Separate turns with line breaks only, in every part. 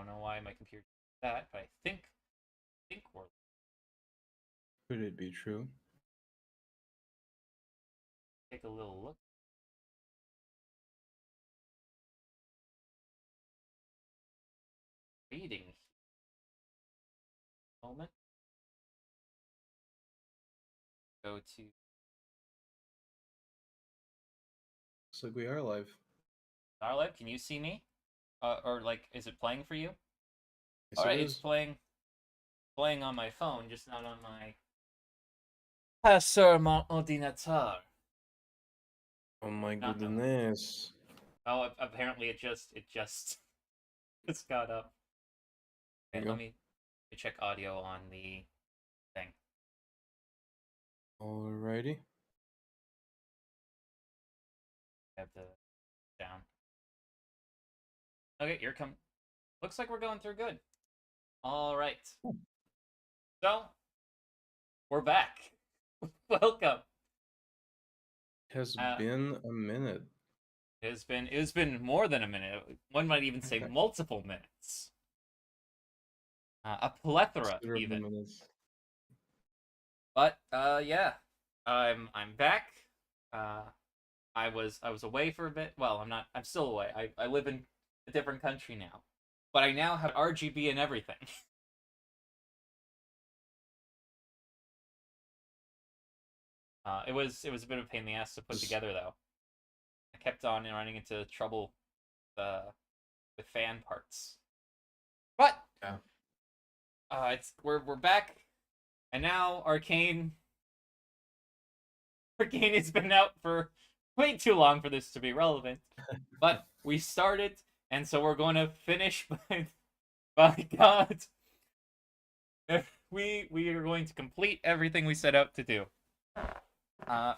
don't know why my computer did that, but I think we're
Could it be true?
take a little look. Reading moment. Go to
Looks like we are live.
Starlight. Can you see me? Or like, is it playing for you?
Yes,
All
it
right, it's
is.
playing on my phone, just not on my sur mon ordinateur.
Oh my
Not on.
goodness.
Oh, apparently it just got up.
There
Okay,
you
let
go.
me check audio on the thing.
Alrighty.
I have to down. Okay, here come. Looks like we're going through good. All right. So we're back. Welcome.
Has
Uh,
been a minute.
it's been more than a minute. One might even say multiple minutes. A plethora
Considerable
even.
minutes.
But yeah, I'm back. Uh, I was away for a bit. Well, I'm not. I'm still away. I live in a different country now, but I now have RGB and everything. It was a bit of a pain in the ass to put together though. I kept on running into trouble uh, with fan parts. But
Yeah.
we're back, and now Arcane has been out for way too long for this to be relevant. But we started, and so we're going to finish. By God, we are going to complete everything we set out to do.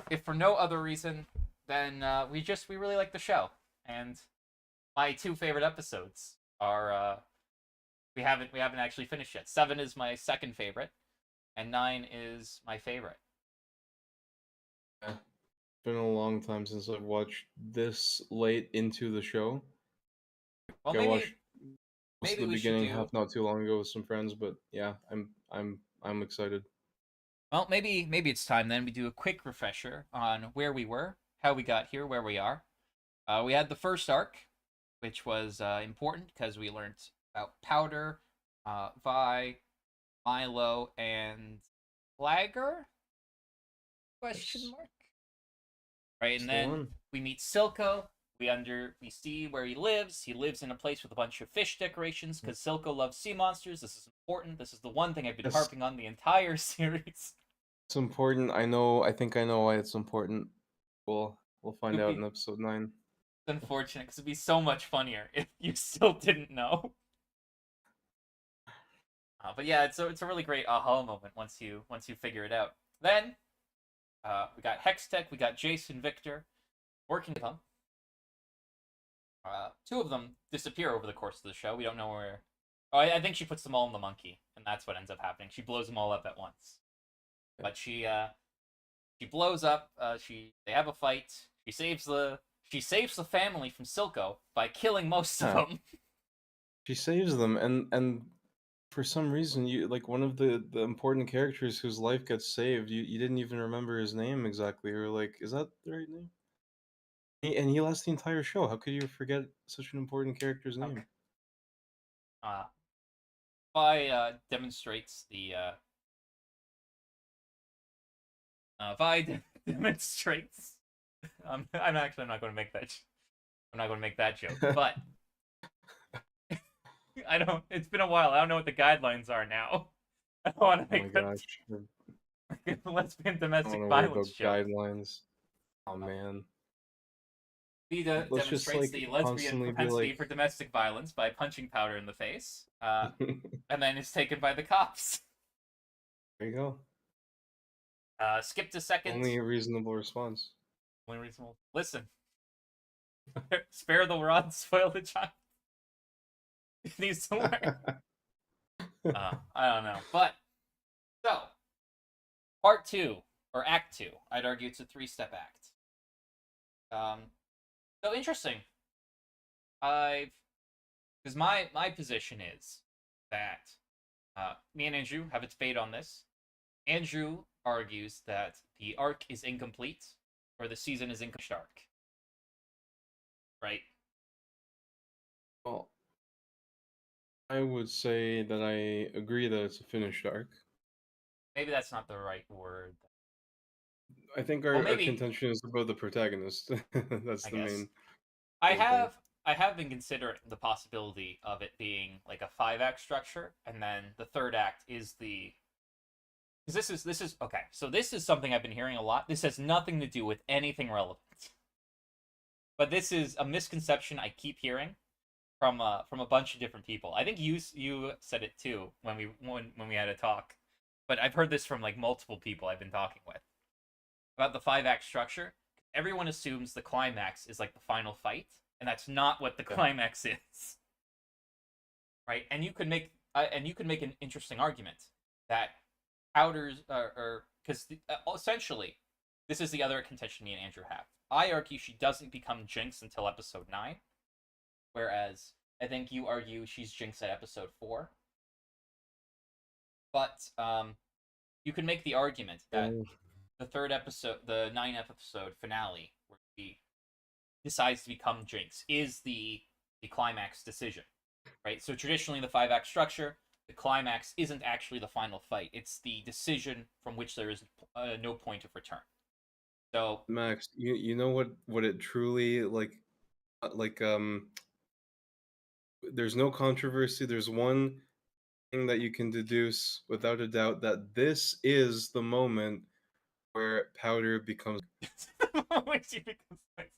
If for no other reason, then we really like the show, and my two favorite episodes are we haven't actually finished yet. 7 is my second favorite, and 9 is my favorite.
Yeah. It's been a long time since I've watched this late into the show.
Well,
I watched
maybe
most of
maybe
the
we should
beginning
do.
half not too long ago with some friends, but yeah, I'm excited.
Well, maybe it's time then we do a quick refresher on where we were, how we got here, where we are. We had the first arc, which was important because we learned about Powder, Vi, Milo, and Flagger? Question
Yes.
mark. Right,
That's
and
the
then
one.
we meet Silco. We see where he lives. He lives in a place with a bunch of fish decorations because Silco loves sea monsters. This is important. This is the one thing I've been
Yes.
harping on the entire series.
It's important. I think I know why it's important. We'll
It
find
would
out
be
in episode 9.
unfortunate because it'd be so much funnier if you still didn't know. But yeah, it's a really great aha moment once you figure it out. Then we got Hextech, we got Jason Victor working with them. Two of them disappear over the course of the show. We don't know where. Oh, I think she puts them all in the monkey, and that's what ends up happening. She blows them all up at once. But she blows up. They have a fight. She saves the family from Silco by killing most of
Yeah.
them.
She saves them, and for some reason, you like one of the important characters whose life gets saved. You didn't even remember his name exactly, or like, is that the right name? And he lasts the entire show. How could you forget such an important character's
Okay.
name?
Demonstrates the Vi demonstrates. I'm not going to make that. I'm not going to make that joke. But I don't. It's been a while. I don't know what the guidelines are now. I don't want to
Oh my
make a
gosh,
lesbian
I don't
domestic
want to worry
violence
about
joke.
guidelines. Oh man,
Vida
let's just
demonstrates
like
the lesbian
constantly be
propensity
like,
for domestic violence by punching Powder in the face, and then is taken by the cops.
there you go.
Skip to second.
Only a reasonable response.
Only reasonable. Listen, spare the rod, spoil the child. It needs to learn. I don't know, but so part two or act two. I'd argue it's a three-step act. So interesting. I've Because my position is that me and Andrew have a debate on this. Andrew argues that the arc is incomplete, or the season is incomplete arc. Right?
Well, I would say that I agree that it's a finished arc.
Maybe that's not the right word.
I think
Well,
our
maybe,
contention is about the protagonist. That's
I
the
guess.
main
I
main thing.
have been considering the possibility of it being like a 5 act structure, and then the third act is the because this is okay. So this is something I've been hearing a lot. This has nothing to do with anything relevant, but this is a misconception I keep hearing from a bunch of different people. I think you said it too when we had a talk, but I've heard this from like multiple people I've been talking with about the 5 act structure. Everyone assumes the climax is like the final fight, and that's not what the
Yeah.
climax is. Right? And you could make an interesting argument that Powder's or because essentially this is the other contention me and Andrew have. I argue she doesn't become Jinx until episode 9, whereas I think you argue she's Jinx at episode 4. But you can make the argument that
Oh,
the third episode, the 9 episode finale, where she decides to become Jinx, is the climax decision, right? So traditionally, the 5 act structure, the climax isn't actually the final fight; it's the decision from which there is no point of return. So
Max, you know what it truly like there's no controversy. There's one thing that you can deduce without a doubt that this is the moment where Powder becomes
when she becomes like,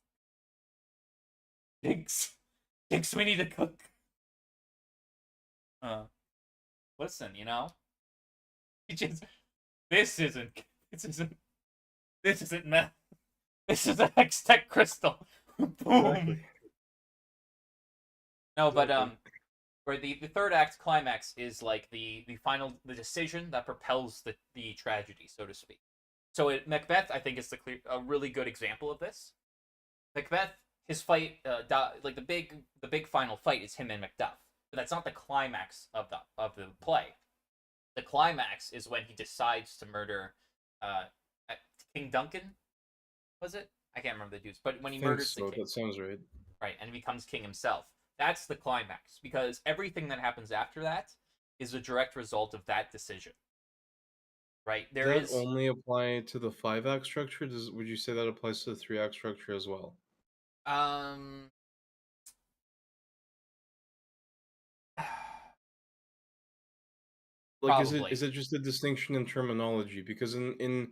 Jinx, Jinx, we need to cook. Uh, listen, just this isn't this isn't this isn't meth. This is a Hextech crystal. Boom.
exactly.
No, but
Exactly.
where the third act climax is like the decision that propels the tragedy, so to speak. So Macbeth, I think, is a really good example of this. Macbeth, his fight, like the big final fight is him and Macduff, but that's not the climax of the play. The climax is when he decides to murder uh, King Duncan. Was it? I can't remember the dudes, but when he
Think
murders the
so.
king,
That sounds right.
right, and becomes king himself. That's the climax because everything that happens after that is a direct result of that decision. Right?
Does
There
that
is
only apply to the 5 act structure? Would you say that applies to the 3 act structure as well?
um
Like,
probably.
is it just a distinction in terminology? Because in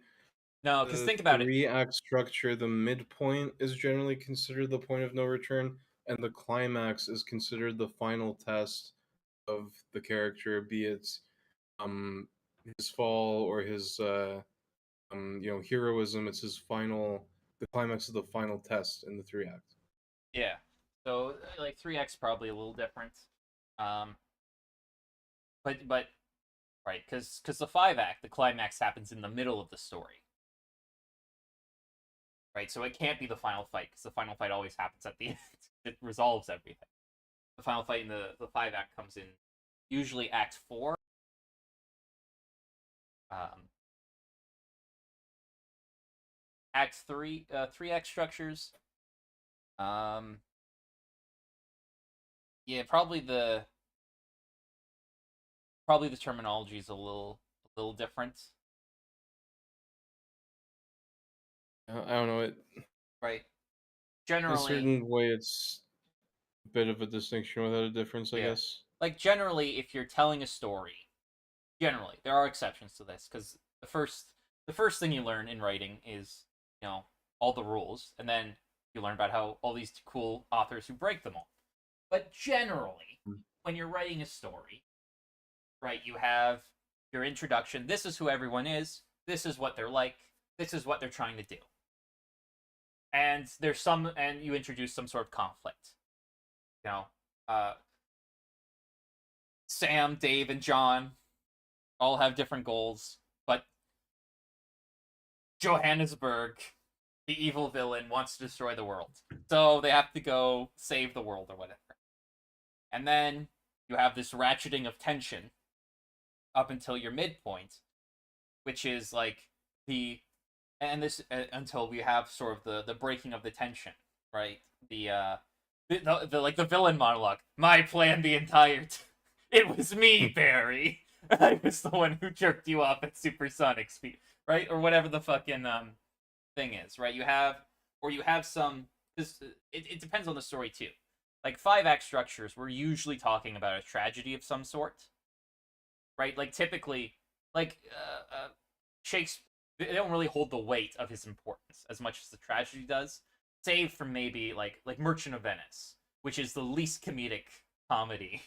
No, cuz
the
think about it.
3 act structure, the midpoint is generally considered the point of no return, and the climax is considered the final test of the character, be it um his fall or his heroism. It's his final. The climax is the final test in the 3 act.
Yeah. So like 3x probably a little different. Um but right, cuz the 5 act, the climax happens in the middle of the story. Right? So it can't be the final fight cuz the final fight always happens at the end. It resolves everything. The final fight in the 5 act comes in usually act 4. Um act 3 3 act structures. Um yeah, probably the terminology is a little different,
I don't know.
right?
In a
Generally,
certain way, it's a bit of a distinction without a difference, I
yeah.
guess.
Like generally if you're telling a story, generally there are exceptions to this cuz the first thing you learn in writing is, all the rules, and then you learn about how all these cool authors who break them all. But generally,
Mm.
when you're writing a story, right, you have your introduction. This is who everyone is. This is what they're like. This is what they're trying to do. And you introduce some sort of conflict. You know, uh, Sam, Dave, and John all have different goals, but Johannesburg, the evil villain, wants to destroy the world, so they have to go save the world or whatever. And then you have this ratcheting of tension up until your midpoint, which is like the and this until we have sort of the breaking of the tension, right? The villain monologue. My plan the entire it was me, Barry. I was the one who jerked you off at supersonic speed, right? Or whatever the fucking thing is, right? You have some. It depends on the story too. Like 5-act structures, we're usually talking about a tragedy of some sort, right? Like typically, like Shakespeare, they don't really hold the weight of his importance as much as the tragedy does, save for maybe like Merchant of Venice, which is the least comedic comedy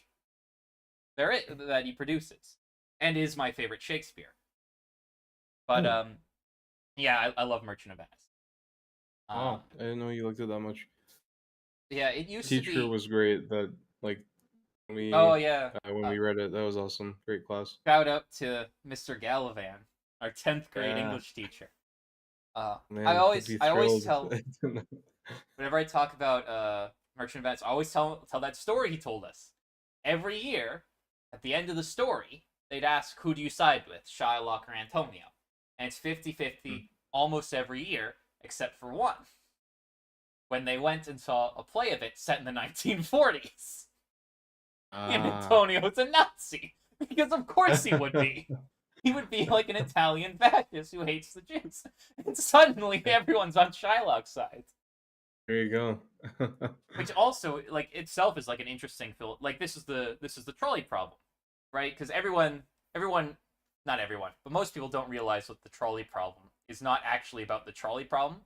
that he produces, and is my favorite Shakespeare. But yeah, I love Merchant of Venice.
Wow, I didn't know you liked it that much.
Yeah, it used to
Teacher
be.
was great. That like
Oh yeah,
when we read it, that was awesome. Great class.
shout out to Mr. Gallivan, our 10th grade
Yeah,
English teacher.
man, he'd be
I always
thrilled.
tell whenever I talk about Merchant of Venice, I always tell that story he told us. Every year, at the end of the story, they'd ask, who do you side with, Shylock or Antonio? And it's 50-50 almost every year, except for one. When they went and saw a play of it set in the 1940s. And Antonio's a Nazi. Because of course he would be. He would be like an Italian fascist who hates the Jews. And suddenly everyone's on Shylock's side.
There you go.
Which also, like, itself is like an interesting like this is the trolley problem, right? Because everyone, not everyone, but most people don't realize that the trolley problem is not actually about the trolley problem.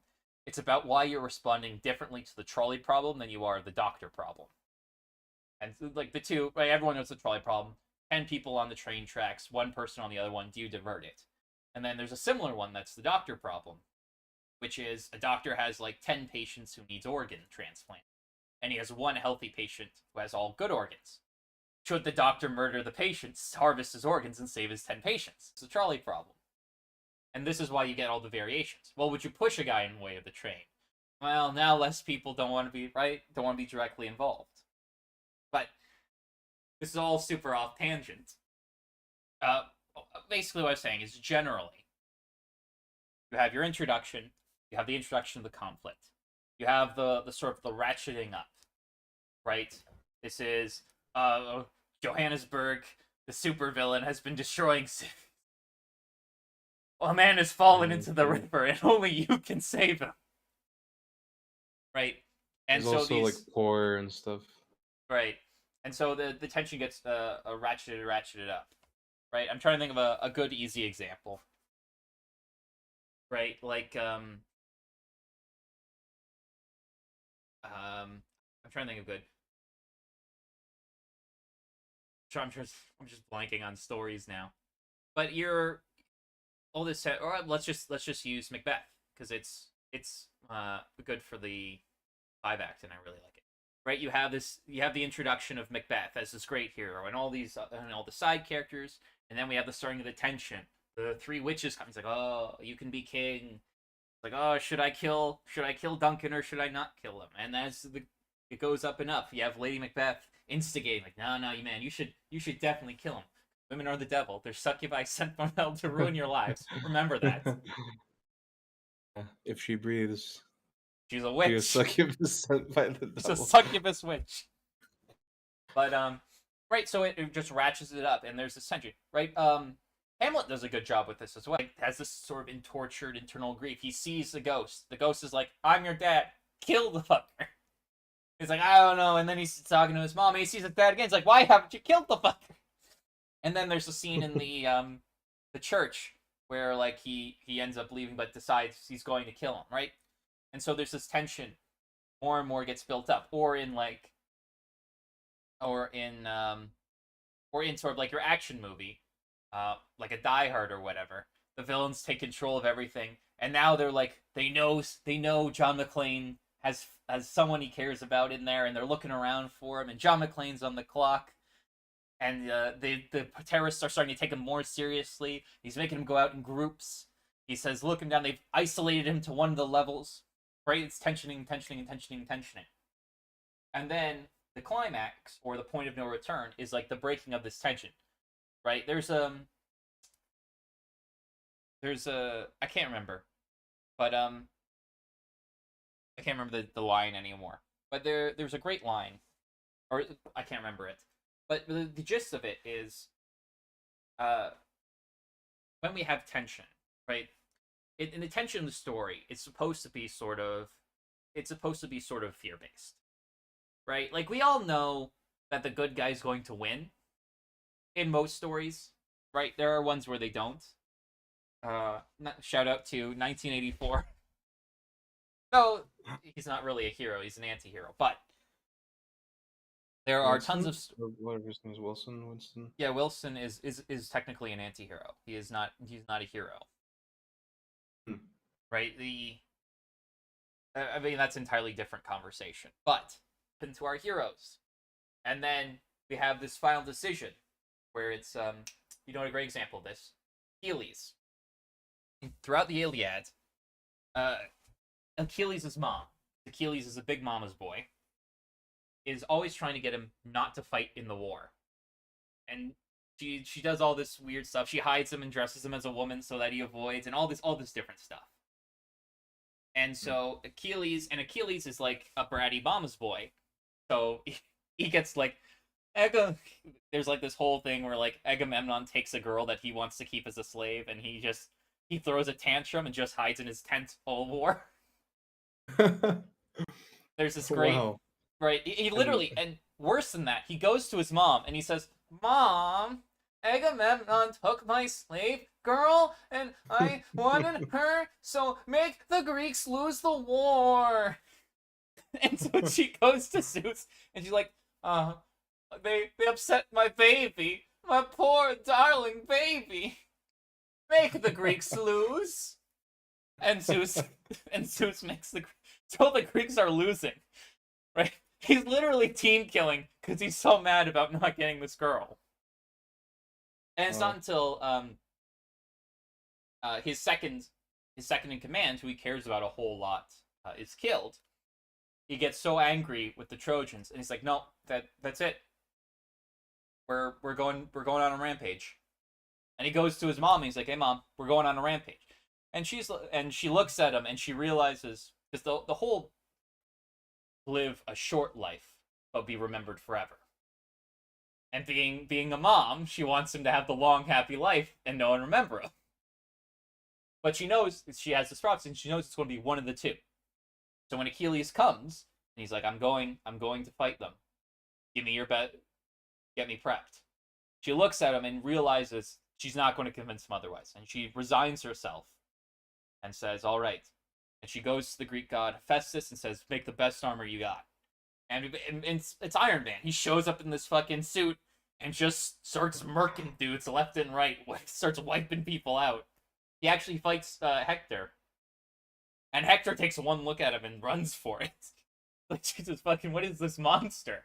It's about why you're responding differently to the trolley problem than you are the doctor problem. And like the two, right? Everyone knows the trolley problem. 10 people on the train tracks, one person on the other one. Do you divert it? And then there's a similar one that's the doctor problem, which is a doctor has like 10 patients who needs organ transplant, and he has one healthy patient who has all good organs. Should the doctor murder the patients, harvest his organs, and save his 10 patients? It's a trolley problem. And this is why you get all the variations. Well, would you push a guy in the way of the train? Well, now less people don't want to be directly involved. But this is all super off tangent. Basically what I'm saying is generally, you have your introduction, you have the introduction of the conflict, you have the sort of the ratcheting up, right? This is Johannesburg, the supervillain has been destroying cities. A man has fallen into the river, and only you can save him. Right? And
There's
so
also like poor and stuff.
Right. And so the tension gets ratcheted up. Right? I'm trying to think of a good, easy example. Right? Like, I'm trying to think of good. I'm just blanking on stories now. But you're all this, or let's just use Macbeth because it's good for the 5-act, and I really like it. Right? You have the introduction of Macbeth as this great hero, and all these and all the side characters, and then we have the starting of the tension. The 3 witches come. It's like, oh, you can be king. It's like, oh, should I kill Duncan or should I not kill him? And it goes up and up. You have Lady Macbeth instigating, like, no, man, you should definitely kill him. Women are the devil. They're succubi sent from hell to ruin your lives. Remember that.
If she breathes,
she's a witch.
She's a succubus sent by the devil.
She's a succubus witch. But right, so it just ratchets it up, and there's this tension, right? Hamlet does a good job with this as well. He has this sort of tortured internal grief. He sees the ghost. The ghost is like, "I'm your dad. Kill the fucker." He's like, "I don't know," and then he's talking to his mom, and he sees his dad again. He's like, "Why haven't you killed the fucker?" And then there's a scene in the church where like he ends up leaving but decides he's going to kill him, right? And so there's this tension, more and more gets built up, or in sort of like your action movie, like a Die Hard or whatever. The villains take control of everything, and now they're like they know John McClane has someone he cares about in there, and they're looking around for him, and John McClane's on the clock. And the terrorists are starting to take him more seriously. He's making him go out in groups. He says, look him down. They've isolated him to one of the levels. Right? It's tensioning. And then the climax or the point of no return is like the breaking of this tension, right? There's a I can't remember, but I can't remember the line anymore. But there's a great line, or I can't remember it. But the gist of it is, uh, when we have tension, right? In the tension of the story, it's supposed to be sort of fear based, right? Like we all know that the good guy's going to win in most stories, right? There are ones where they don't. Shout out to 1984. No, he's not really a hero; he's an anti-hero. But there are tons of
whatever his name is, Winston.
yeah. Wilson is technically an anti-hero. He's not a hero, right? I mean that's an entirely different conversation. But into our heroes, and then we have this final decision where it's you know a great example of this, Achilles. Throughout the Iliad, Achilles' mom. Achilles is a big mama's boy. Is always trying to get him not to fight in the war, and she does all this weird stuff. She hides him and dresses him as a woman so that he avoids, and all this different stuff. And so Achilles is like a bratty mama's boy, so he gets like there's like this whole thing where like Agamemnon takes a girl that he wants to keep as a slave, and he throws a tantrum and just hides in his tent all war. There's this great right. He literally, and worse than that, he goes to his mom and he says, "Mom, Agamemnon took my slave girl, and I wanted her, so make the Greeks lose the war." And so she goes to Zeus, and she's like, they upset my baby, my poor darling baby. Make the Greeks lose." And Zeus makes so the Greeks are losing, right? He's literally team killing because he's so mad about not getting this girl. And it's not until his second in command, who he cares about a whole lot, is killed. He gets so angry with the Trojans, and he's like, "No, that's it. We're going on a rampage." And he goes to his mom, and he's like, "Hey, Mom, we're going on a rampage." And she looks at him, and she realizes, because the whole live a short life but be remembered forever. And being a mom, she wants him to have the long, happy life and no one remember him. But she knows she has this prophecy, and she knows it's going to be one of the two. So when Achilles comes, and he's like, I'm going to fight them. Give me your bet. Get me prepped." She looks at him and realizes she's not going to convince him otherwise. And she resigns herself and says, "All right." And she goes to the Greek god Hephaestus and says, "Make the best armor you got." And it's Iron Man. He shows up in this fucking suit and just starts murking dudes left and right. Starts wiping people out. He actually fights Hector. And Hector takes one look at him and runs for it. Like, Jesus fucking, what is this monster?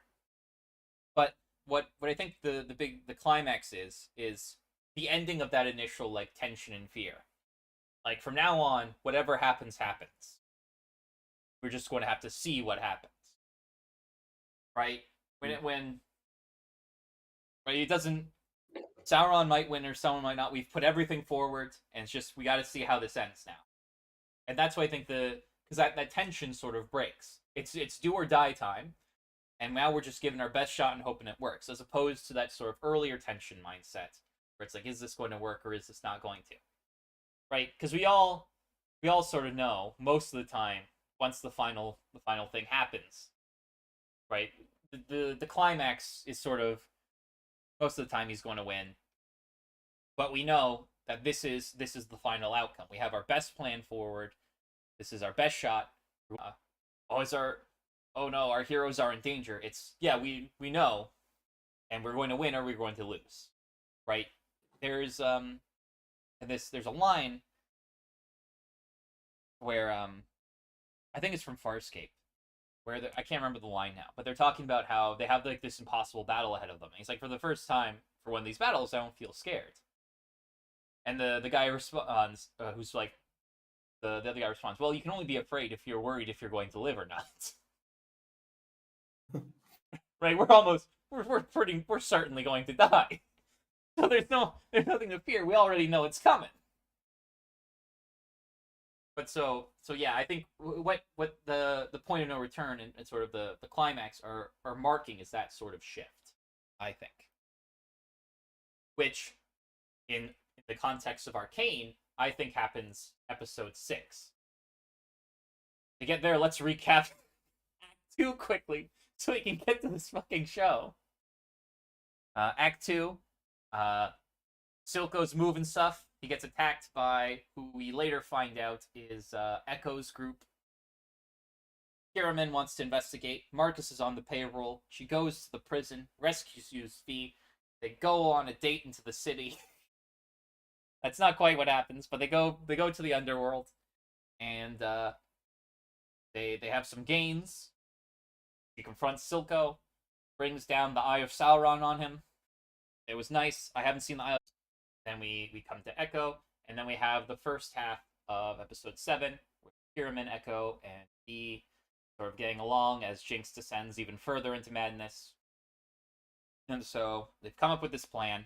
But what I think the climax is the ending of that initial like tension and fear. Like from now on, whatever happens. We're just going to have to see what happens. Right? When right, it doesn't, Sauron might win or someone might not. We've put everything forward, and it's just we got to see how this ends now. And that's why I think because that tension sort of breaks. It's do or die time, and now we're just giving our best shot and hoping it works, as opposed to that sort of earlier tension mindset where it's like, is this going to work or is this not going to? Right? Because we all sort of know most of the time once the final thing happens. Right? The climax is sort of most of the time he's going to win, but we know that this is the final outcome. We have our best plan forward. This is our best shot. Oh no, our heroes are in danger. It's we know, and we're going to win or we're going to lose, right? There's there's a line where I think it's from Farscape, where I can't remember the line now, but they're talking about how they have like this impossible battle ahead of them. And he's like, for the first time for one of these battles, I don't feel scared. And the guy responds, who's like, the other guy responds, "Well, you can only be afraid if you're worried if you're going to live or not." right? We're certainly going to die. So there's nothing to fear. We already know it's coming. But so yeah, I think what the point of no return and sort of the climax are marking is that sort of shift. I think, which in the context of Arcane, I think happens episode 6. To get there, let's recap Act 2 quickly so we can get to this fucking show. Act 2, Silco's moving stuff. He gets attacked by who we later find out is Echo's group. Kiraman wants to investigate. Marcus is on the payroll. She goes to the prison, rescues V. They go on a date into the city. That's not quite what happens, but they go to the underworld, and they have some gains. He confronts Silco, brings down the Eye of Sauron on him. It was nice. I haven't seen the Eye of... Then we come to Echo, and then we have the first half of episode 7, with Kiraman, Echo, and V sort of getting along as Jinx descends even further into madness. And so they've come up with this plan.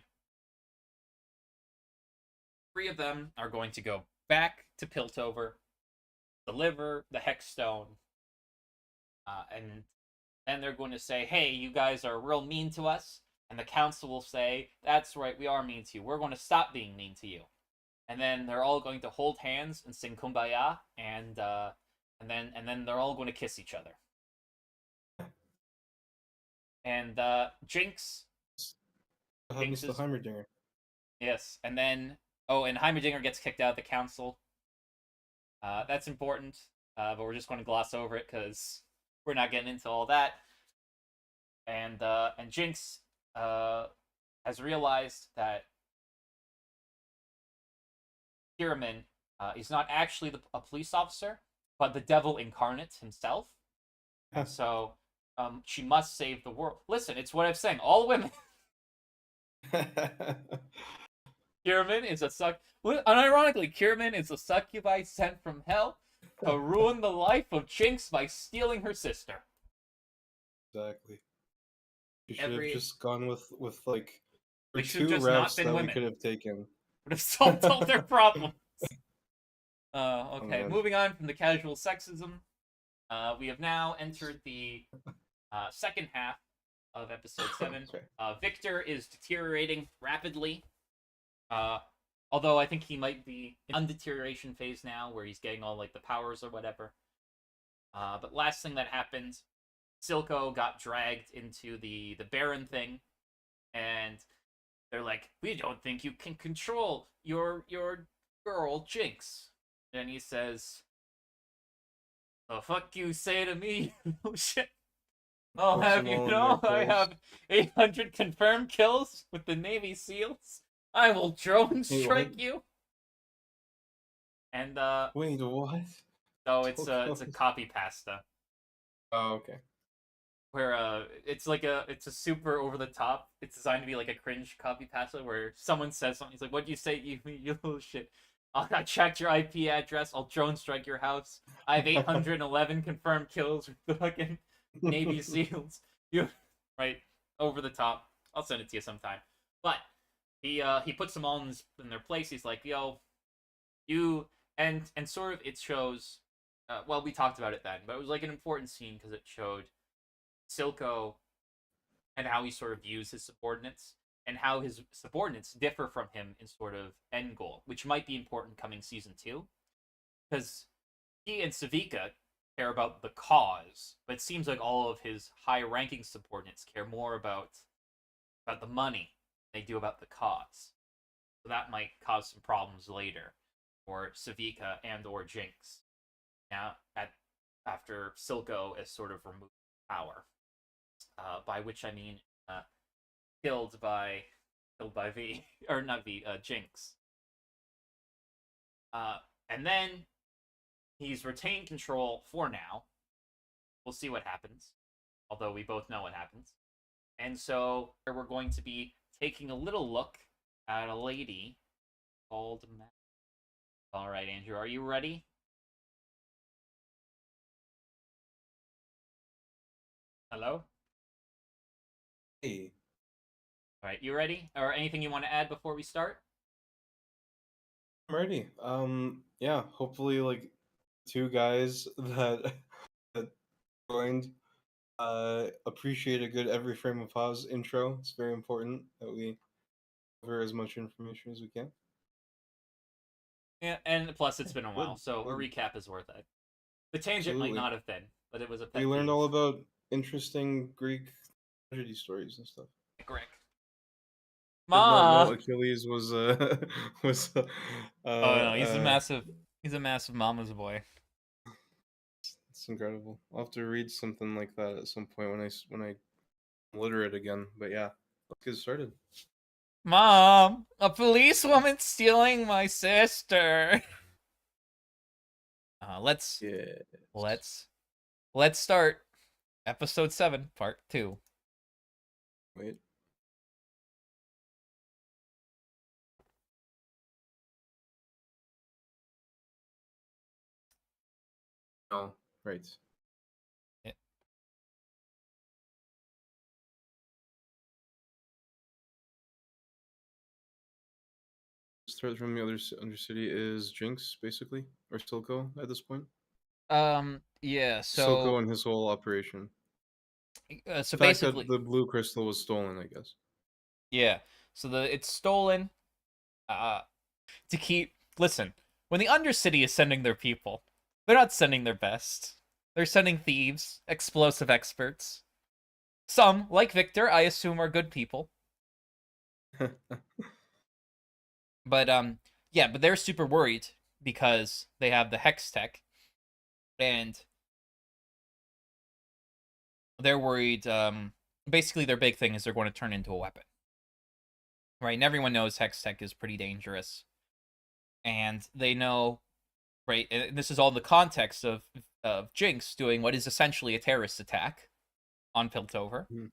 3 of them are going to go back to Piltover, deliver the Hex Stone, and then they're going to say, hey, you guys are real mean to us. And the council will say, that's right, we are mean to you. We're going to stop being mean to you. And then they're all going to hold hands and sing Kumbaya, and then they're all going to kiss each other. And Jinx
Happens to
is...
Heimerdinger.
Yes, and then... Oh, and Heimerdinger gets kicked out of the council. That's important, but we're just going to gloss over it because we're not getting into all that. And Jinx has realized that Kiraman is not actually a police officer, but the devil incarnate himself. So she must save the world. Listen, it's what I'm saying. All women. Kiraman is unironically, Kiraman is a succubi sent from hell to ruin the life of Jinx by stealing her sister.
Exactly. You should have just gone with like
they should
2
just
routes
not been
that
women.
we could have taken.
Would have solved all their problems. Okay,
Oh,
moving on from the casual sexism, we have now entered the second half of episode 7. Victor is deteriorating rapidly. Although I think he might be in undeterioration phase now, where he's getting all like the powers or whatever. But last thing that happened, Silco got dragged into the Baron thing, and they're like, "We don't think you can control your girl Jinx." And he says, "The fuck you say to me?" Oh shit. I'll have you know, I have 800 confirmed kills with the Navy SEALs. I will drone strike you. And
wait, what?
So it's a copy pasta.
Oh, okay.
Where it's a super over the top. It's designed to be like a cringe copy pasta where someone says something. He's like, "What do you say? You little shit. I checked your IP address. I'll drone strike your house. I have 811 confirmed kills with the fucking Navy SEALs." You right over the top. I'll send it to you sometime. But he puts them all in their place. He's like, "Yo, you," and sort of it shows. Well, we talked about it then, but it was like an important scene because it showed Silco and how he sort of views his subordinates and how his subordinates differ from him in sort of end goal, which might be important coming season 2, because he and Savika care about the cause, but it seems like all of his high-ranking subordinates care more about the money than they do about the cause. So that might cause some problems later for Savika and or Jinx. Now, after Silco is sort of removed power, by which I mean killed by V, or not V, Jinx. And then he's retained control for now. We'll see what happens, although we both know what happens. And so we're going to be taking a little look at a lady called Matt. All right, Andrew, are you ready? Hello?
Hey,
All right, you ready? Or anything you want to add before we start?
I'm ready. Yeah, hopefully, like, two guys that that joined appreciate a good every frame of pause intro. It's very important that we cover as much information as we can.
Yeah, and plus it's been a while,
Good,
so a
good.
recap is worth it. The tangent might
Absolutely.
not have been, but it was a
We
pet
learned
peeve.
all about interesting Greek tragedy stories and stuff.
Rick.
Did not know
Ma.
Achilles was was
Oh no, he's a massive mama's boy.
it's incredible. I'll have to read something like that at some point when I'm literate again. But yeah, let's get started.
Mom, a policewoman stealing my sister. Uh, let's
Yes.
let's let's start episode 7, part 2.
Wait. Oh, right.
Yeah.
Start from the other Undercity is Jinx, basically, or Silco at this point.
Yeah,
Silco and his whole operation.
so
The fact that
basically,
the blue crystal was stolen, I guess.
yeah. So it's stolen uh to keep listen, when the Undercity is sending their people, they're not sending their best. They're sending thieves, explosive experts. Some, like Victor, I assume are good people. But yeah, but they're super worried because they have the hex tech, and they're worried. Basically, their big thing is they're going to turn into a weapon, right? And everyone knows hex tech is pretty dangerous, and they know, right? And this is all in the context of Jinx doing what is essentially a terrorist attack on Piltover.
Hmm.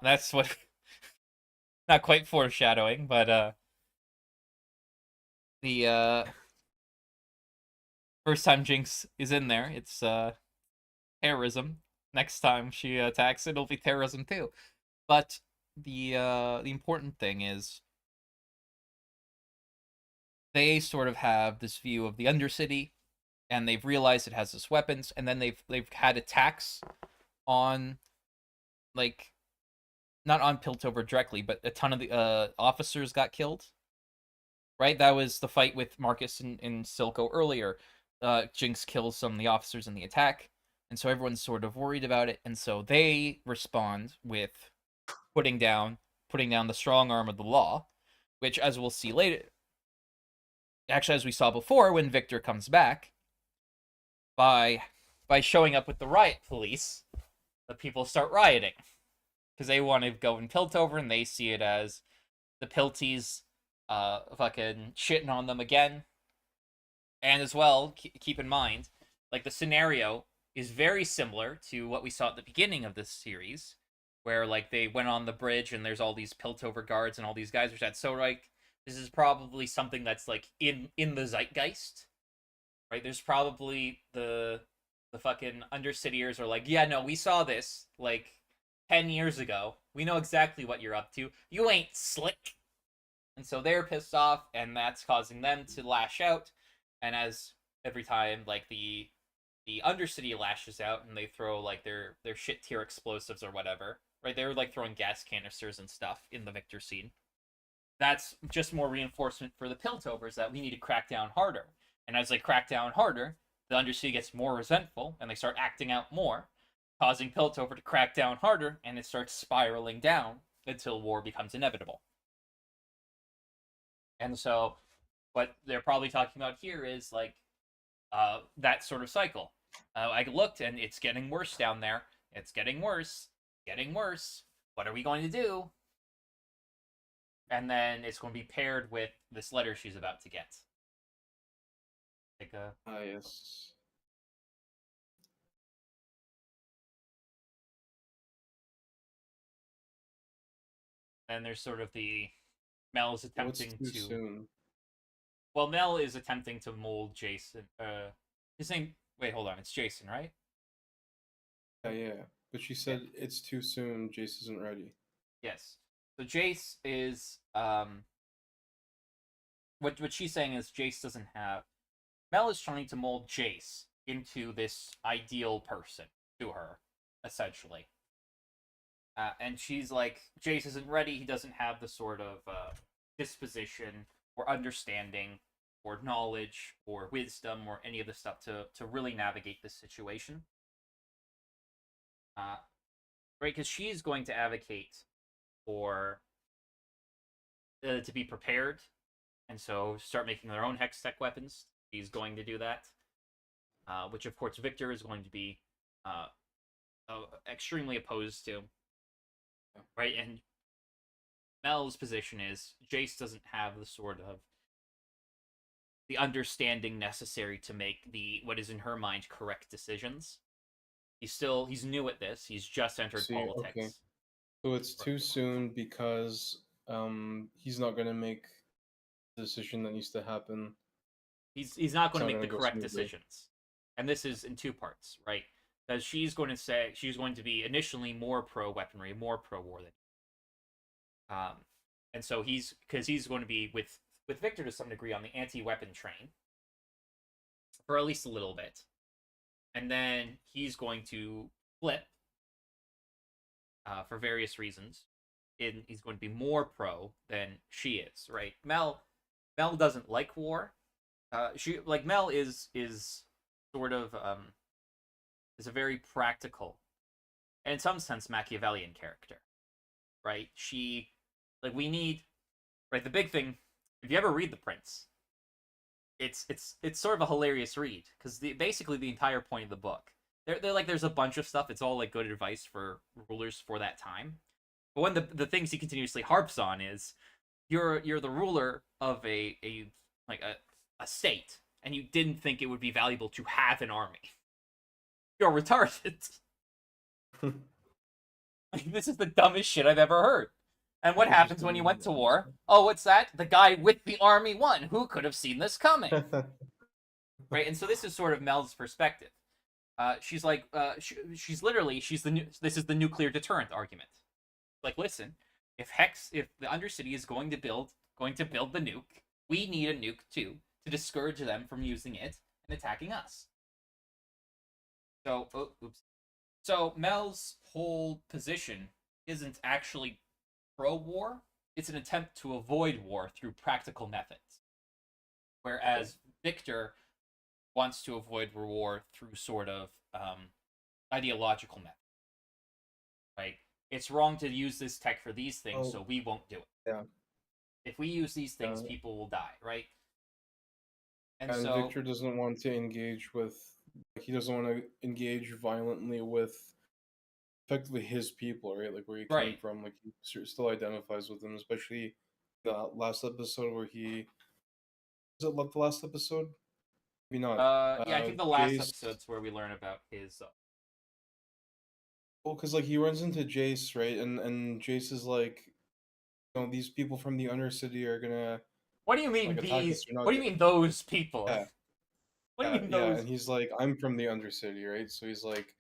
That's what, not quite foreshadowing, but the first time Jinx is in there, it's terrorism. Next time she attacks, it'll be terrorism too. But the important thing is they sort of have this view of the Undercity, and they've realized it has this weapons, and then they've had attacks on, like, not on Piltover directly, but a ton of the officers got killed. Right, that was the fight with Marcus and Silco earlier. Jinx kills some of the officers in the attack, and so everyone's sort of worried about it, and so they respond with putting down the strong arm of the law, which, as we'll see later, actually, as we saw before, when Victor comes back, by showing up with the riot police, the people start rioting because they want to go in Piltover, and they see it as the Pilties fucking shitting on them again. And as well, keep in mind, like, the scenario is very similar to what we saw at the beginning of this series, where, like, they went on the bridge and there's all these Piltover guards and all these guys are that. So, like, this is probably something that's, like, in the zeitgeist, right? There's probably the fucking Undercityers are like, yeah, no, we saw this like 10 years ago. We know exactly what you're up to. You ain't slick. And so they're pissed off, and that's causing them to lash out. And as every time, like, the Undercity lashes out and they throw, like, their shit tier explosives or whatever, right? They're like throwing gas canisters and stuff in the Victor scene. That's just more reinforcement for the Piltovers that we need to crack down harder. And as they crack down harder, the Undercity gets more resentful and they start acting out more, causing Piltover to crack down harder, and it starts spiraling down until war becomes inevitable. And so, what they're probably talking about here is, like, that sort of cycle. I looked, and it's getting worse down there. It's getting worse, getting worse. What are we going to do? And then it's going to be paired with this letter she's about to get. Like
Ah, yes.
and there's sort of the Mel is
What's
attempting
too
to.
soon?
Well, Mel is attempting to mold Jason. His name. Wait, hold on. It's Jason, right?
Yeah, yeah. But she said it's too soon. Jace isn't ready.
Yes. So Jace is what she's saying is Jace doesn't have. Mel is trying to mold Jace into this ideal person to her, essentially. And she's like, Jace isn't ready. He doesn't have the sort of disposition or understanding or knowledge or wisdom or any of the stuff to really navigate this situation. Right? Because she's going to advocate for to be prepared, and so start making their own hex tech weapons. She's going to do that, which of course Victor is going to be extremely opposed to. Right, and Mel's position is Jace doesn't have the sort of the understanding necessary to make the what is in her mind correct decisions. He's new at this. He's just entered politics.
Okay. So it's too soon because he's not gonna make the decision that needs to happen.
He's not going to make the correct decisions. And this is in two parts, right? Because she's going to be initially more pro weaponry, more pro war than and so he's going to be with Victor to some degree on the anti-weapon train for at least a little bit. And then he's going to flip for various reasons. He's going to be more pro than she is, right? Mel doesn't like war. Mel is sort of is a very practical and in some sense Machiavellian character, right? We need, right, the big thing, if you ever read The Prince, it's sort of a hilarious read because basically the entire point of the book, they're like there's a bunch of stuff, it's all like good advice for rulers for that time, but one of the things he continuously harps on is you're the ruler of a state, and you didn't think it would be valuable to have an army. You're retarded. This is the dumbest shit I've ever heard. And what happens when you went to war? Oh, what's that? The guy with the army won. Who could have seen this coming? Right, and so this is sort of Mel's perspective. She's like, this is the nuclear deterrent argument. Like, listen, if the Undercity is going to build the nuke, we need a nuke too to discourage them from using it and attacking us. So, So Mel's whole position isn't actually pro-war. It's an attempt to avoid war through practical methods. Whereas Victor wants to avoid war through sort of ideological methods. Right? It's wrong to use this tech for these things, so we won't do it.
Yeah.
If we use these things, people will die, right?
And so Victor doesn't want to engage with. He doesn't want to engage violently with effectively his people, right? Like where he came from. Like he still identifies with them, especially the last episode where he. Was it the last episode? Maybe not.
Yeah, I think the last episode's where we learn about his.
Well, because like he runs into Jace, right? And Jace is like, these people from the Undercity are gonna.
What do you mean these? What do you mean those people?
Yeah.
What do you mean those?
Yeah, and he's like, I'm from the Undercity, right? So he's like,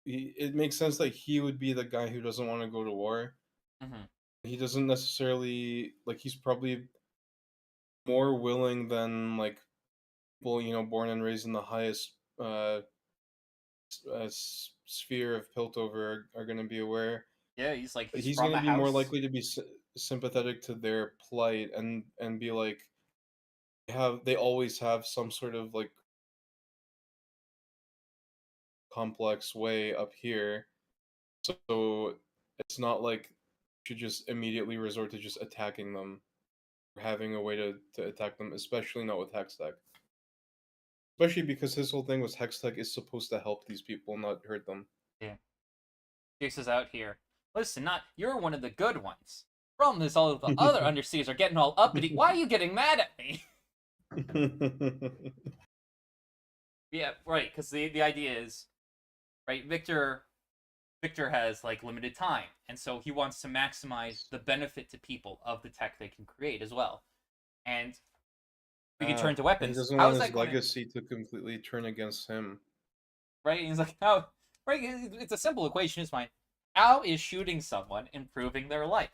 it makes sense that he would be the guy who doesn't want to go to war.
Mm-hmm.
He doesn't necessarily he's probably more willing than like people born and raised in the highest sphere of Piltover are going to be aware.
Yeah, he's
going to be more likely to be sympathetic to their plight and be like, they always have some sort of like complex way up here, so it's not like you should just immediately resort to just attacking them or having a way to attack them, especially not with Hextech. Especially because his whole thing was Hextech is supposed to help these people, not hurt them.
Yeah. Jace is out here. Listen, you're one of the good ones. Problem is all of the other Underseas are getting all uppity. Why are you getting mad at me? Yeah, right, because the idea is, right, Victor has like limited time, and so he wants to maximize the benefit to people of the tech they can create as well. And we can turn to weapons.
He doesn't want his legacy to completely turn against him.
Right? And he's like, how Right? It's a simple equation. It's fine. How is shooting someone improving their life?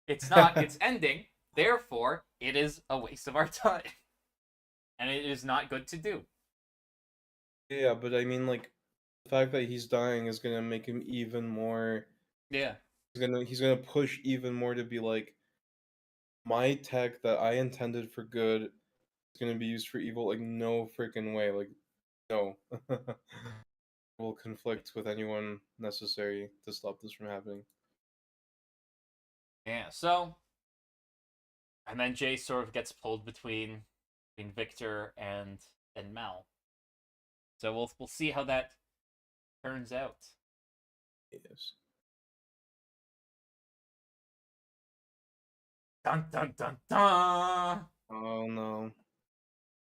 It's not. It's ending. Therefore, it is a waste of our time, and it is not good to do.
Yeah, but I mean, like, the fact that he's dying is gonna make him even more.
Yeah.
He's gonna push even more to be like, my tech that I intended for good is gonna be used for evil. Like, no freaking way. Like, no. Will conflict with anyone necessary to stop this from happening.
Yeah. So, and then Jay sort of gets pulled between Victor and Mel. So we'll see how that turns out.
Yes.
Dun dun dun dun.
Oh no.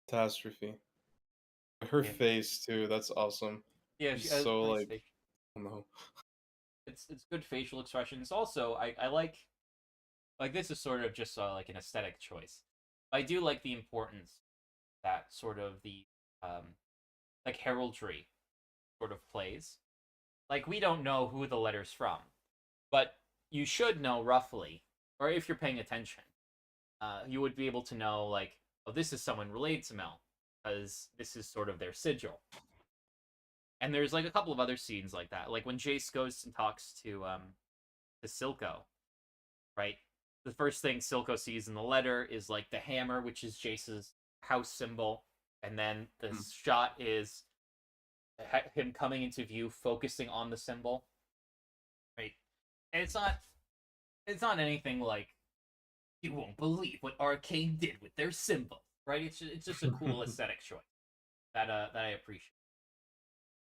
Catastrophe. Her
Yeah.
face too, that's awesome.
Yeah. She
She's
has
so
nice
like,
face.
oh no.
It's good facial expressions. Also, I like this is sort of just like an aesthetic choice. I do like the importance that sort of the um like heraldry sort of plays. Like we don't know who the letter's from, but you should know roughly, or if you're paying attention, you would be able to know like, oh, this is someone related to Mel, because this is sort of their sigil. And there's like a couple of other scenes like that, like when Jace goes and talks to Silco, right? The first thing Silco sees in the letter is like the hammer, which is Jace's house symbol, and then the
Hmm.
shot is him coming into view, focusing on the symbol, right? And it's not anything like you won't believe what Arcane did with their symbol, right? It's just a cool aesthetic choice that I appreciate,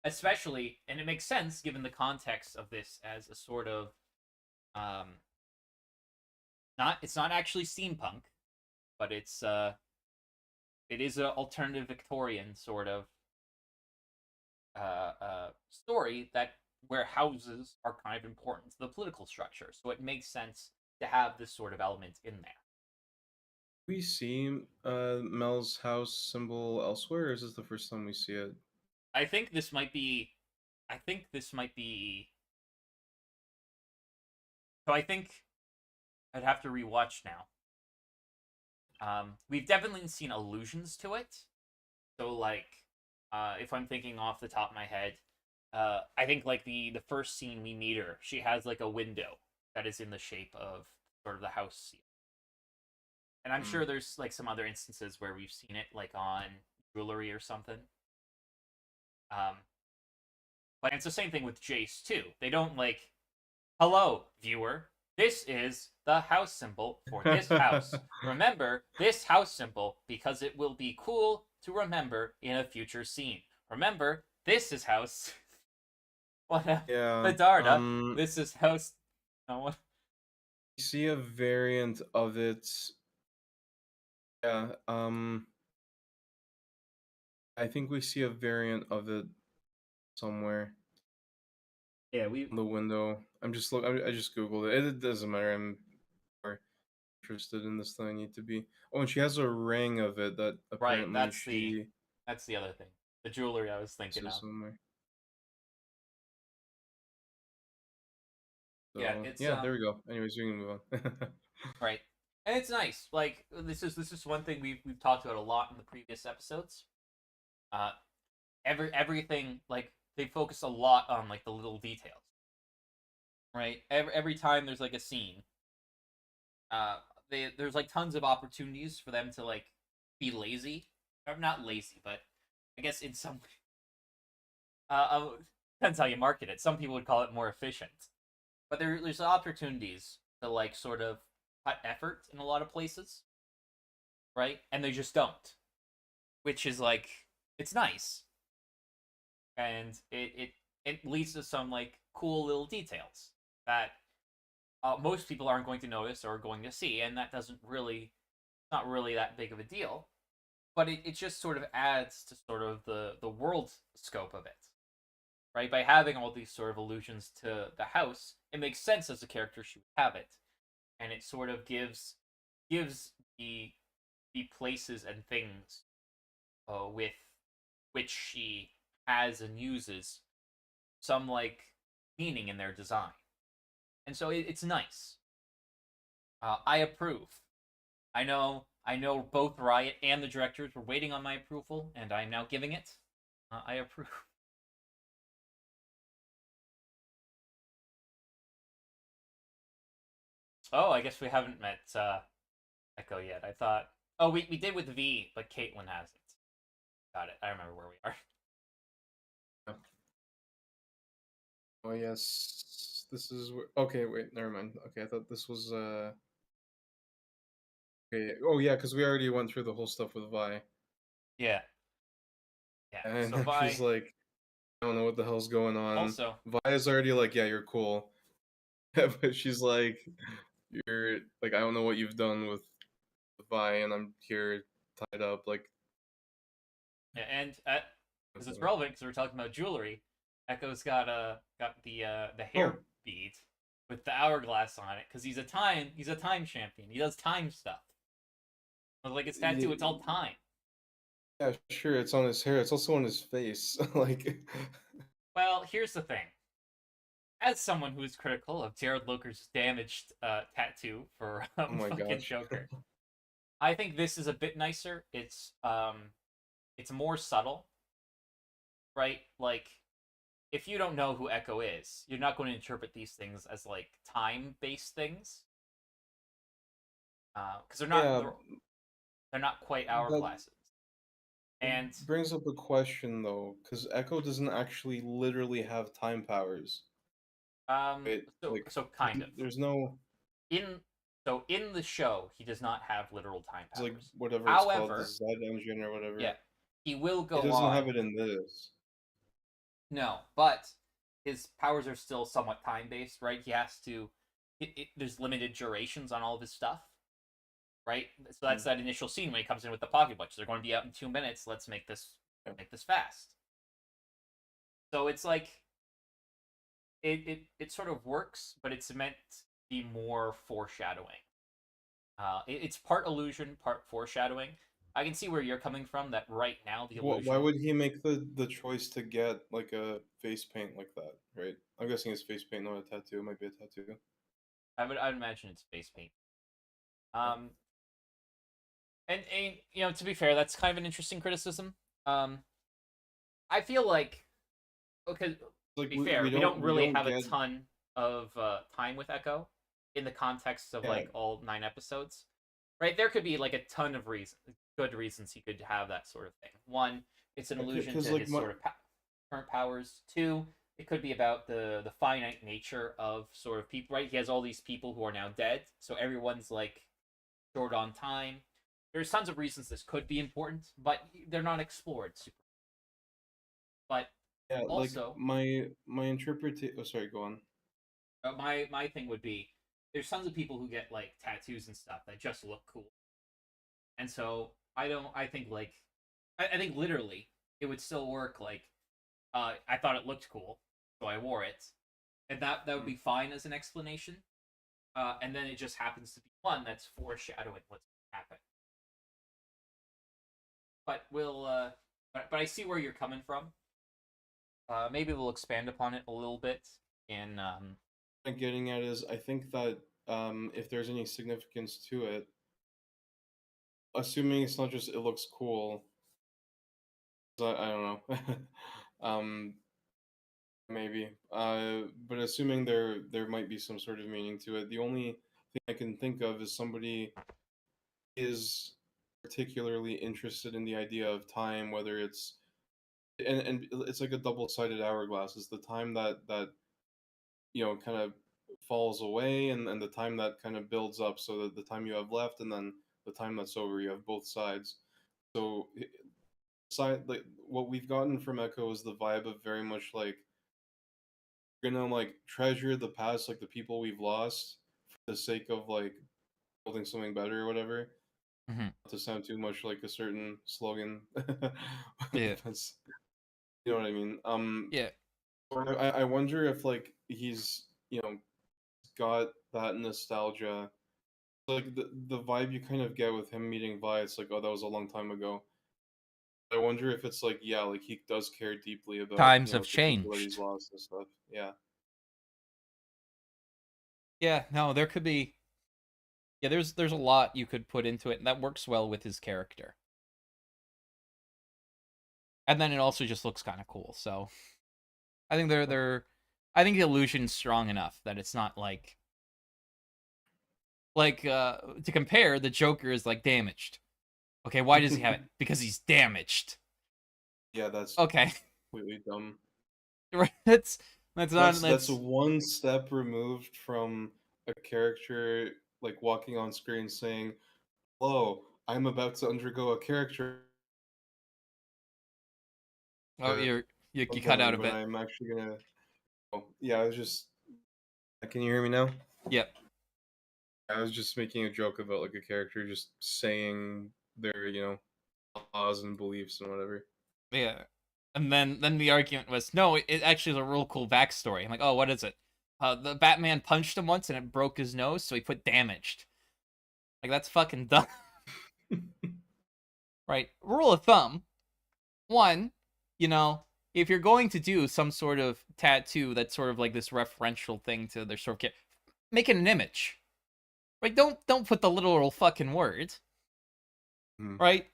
especially, and it makes sense given the context of this as a sort of um not it's not actually steampunk, but it is an alternative Victorian sort of story that where houses are kind of important to the political structure. So it makes sense to have this sort of element in there.
We see Mel's house symbol elsewhere, or is this the first time we see it?
I think this might be. I think this might be. So I think I'd have to rewatch now. We've definitely seen allusions to it. So like, if I'm thinking off the top of my head, I think like the first scene we meet her, she has like a window that is in the shape of sort of the house seal. And I'm
Hmm.
sure there's like some other instances where we've seen it like on jewelry or something. Um, but it's the same thing with Jace too. They don't like, hello, viewer. This is the house symbol for this house. Remember this house symbol because it will be cool to remember in a future scene. Remember, this is house. What?
Yeah.
Medarda. This is house. No one.
We see a variant of it. Yeah. I think we see a variant of it somewhere
Yeah, we
on the window. I just googled it. It doesn't matter. I'm more interested in this than I need to be. Oh, and she has a ring of it that
right.
apparently
That's the other thing. The jewelry I was thinking
says
of.
somewhere.
Yeah,
So
it's
yeah, there we go. Anyways, we can move on.
right, and it's nice. Like this is one thing we've talked about a lot in the previous episodes. Uh, everything like they focus a lot on like the little details, right? Every time there's like a scene, uh, there's like tons of opportunities for them to like be lazy, or not lazy, but I guess in some depends how you market it. Some people would call it more efficient, but there's opportunities to like sort of cut effort in a lot of places, right? And they just don't, which is like it's nice, and it leads to some like cool little details that most people aren't going to notice or going to see, and that doesn't really not really that big of a deal. But it just sort of adds to sort of the world scope of it, right? By having all these sort of allusions to the house, it makes sense as a character she would have it, and it sort of gives the places and things with which she has and uses some like meaning in their design, and so it's nice. I approve. I know both Riot and the directors were waiting on my approval, and I'm now giving it. I approve. Oh, I guess we haven't met Echo yet. I thought. Oh, we did with V, but Caitlyn hasn't. Got it. I remember where we are.
Oh yes, this is okay. Wait, never mind. Okay, I thought this was Okay. Oh yeah, because we already went through the whole stuff with Vi,
Yeah. Yeah.
and
So
then she's
Vi
like, I don't know what the hell's going on.
also.
Vi is already like, yeah, you're cool, but she's like, you're like, I don't know what you've done with Vi, and I'm here tied up. Like,
Yeah, and because it's relevant because we're talking about jewelry. Echo's got the hair
oh
bead with the hourglass on it because he's a time champion. He does time stuff. But like his tattoo, it's all time.
yeah, sure, it's on his hair. It's also on his face. Like,
Well, here's the thing. As someone who is critical of Jared Loker's damaged tattoo for
oh my
fucking
gosh.
Joker, I think this is a bit nicer. It's more subtle, right? Like if you don't know who Echo is, you're not going to interpret these things as like time-based things, because they're not
Yeah,
they're not quite
that
hourglasses. And
brings up a question though, because Echo doesn't actually literally have time powers. Right?
so
Like,
so kind of
there's no,
in in the show he does not have literal time
it's like
powers.
whatever it's called, the
However,
Z engine or
yeah,
whatever.
he will
He
go
doesn't
on.
have it in this.
No, but his powers are still somewhat time-based, right? He has to. There's limited durations on all of his stuff, right? So that's
Mm,
that initial scene when he comes in with the pocket watch. They're going to be out in 2 minutes. Let's
yeah.
make this fast. So it's like it sort of works, but it's meant to be more foreshadowing. It's part illusion, part foreshadowing. I can see where you're coming from. That right now the
Why
illusion.
would he make the choice to get like a face paint like that, right? I'm guessing it's face paint, not a tattoo. It might be a tattoo.
I'd imagine it's face paint.
Yeah.
Um, and to be fair, that's kind of an interesting criticism. Um, I feel like okay, to
Like
be fair, we don't
we
really
don't
have a
get,
ton of time with Echo in the context of
yeah,
like all 9 episodes, right? There could be like a ton of good reasons he could have that sort of thing. One, it's an allusion
because
to
like
his
my
sort of current powers. Two, it could be about the finite nature of sort of people, right? He has all these people who are now dead, so everyone's like short on time. There's tons of reasons this could be important, but they're not explored super. But
yeah, like
also,
my interpretation. Oh, sorry, go on.
my thing would be there's tons of people who get like tattoos and stuff that just look cool, and so I don't. I think like I think literally it would still work. Like I thought it looked cool, so I wore it, and that would
Mm.
be fine as an explanation. And then it just happens to be one that's foreshadowing what's happening. But but I see where you're coming from. Maybe we'll expand upon it a little bit in
I'm getting at is I think that if there's any significance to it, assuming it's not just it looks cool, I don't know. um, maybe. But assuming there might be some sort of meaning to it, the only thing I can think of is somebody is particularly interested in the idea of time, whether it's and it's like a double-sided hourglass. It's the time that kind of falls away, and the time that kind of builds up, so that the time you have left and then the time that's over, you have both sides. So side like what we've gotten from Echo is the vibe of very much like we're gonna like treasure the past, like the people we've lost for the sake of like building something better or whatever.
Mhm.
Not to sound too much like a certain slogan.
Yeah.
That's, you know what I mean.
Yeah.
I wonder if like he's got that nostalgia, like the vibe you kind of get with him meeting Vi. It's like, oh, that was a long time ago. I wonder if it's like, yeah, like he does care deeply about,
Times have
the people that
changed.
he's lost and stuff. Yeah.
Yeah, no, there could be. Yeah, there's a lot you could put into it, and that works well with his character. And then it also just looks kind of cool. So I think I think the illusion's strong enough that it's not to compare, the Joker is like damaged. Okay, why does he have it? Because he's damaged.
Yeah, that's
Okay,
completely dumb.
right? That's not
That's
that's
one step removed from a character like walking on screen saying, "Hello, I'm about to undergo a character
oh you cut out
moment
a
when
bit.
I'm actually gonna." Oh, yeah, I was just. Can you hear me now?
Yep.
I was just making a joke about like a character just saying their, laws and beliefs and whatever.
Yeah. And then the argument was, no, it actually is a real cool backstory. I'm like, oh, what is it? The Batman punched him once and it broke his nose, so he put damaged. Like, that's fucking dumb. Right? Rule of thumb: one, if you're going to do some sort of tattoo that's sort of like this referential thing to their sort of make it an image. Right? Don't put the literal fucking word.
Mhm.
Right?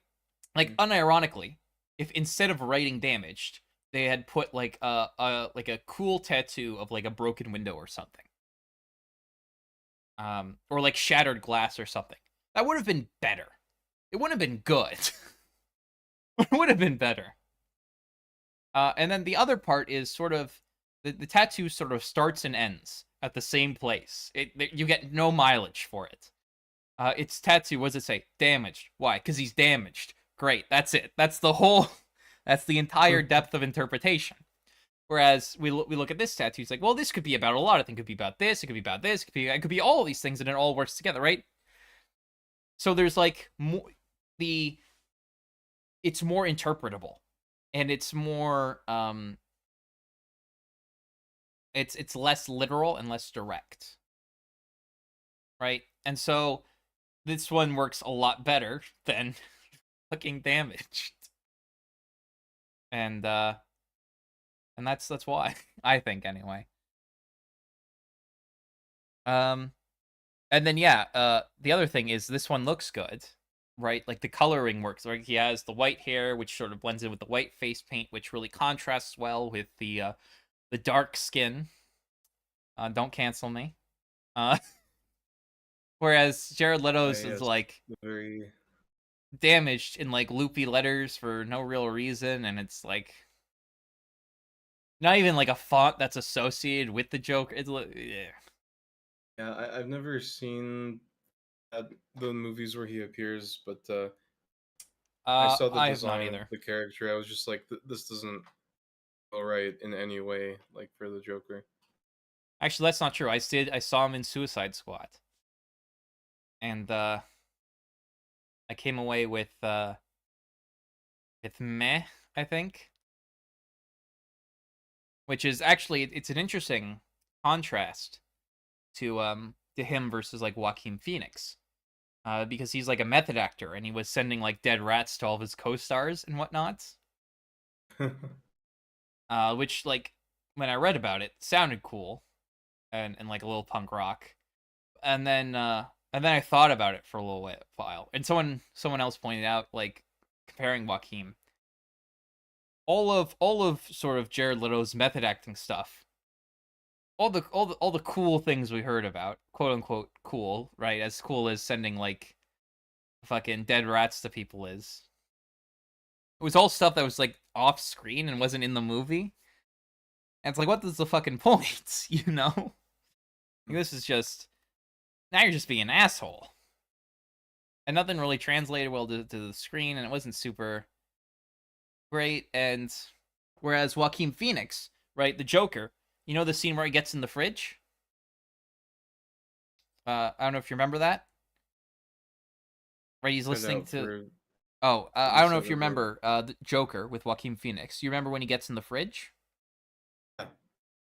Like,
Mhm.
unironically, if instead of writing damaged, they had put like a cool tattoo of like a broken window or something, or like shattered glass or something, that would have been better. It wouldn't have been good. It would have been better. And then the other part is sort of the tattoo sort of starts and ends at the same place. You get no mileage for it. It's tattoo. What does it say? Damaged. Why? Because he's damaged. Great. That's it. That's the whole. That's the entire depth of interpretation. Whereas we look at this tattoo, it's like, well, this could be about a lot of things. It could be about this. It could be about this. It could be all of these things, and it all works together, right? So there's like the it's more interpretable, and it's more it's less literal and less direct, right? And so this one works a lot better than fucking damaged, and that's why I think anyway. Um, and then yeah, the other thing is this one looks good, right? Like the coloring works. Right, he has the white hair, which sort of blends in with the white face paint, which really contrasts well with the dark skin. Don't cancel me. Uh, whereas Jared Leto's is
Yes,
like
very.
damaged in like loopy letters for no real reason, and it's like not even like a font that's associated with the Joker. Yeah.
Yeah, I've never seen the movies where he appears, but I saw the
I have not
design of
either.
the character. I was just like, this doesn't feel right in any way, like for the Joker.
Actually, that's not true. I saw him in Suicide Squad, and I came away with meh, I think, which is actually it's an interesting contrast to him versus like Joaquin Phoenix, because he's like a method actor and he was sending like dead rats to all of his co-stars and whatnot, which like when I read about it sounded cool and like a little punk rock, and then I thought about it for a little while, and someone else pointed out like comparing Joaquin, all of sort of Jared Leto's method acting stuff, all the cool things we heard about, quote unquote cool, right? As cool as sending like fucking dead rats to people is. It was all stuff that was like off screen and wasn't in the movie. And it's like, what is the fucking point? Like, this is just now you're just being an asshole. And nothing really translated well to the screen, and it wasn't super great. And whereas Joaquin Phoenix, right, the Joker, the scene where he gets in the fridge. I don't know if you remember that. Right, he's
Cut
listening
out
to.
for
Oh, I
a
don't know if you
second there.
remember the Joker with Joaquin Phoenix. You remember when he gets in the fridge?
Yeah,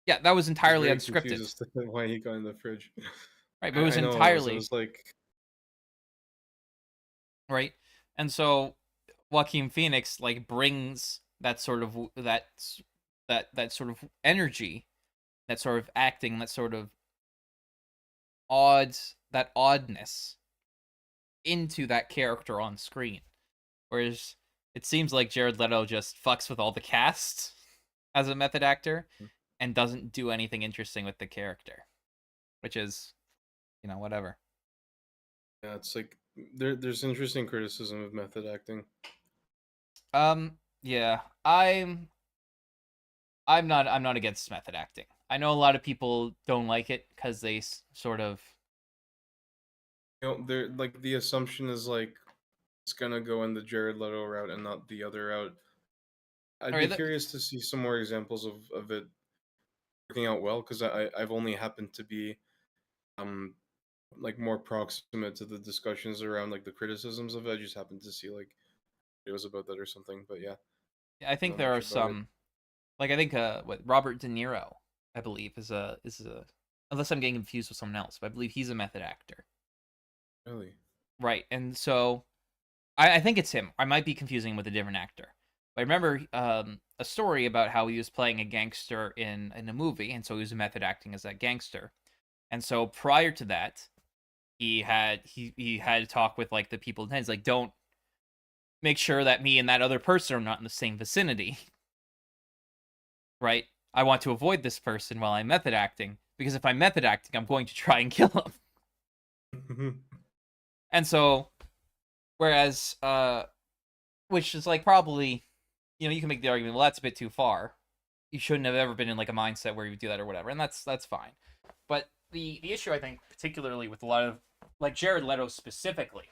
Yeah, that was
I was
entirely
very confused
unscripted,
as to why he got in the fridge.
right? But it was
I know it was. It
entirely
was like,
right. And so Joaquin Phoenix like brings that sort of that sort of energy, that sort of acting, that sort of odd that oddness into that character on screen. Whereas it seems like Jared Leto just fucks with all the cast as a method actor and doesn't do anything interesting with the character, which is, whatever.
Yeah, it's like there's interesting criticism of method acting.
Yeah, I'm not against method acting. I know a lot of people don't like it because they sort of
They're like the assumption is like it's gonna go in the Jared Leto route and not the other route. I'd
all
be
right.
curious to see some more examples of it working out well because I've only happened to be um like more proximate to the discussions around like the criticisms of it. I just happened to see like videos about that or something. But yeah,
I think
not
there
much
are
about it.
some, like I think what Robert De Niro, I believe, is a unless I'm getting confused with someone else, but I believe he's a method actor.
Really?
Right, and so I think it's him. I might be confusing him with a different actor. But I remember a story about how he was playing a gangster in a movie, and so he was method acting as that gangster. And so prior to that, he had to talk with like the people. And he's like, don't make sure that me and that other person are not in the same vicinity, right? I want to avoid this person while I'm method acting because if I'm method acting, I'm going to try and kill him. And so, whereas which is like probably, you can make the argument, well, that's a bit too far. You shouldn't have ever been in like a mindset where you do that or whatever, and that's fine. But the issue I think, particularly with a lot of like Jared Leto specifically,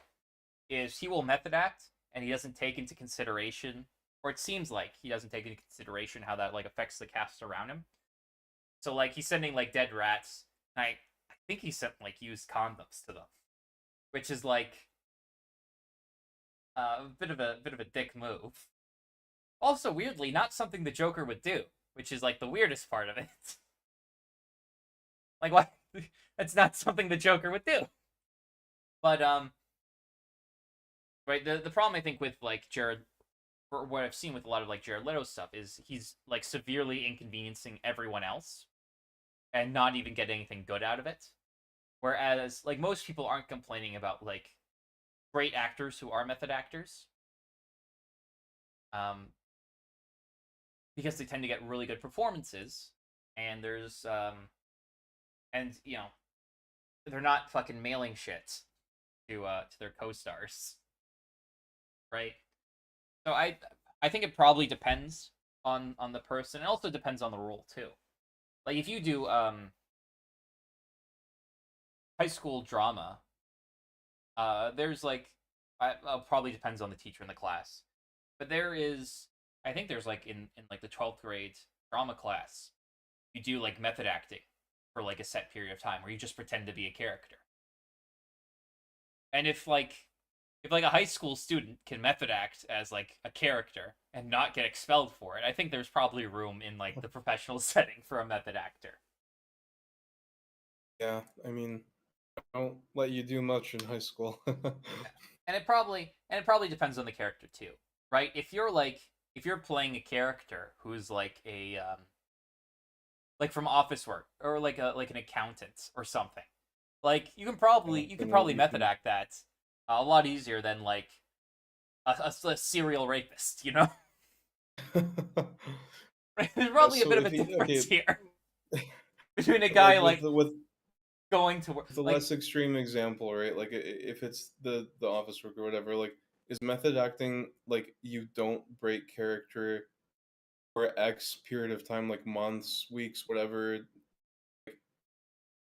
is he will method act and he doesn't take into consideration, or it seems like he doesn't take into consideration how that like affects the cast around him. So like he's sending like dead rats, and I think he sent like used condoms to them, which is like a bit of a dick move. Also, weirdly, not something the Joker would do, which is like the weirdest part of it. Like, why? That's not something the Joker would do. But right. The problem I think with like Jared, or what I've seen with a lot of like Jared Leto stuff, is he's like severely inconveniencing everyone else and not even get anything good out of it. Whereas like most people aren't complaining about like great actors who are method actors. Um, because they tend to get really good performances, and and they're not fucking mailing shit to their co-stars, right? So I think it probably depends on the person. It also depends on the role too. Like if you do high school drama, there's like probably depends on the teacher in the class, but there is, I think there's like in like the 12th grade drama class, you do like method acting for like a set period of time where you just pretend to be a character. And if like a high school student can method act as like a character and not get expelled for it, I think there's probably room in like the professional setting for a method actor.
Yeah, I mean, I don't let you do much in high school.
And it probably depends on the character too, right? If you're playing a character who's like a like from office work or like an accountant or something, like
Yeah,
you could
then
probably
you
method
can.
act that a lot easier than like a serial rapist, you know. There's
Yeah,
probably a
so
bit of a
if you
difference
okay,
here between a
like
guy like going to work
with the
like
less extreme example, right? Like if it's the office work or whatever, like is method acting like you don't break character for X period of time, like months, weeks, whatever,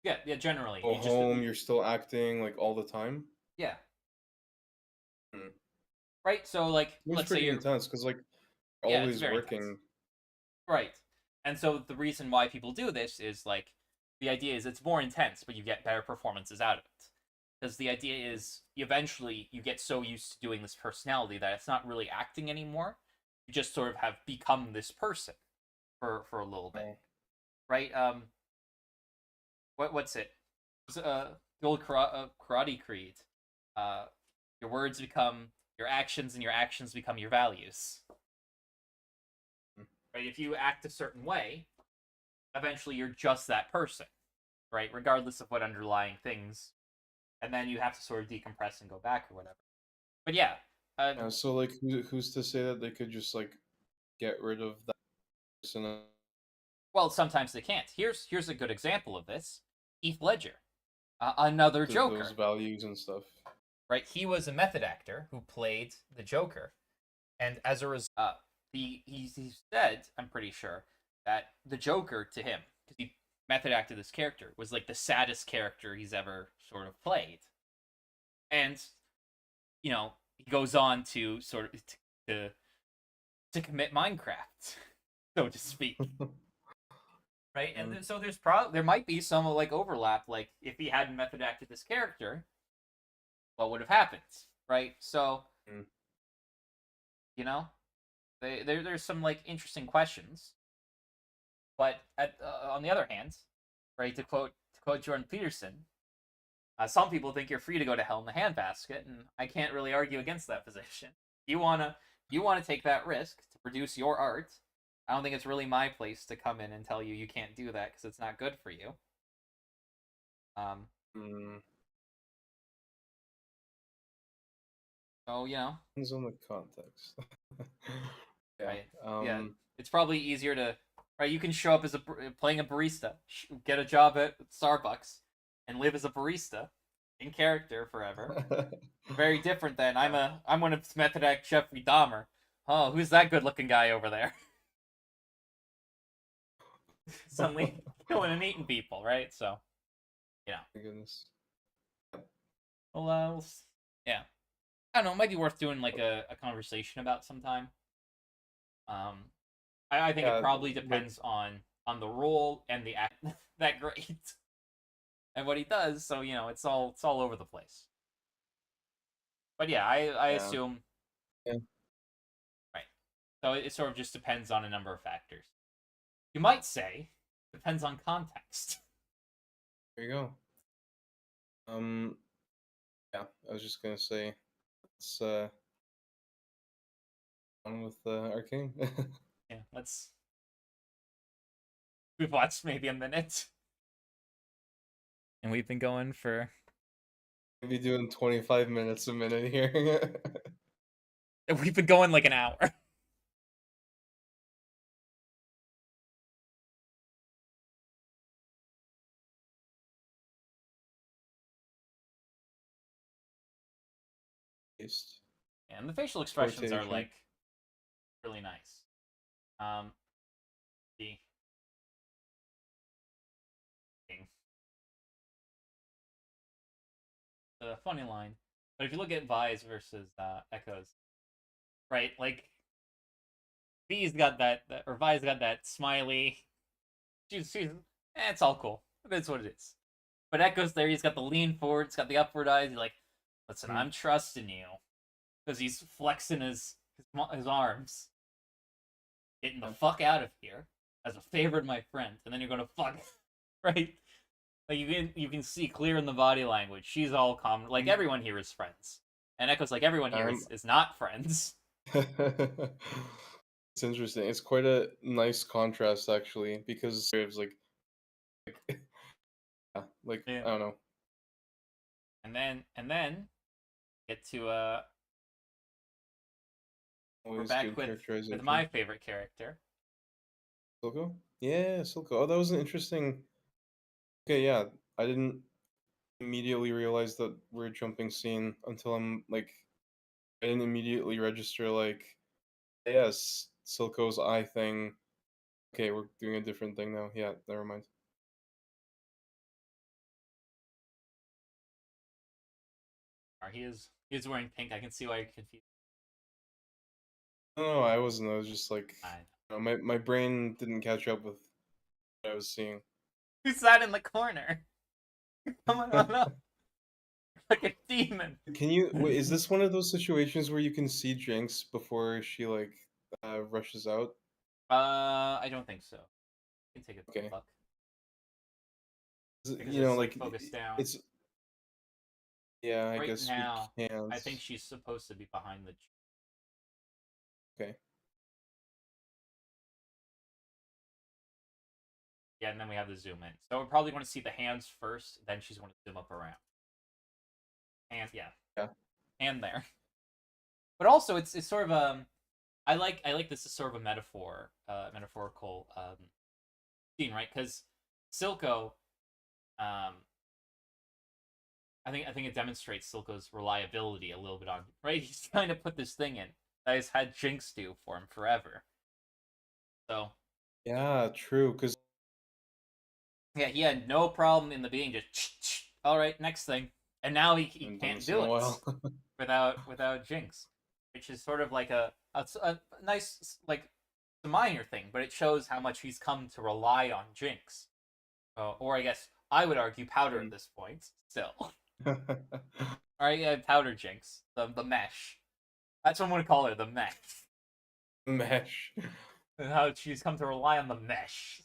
yeah, generally
go home, you're still acting like all the time?
yeah,
Hmm.
right. So like
Seems
let's say
pretty
you're
intense because like you're
yeah, it's
always
very intense.
working.
Right. And so the reason why people do this is like the idea is it's more intense, but you get better performances out of it. Because the idea is eventually you get so used to doing this personality that it's not really acting anymore. You just sort of have become this person for a little bit,
Oh,
right? What's it? The old Karate Creed. Uh, your words become your actions, and your actions become your values. Right? If you act a certain way, eventually you're just that person, right? Regardless of what underlying things, and then you have to sort of decompress and go back or whatever. But yeah,
So like, who's to say that they could just like get rid of that person?
well, sometimes they can't. Here's a good example of this: Heath Ledger, another
Those
Joker.
values and stuff.
Right? He was a method actor who played the Joker, and as a result, he said, I'm pretty sure, that the Joker to him, because he method acted this character, was like the saddest character he's ever sort of played. And he goes on to sort of to commit Minecraft, so to speak. Right? And so there might be some like overlap, like if he hadn't method acted this character, what would have happened, right? So, you know, there's some like interesting questions, but on the other hand, right? To quote Jordan Peterson, some people think you're free to go to hell in the handbasket, and I can't really argue against that position. You wanna take that risk to produce your art. I don't think it's really my place to come in and tell you can't do that because it's not good for you. So
Depends on the context. Yeah.
right? Yeah, it's probably easier to right. You can show up as playing a barista, get a job at Starbucks, and live as a barista in character forever. Very different than I'm one of method act Jeffrey Dahmer. Oh, who's that good looking guy over there? Suddenly killing and eating people, right? So,
My goodness.
well, yeah. I don't know. It might be worth doing like a conversation about sometime. I think it probably depends on the role and the act that great and what he does. So it's all over the place. But yeah, I assume.
Yeah.
Right. So it sort of just depends on a number of factors. You might say depends on context.
There you go. Yeah, I was just gonna say, let's on with Arcane.
Yeah, we've watched maybe a minute, and we've been going for.
Maybe doing 25 minutes a minute here.
We've been going like an hour. And the facial expressions are like really nice. The funny line, but if you look at Vi's versus Echoes, right? Like V's got or Vi's got that smiley. She's it's all cool. That's what it is. But Echoes there, he's got the lean forward, he's got the upward eyes. He's like, listen, I'm trusting you, because he's flexing his arms, getting the fuck out of here as a favor to my friend, and then you're gonna fuck, right? Like you can see clear in the body language. She's all calm. Like everyone here is friends, and Echo's like everyone here is not friends.
It's interesting. It's quite a nice contrast actually, because it's like, I don't know.
And then get to we're back with my favorite character,
Silco. Yeah, Silco. Oh, that was an interesting. Okay, yeah, I didn't immediately realize that we're jumping scene until I didn't immediately register like, yes, Silco's eye thing. Okay, we're doing a different thing now. Yeah, never mind.
He is wearing pink. I can see why you're confused.
No, I wasn't. I was just like, my brain didn't catch up with what I was seeing.
Who's that in the corner? Come on up. Like a demon.
Can you wait? Is this one of those situations where you can see Jinx before she rushes out?
I don't think so. You can take a
Okay.
look.
You know, like
focus down.
it's Yeah, I
Right
guess we
now,
can't.
I think she's supposed to be behind the.
Okay.
Yeah, and then we have the zoom in. So we're probably going to see the hands first, then she's going to zoom up around. And yeah,
Yeah.
hand there. But also, it's sort of I like this as sort of a metaphorical scene, right? Because Silco, um, I think it demonstrates Silco's reliability a little bit on right. He's trying to put this thing in that he's had Jinx do for him forever. So
Yeah, true. Because
yeah, he had no problem in the beginning. Just all right, next thing, and now he can't
once in
do
a
it
while.
without Jinx, which is sort of like a nice like a minor thing, but it shows how much he's come to rely on Jinx, or I guess I would argue Powder at
Mm.
this point still. All right, yeah, Powder Jinx, the mesh. That's what I'm gonna call her, the mesh.
Mesh.
And how she's come to rely on the mesh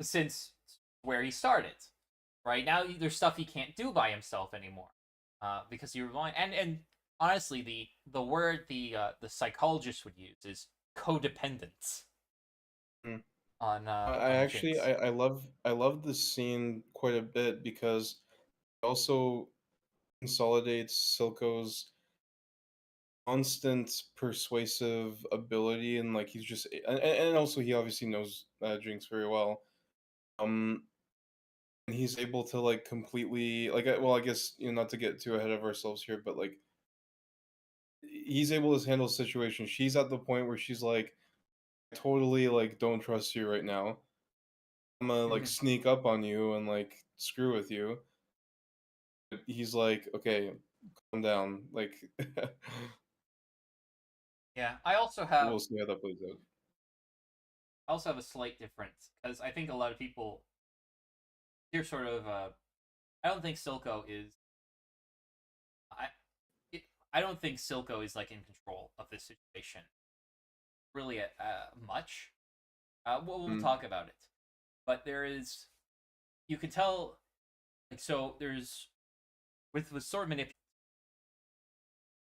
since where he started. Right now, there's stuff he can't do by himself anymore, because he relies. And honestly, the word the psychologist would use is codependent
Mm. I
on
actually
Jinx.
I love this scene quite a bit because it also consolidates Silco's constant persuasive ability, and like he's just and also he obviously knows Jinx very well. Um, and he's able to like completely like well, I guess not to get too ahead of ourselves here, but like he's able to handle situations. She's at the point where she's like, totally like don't trust you right now. I'm gonna like
Mhm.
sneak up on you and like screw with you. But he's like, okay, calm down. Like
Yeah, I also have
we'll see how that plays out.
I also have a slight difference because I think a lot of people they're sort of I don't think Silco is I it, I don't think Silco is like in control of this situation really much. We'll
Mm.
talk about it, but there is you can tell like so there's with sword manipulation,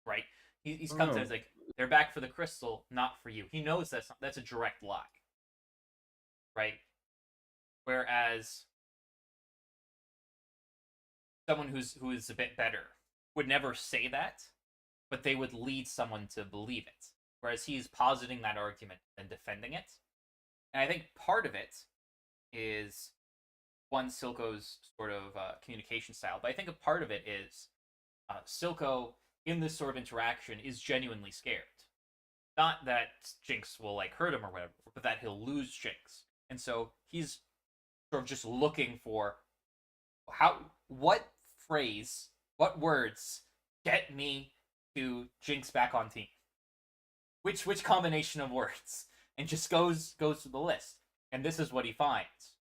right? He's come to
Oh,
us like they're back for the crystal, not for you. He knows that's a direct lie, right? Whereas someone who is a bit better would never say that, but they would lead someone to believe it. Whereas he's positing that argument and defending it. And I think part of it is one Silco's sort of communication style, but I think a part of it is Silco in this sort of interaction is genuinely scared. Not that Jinx will like hurt him or whatever, but that he'll lose Jinx. And so he's sort of just looking for what phrase, what words get me to Jinx back on team. Which combination of words? And just goes through the list. And this is what he finds.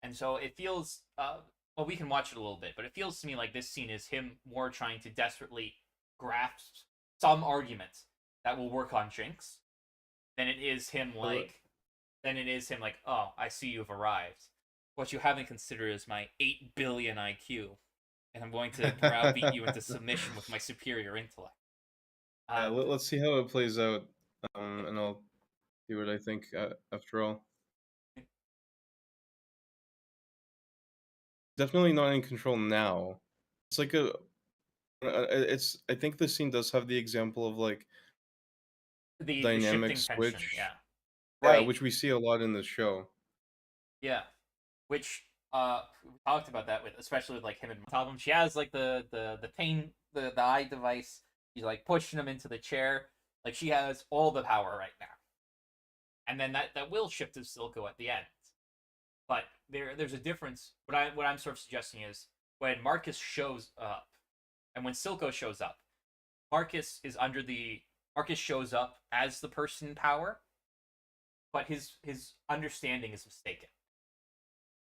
And so it feels well, we can watch it a little bit, but it feels to me like this scene is him more trying to desperately grasp some argument that will work on Jinx than it is him
uh,
like oh, I see you've arrived. What you haven't considered is my 8 billion IQ, and I'm going to browbeat you into submission with my superior intellect.
yeah.
Um,
Let's see how it plays out, and I'll see what I think after all. Definitely not in control now. It's like it's. I think the scene does have the example of like
the
dynamic
shifting tension,
switch.
yeah,
Yeah,
right,
which we see a lot in the show.
yeah. Which we talked about that with, especially with like him and Tom. She has like the pain the eye device. She's like pushing him into the chair. Like she has all the power right now, and then that will shift to Silco at the end. But there's a difference. What I'm sort of suggesting is when Marcus shows up, and when Silco shows up, Marcus shows up as the person in power, but his understanding is mistaken.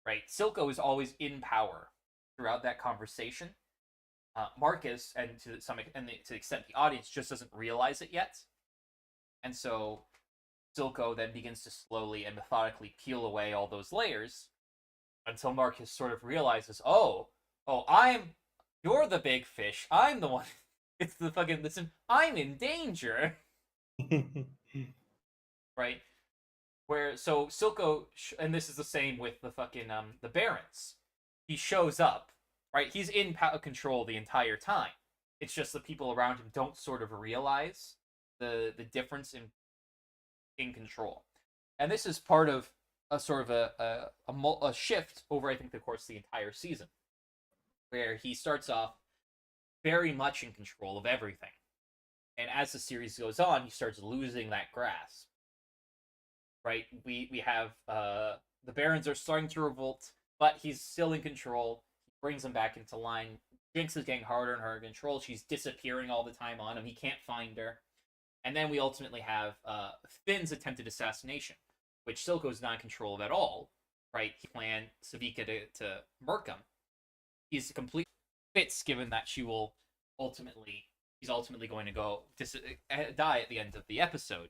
Right? Silco is always in power throughout that conversation. Marcus, and to the extent the audience just doesn't realize it yet, and so Silco then begins to slowly and methodically peel away all those layers until Marcus sort of realizes, oh, I'm You're the big fish. I'm the one. It's the fucking listen. I'm in danger, right? Where so Silco, and this is the same with the fucking the Barons. He shows up, right? He's in control the entire time. It's just the people around him don't sort of realize the difference in control, and this is part of a sort of a shift over I think the course of the entire season, where he starts off very much in control of everything, and as the series goes on, he starts losing that grasp. Right? We have the Barons are starting to revolt, but he's still in control. He brings them back into line. Jinx is getting harder and harder to control. She's disappearing all the time on him. He can't find her. And then we ultimately have Finn's attempted assassination, which Silco's not in control of at all. Right? He planned Savika to murk him. He's complete fits given that she's ultimately going to go die at the end of the episode,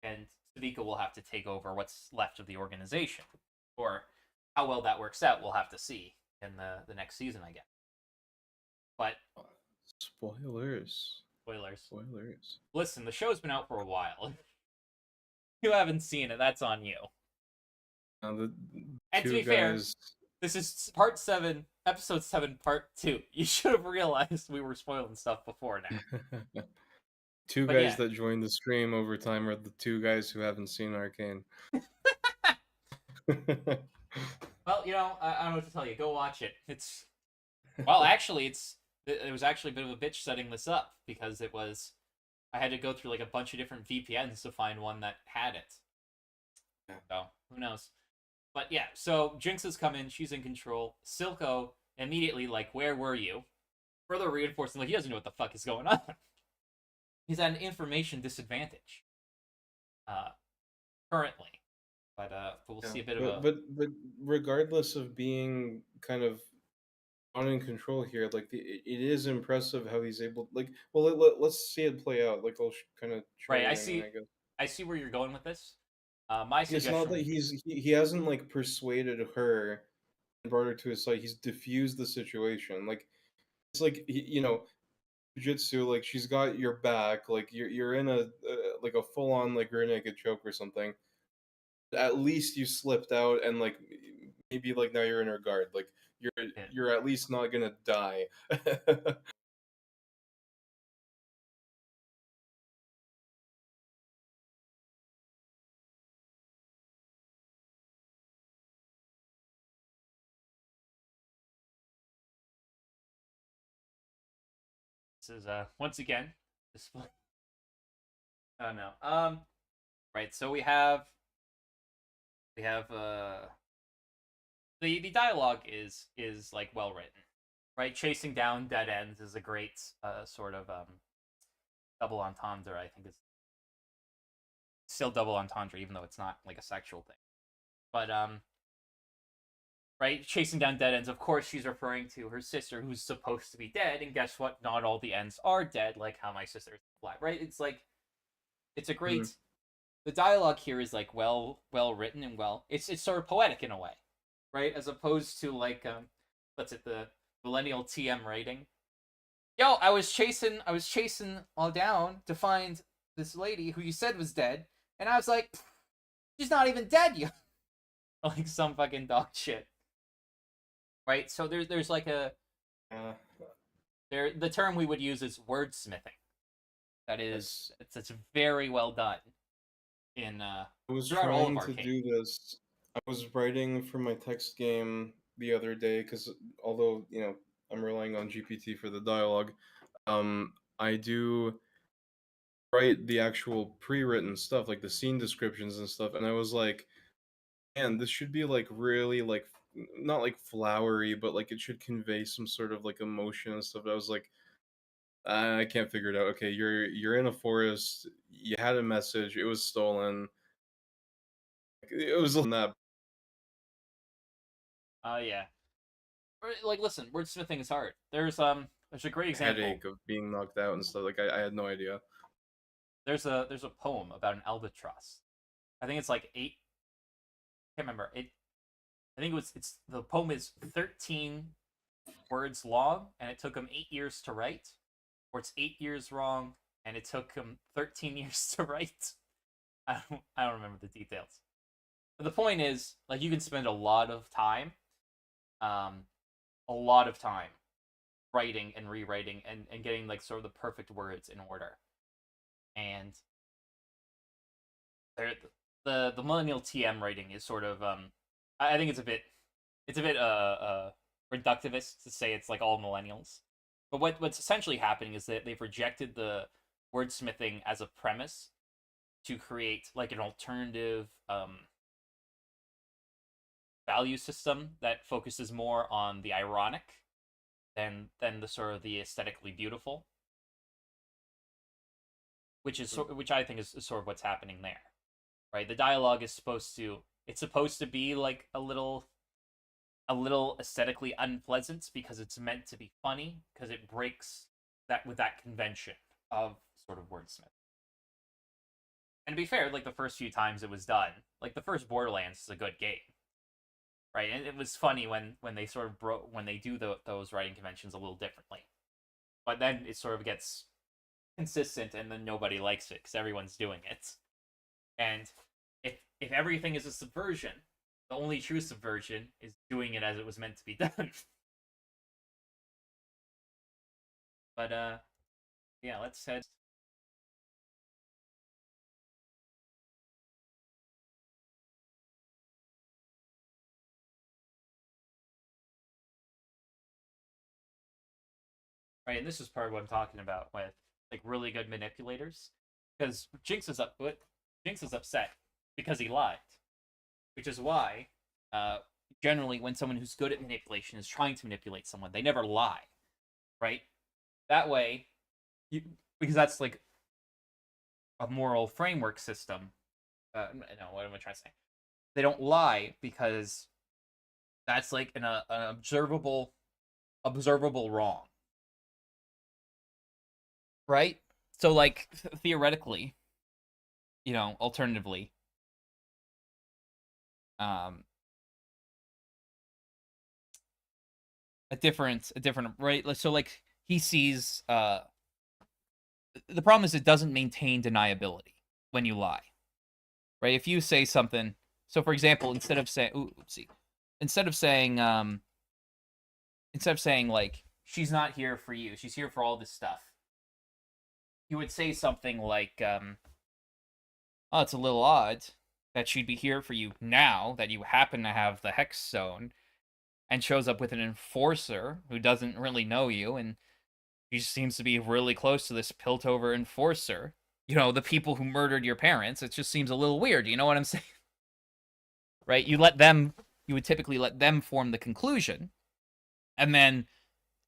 and Savika will have to take over what's left of the organization. Or how well that works out, we'll have to see in the next season, I guess. But
spoilers.
Listen, the show's been out for a while. If you haven't seen it, that's on you.
The
and to be fair, this is part 7, episode 7, part 2. You should have realized we were spoiling stuff before now.
Two guys that joined the stream over time are the 2 guys who haven't seen Arcane.
Well, I don't know what to tell you. Go watch it. It's actually, it was actually a bit of a bitch setting this up, because I had to go through like a bunch of different VPNs to find one that had it. So who knows? But yeah, so Jinx has come in. She's in control. Silco immediately like, where were you? Further reinforcing like he doesn't know what the fuck is going on. He's at an information disadvantage currently, but we'll see a bit of a.
But regardless of being kind of not in control here, like it is impressive how he's able. Like, well, let's see it play out. Like, I'll kind of
right. I see where you're going with this. My suggestion.
It's not that he hasn't like persuaded her and brought her to his side. He's diffused the situation. Like, it's like jiu-jitsu, like she's got your back, like you're in a like a full-on like rear naked choke or something. At least you slipped out, and like maybe like now you're in her guard, like you're at least not gonna die.
This is once again display. Oh no. Right. So we have the dialogue is like well written, right? Chasing down dead ends is a great sort of double entendre. I think it's still double entendre, even though it's not like a sexual thing. But right, chasing down dead ends. Of course, she's referring to her sister, who's supposed to be dead. And guess what? Not all the ends are dead, like how my sister is alive. Right? It's like it's a great. Mm-hmm. The dialogue here is like well written and it's sort of poetic in a way, right? As opposed to like what's it, the millennial TM rating. Yo, I was chasing all down to find this lady who you said was dead, and I was like, she's not even dead, you. Like some fucking dog shit. Right? So there's like a the term we would use is wordsmithing. That is it's very well done. I
was trying to do this. I was writing for my text game the other day because although I'm relying on GPT for the dialogue, I do write the actual pre-written stuff, like the scene descriptions and stuff, and I was like, man, this should be like really like not like flowery, but like it should convey some sort of like emotion and stuff. I was like, I can't figure it out. Okay, you're in a forest. You had a message. It was stolen. It was on that.
Yeah. Like, listen, wordsmithing is hard. There's a great example.
Headache of being knocked out and stuff. Like I had no idea.
There's a poem about an albatross. I think it's like 8. I can't remember it. I think the poem is 13 words long and it took him 8 years to write, or it's 8 years wrong and it took him 13 years to write. I don't remember the details. But the point is, like, you can spend um, a lot of time writing and rewriting and getting like sort of the perfect words in order. And the millennial TM writing is sort of I think it's a bit reductivist to say it's like all millennials. But what's essentially happening is that they've rejected the wordsmithing as a premise to create like an alternative value system that focuses more on the ironic than the sort of the aesthetically beautiful, which I think is sort of what's happening there, right? The dialogue is supposed to be like a little aesthetically unpleasant because it's meant to be funny because it breaks that convention of sort of wordsmith. And to be fair, like the first few times it was done, like the first Borderlands is a good game, right? And it was funny when they sort of when they do those writing conventions a little differently, but then it sort of gets consistent, and then nobody likes it because everyone's doing it. And if everything is a subversion, the only true subversion is doing it as it was meant to be done. But yeah, let's head. Right, and this is part of what I'm talking about with like really good manipulators, because Jinx is upset because he lied, which is why generally when someone who's good at manipulation is trying to manipulate someone, they never lie, right? That way, because that's like a moral framework system. No, what am I trying to say? They don't lie because that's like an observable wrong, right? So like theoretically, alternatively, um, a different right. So like he sees the problem is it doesn't maintain deniability when you lie, right? If you say something, so for example, instead of saying like she's not here for you, she's here for all this stuff, you would say something like oh, it's a little odd that she'd be here for you now that you happen to have the hex zone, and shows up with an enforcer who doesn't really know you, and he seems to be really close to this Piltover enforcer. The people who murdered your parents. It just seems a little weird. You know what I'm saying? Right? You would typically let them form the conclusion. And then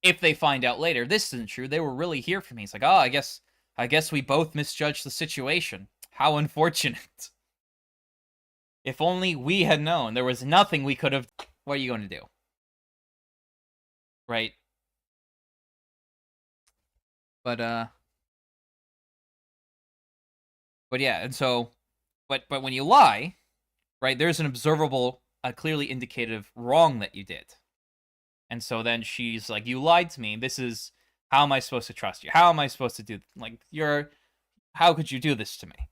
if they find out later, this isn't true, they were really here for me. It's like, oh, I guess we both misjudged the situation. How unfortunate. If only we had known. There was nothing we could have. What are you going to do? Right? But yeah, and so but when you lie, right, there's an observable, a clearly indicative wrong that you did. And so then she's like, you lied to me. This is, how am I supposed to trust you? How am I supposed to do, like, how could you do this to me?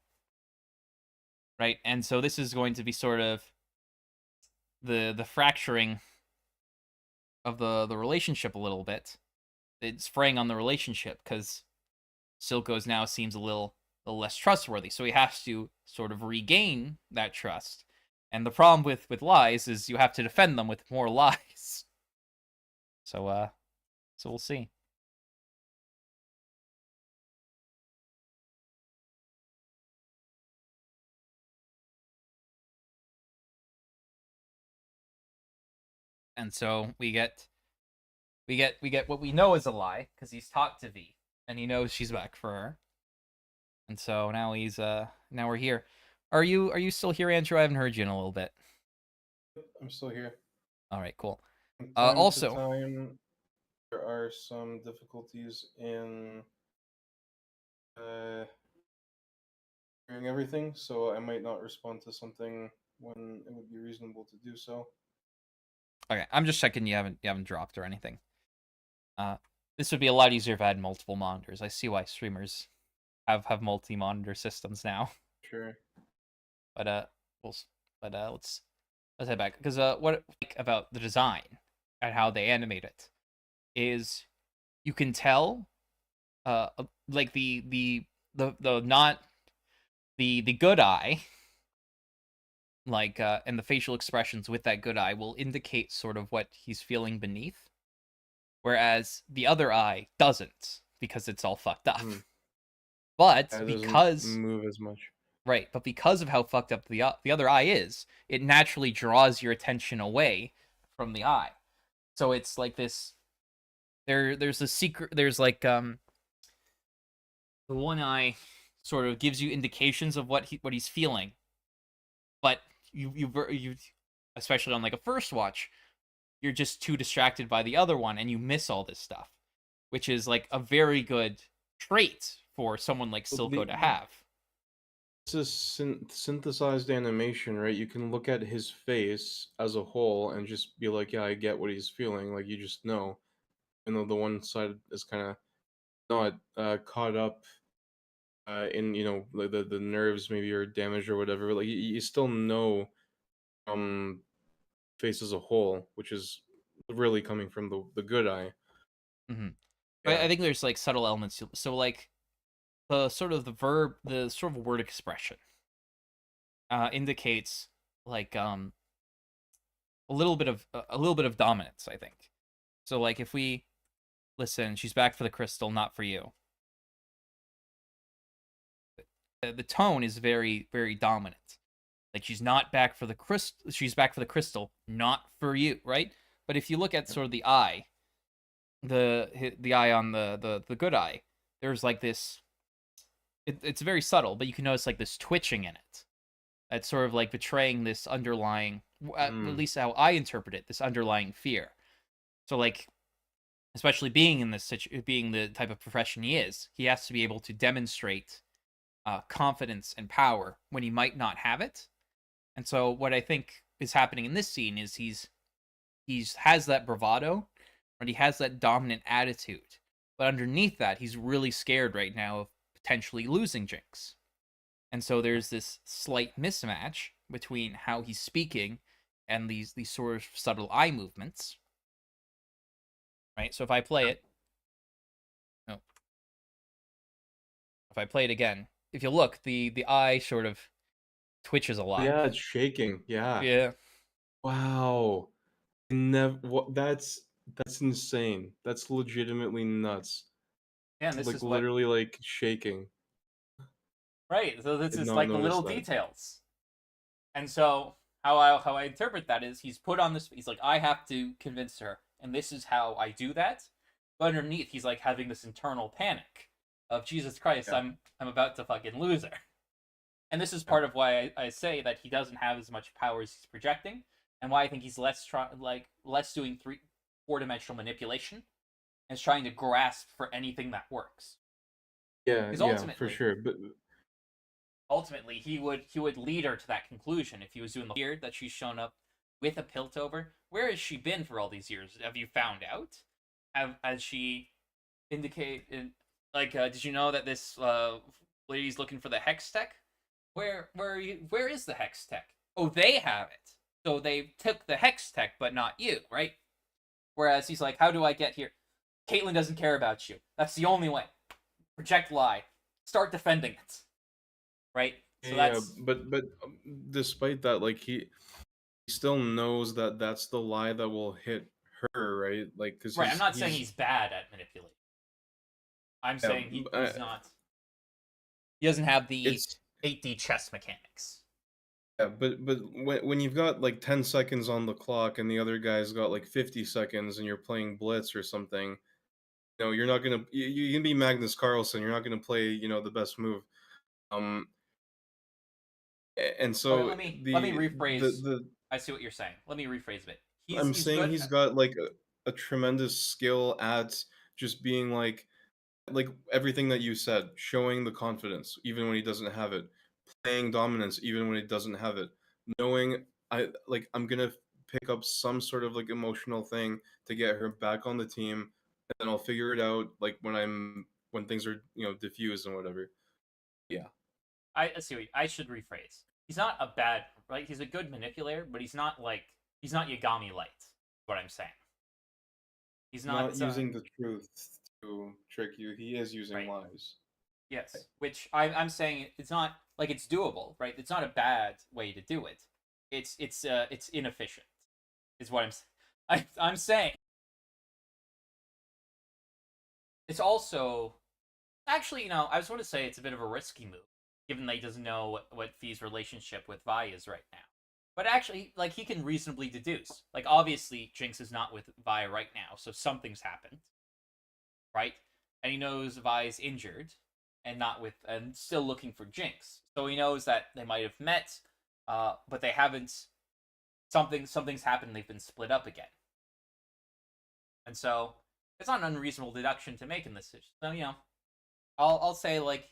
Right? And so this is going to be sort of the fracturing of the relationship a little bit. It's fraying on the relationship because Silco's now seems a little less trustworthy. So he has to sort of regain that trust. And the problem with lies is you have to defend them with more lies. So we'll see. And so we get what we know is a lie because he's talked to V and he knows she's back for her. And so now now we're here. Are you still here, Andrew? I haven't heard you in a little bit.
I'm still here.
All right, cool.
From time
Also,
to time, there are some difficulties in hearing everything, so I might not respond to something when it would be reasonable to do so.
okay, I'm just checking you haven't dropped or anything. This would be a lot easier if I had multiple monitors. I see why streamers have multi-monitor systems now.
Sure.
But we'll, let's head back because what I like about the design and how they animate it is you can tell like the not the good eye like and the facial expressions with that good eye will indicate sort of what he's feeling beneath, whereas the other eye doesn't because it's all fucked up. But
It doesn't
because
move as much.
right, but because of how fucked up the other eye is, it naturally draws your attention away from the eye. So it's like this. There's a secret. There's like the one eye sort of gives you indications of what he's feeling, but you especially on like a first watch, you're just too distracted by the other one and you miss all this stuff, which is like a very good trait for someone like Silco to have.
It's a synthesized animation, right? You can look at his face as a whole and just be like, yeah, I get what he's feeling. Like, you just know. Even though the one side is kind of not caught up in, like the nerves maybe are damaged or whatever. Like, you still know face as a whole, which is really coming from the good eye.
Mm-hmm.
Yeah.
I think there's like subtle elements. So like the sort of the sort of word expression indicates like a little bit of dominance, I think. So like if we listen, she's back for the crystal, not for you. The tone is very, very dominant. Like she's not back for the crystal. She's back for the crystal, not for you, right? But if you look at sort of the eye, the eye on the good eye, there's like this. It's very subtle, but you can notice like this twitching in it. That's sort of like betraying this underlying, at least how I interpret it, this underlying fear. So like, especially being in this being the type of profession he is, he has to be able to demonstrate confidence and power when he might not have it. And so what I think is happening in this scene is he's has that bravado, but he has that dominant attitude. But underneath that, he's really scared right now of potentially losing Jinx. And so there's this slight mismatch between how he's speaking and these sort of subtle eye movements. Right? So if I play it, no. If I play it again, if you look, the eye sort of twitches a lot.
Yeah, it's shaking. Yeah.
Yeah.
Wow. Never. What? That's insane. That's legitimately nuts.
Yeah, and this
Like
is what
literally like shaking.
right. So this
Did
is
not
like the
notice
little
that.
details. And so how I interpret that is he's put on this. He's like, I have to convince her, and this is how I do that. But underneath, he's like having this internal panic of Jesus Christ,
Yeah.
I'm about to fucking lose her. And this is
Yeah.
part of why I say that he doesn't have as much power as he's projecting, and why I think he's less doing 4-dimensional manipulation and is trying to grasp for anything that works.
Yeah,
Because
yeah, for sure. But
ultimately he would lead her to that conclusion if he was doing the weird that she's shown up with a Piltover. Where has she been for all these years? Have you found out? Has she indicated like did you know that this lady's looking for the hex tech? Where is the hex tech? Oh, they have it. So they took the hex tech, but not you, right? Whereas he's like, how do I get here? Caitlyn doesn't care about you. That's the only way. Project lie. Start defending it. Right? So
yeah,
that's
but despite that, like he still knows that that's the lie that will hit her, right? Like, because
right. I'm not saying he's bad at manipulating. I'm
yeah,
saying he's not. He doesn't have the
it's
8D chess mechanics.
yeah, but when you've got like 10 seconds on the clock and the other guy's got like 50 seconds and you're playing Blitz or something, you're not gonna you can be Magnus Carlsen, you're not gonna play the best move. Um, and
Okay,
so
let me rephrase.
the
I see what you're saying. Let me rephrase it.
I'm
He's
saying
good.
he's got like a tremendous skill at just being like everything that you said, showing the confidence even when he doesn't have it, playing dominance even when he doesn't have it, knowing I'm gonna pick up some sort of like emotional thing to get her back on the team, and then I'll figure it out like when things are diffused and whatever. Yeah.
I see. I should rephrase. He's not a bad, right? He's a good manipulator, but he's not Yagami light. Is what I'm saying. He's
Not
not
using the truth to trick you. He is using
right.
lies.
Yes, which I'm saying it's not like it's doable, right? It's not a bad way to do it. It's inefficient, is what I'm saying. It's also actually, I was going to say it's a bit of a risky move, given that he doesn't know what Fee's relationship with Vi is right now. But actually, like, he can reasonably deduce. Like, obviously, Jinx is not with Vi right now, so something's happened, right? And he knows Vi's injured and still looking for Jinx. So he knows that they might have met, but they haven't. Something's happened. They've been split up again, and so it's not an unreasonable deduction to make in this situation. So I'll say, like,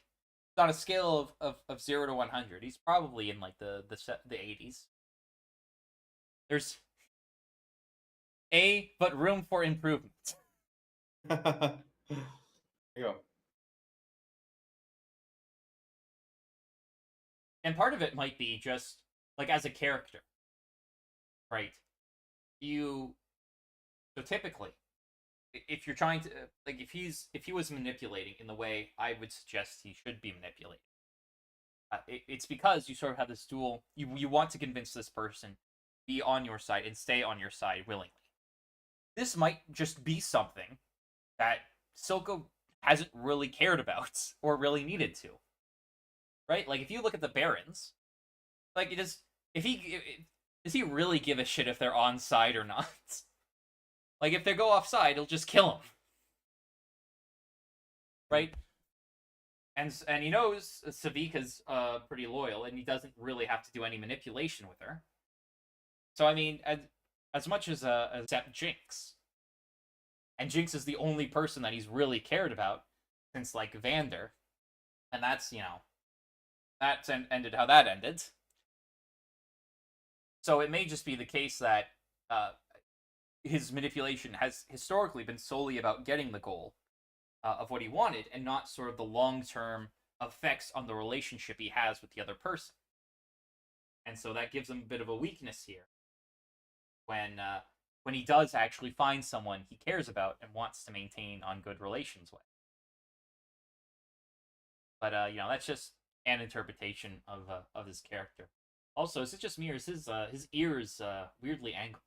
on a scale of 0 to 100, he's probably in like the 80s. There's but room for improvement.
There you go.
And part of it might be just like as a character, right? So typically, if you're trying to like if he was manipulating in the way I would suggest he should be manipulating, it's because you sort of have this dual. You want to convince this person be on your side and stay on your side willingly. This might just be something that Silco hasn't really cared about or really needed to. Right? Like, if you look at the Barons, like, does he really give a shit if they're on side or not? Like, if they go off side, he'll just kill them. Right? And he knows Savika's pretty loyal, and he doesn't really have to do any manipulation with her. So, I mean, as much as except Jinx. And Jinx is the only person that he's really cared about since, like, Vander. And that's, that's ended how that ended. So it may just be the case that his manipulation has historically been solely about getting the goal of what he wanted, and not sort of the long-term effects on the relationship he has with the other person. And so that gives him a bit of a weakness here when he does actually find someone he cares about and wants to maintain on good relations with. But that's just an interpretation of his character. Also, is it just me, or is his ears weirdly angled?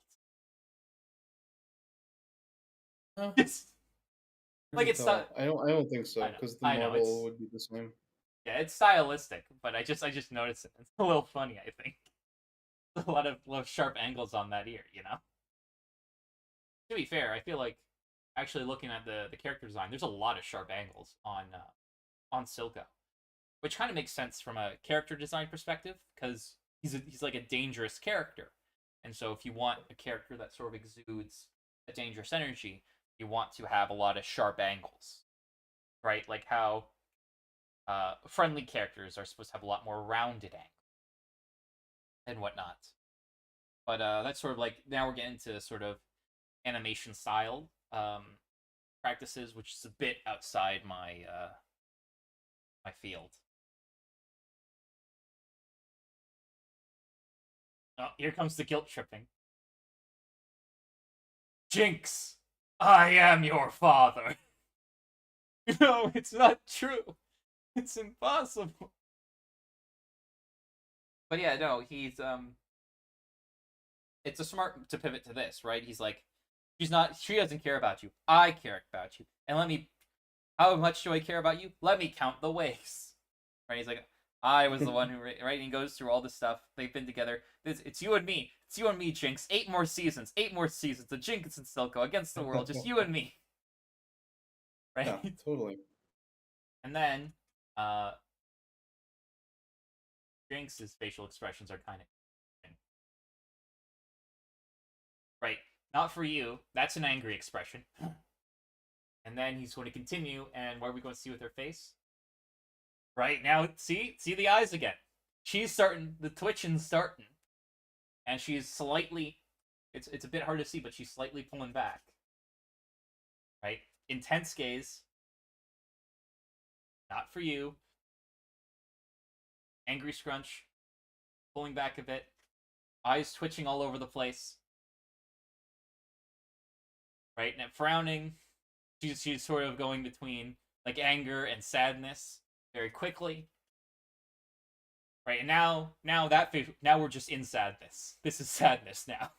Like, it's not.
I don't think so,
I know.
because the
I know.
model would be the same.
Yeah, it's stylistic, but I just noticed it. It's a little funny, I think. A lot of sharp angles on that ear, To be fair, I feel like actually looking at the character design, there's a lot of sharp angles on Silco, which kind of makes sense from a character design perspective, because he's like a dangerous character, and so if you want a character that sort of exudes a dangerous energy, you want to have a lot of sharp angles, right? Like how friendly characters are supposed to have a lot more rounded angles and whatnot. But that's sort of like, now we're getting to sort of animation style practices, which is a bit outside my my field. Oh, here comes the guilt tripping. Jinx, I am your father. No, it's not true. It's impossible. But yeah, no, he's it's a smart to pivot to this, right? He's like, she doesn't care about you. I care about you. And how much do I care about you? Let me count the ways. Right? He's like, I was the one who, right? And he goes through all this stuff. They've been together. It's you and me. It's you and me, Jinx. 8 more seasons. 8 more seasons. The Jinx and Silco against the world. Just you and me. Right?
Yeah, totally.
And then, Jinx's facial expressions are kind of, right? Not for you. That's an angry expression. And then he's going to continue, and what are we going to see with her face? Right now, see the eyes again. She's starting, the twitching's starting, and she's slightly. It's a bit hard to see, but she's slightly pulling back. Right? intense gaze. Not for you. Angry scrunch. Pulling back a bit. Eyes twitching all over the place. Right? And frowning. She's sort of going between like anger and sadness very quickly. Right, and now we're just in sadness. This is sadness now.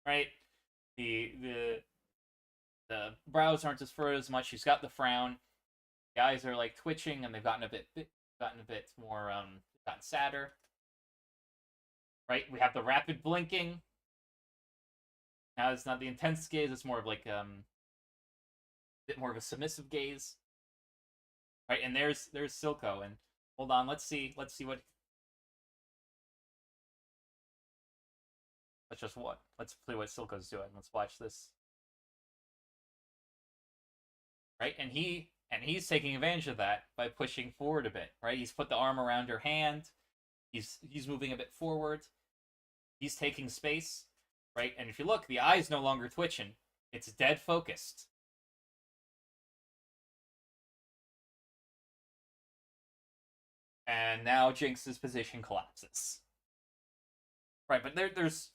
Right? The brows aren't as furrowed as much. She's got the frown. The eyes are like twitching, and they've gotten a bit more gotten sadder. Right? We have the rapid blinking. Now it's not the intense gaze, it's more of like a bit more of a submissive gaze. Right, and there's Silco, and hold on, let's see what let's play what Silco's doing. Let's watch this. Right, and he's taking advantage of that by pushing forward a bit, right? He's put the arm around her hand. He's moving a bit forward. He's taking space, right? And if you look, the eye's no longer twitching. It's dead focused. And now Jinx's position collapses. Right, but there's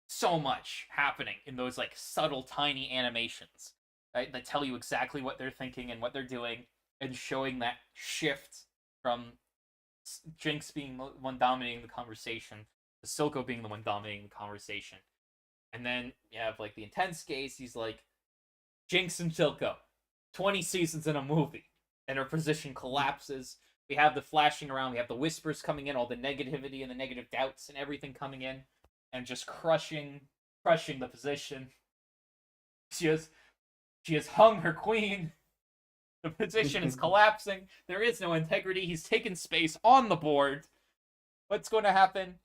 so much happening in those like subtle, tiny animations, right? That tell you exactly what they're thinking and what they're doing, and showing that shift from Jinx being the one dominating the conversation to Silco being the one dominating the conversation. And then you have like the intense gaze. He's like, Jinx and Silco, 20 seasons in a movie, and her position collapses. We have the flashing around. We have the whispers coming in, all the negativity and the negative doubts and everything coming in, and just crushing the position. She has hung her queen. The position is collapsing. There is no integrity. He's taken space on the board. What's going to happen?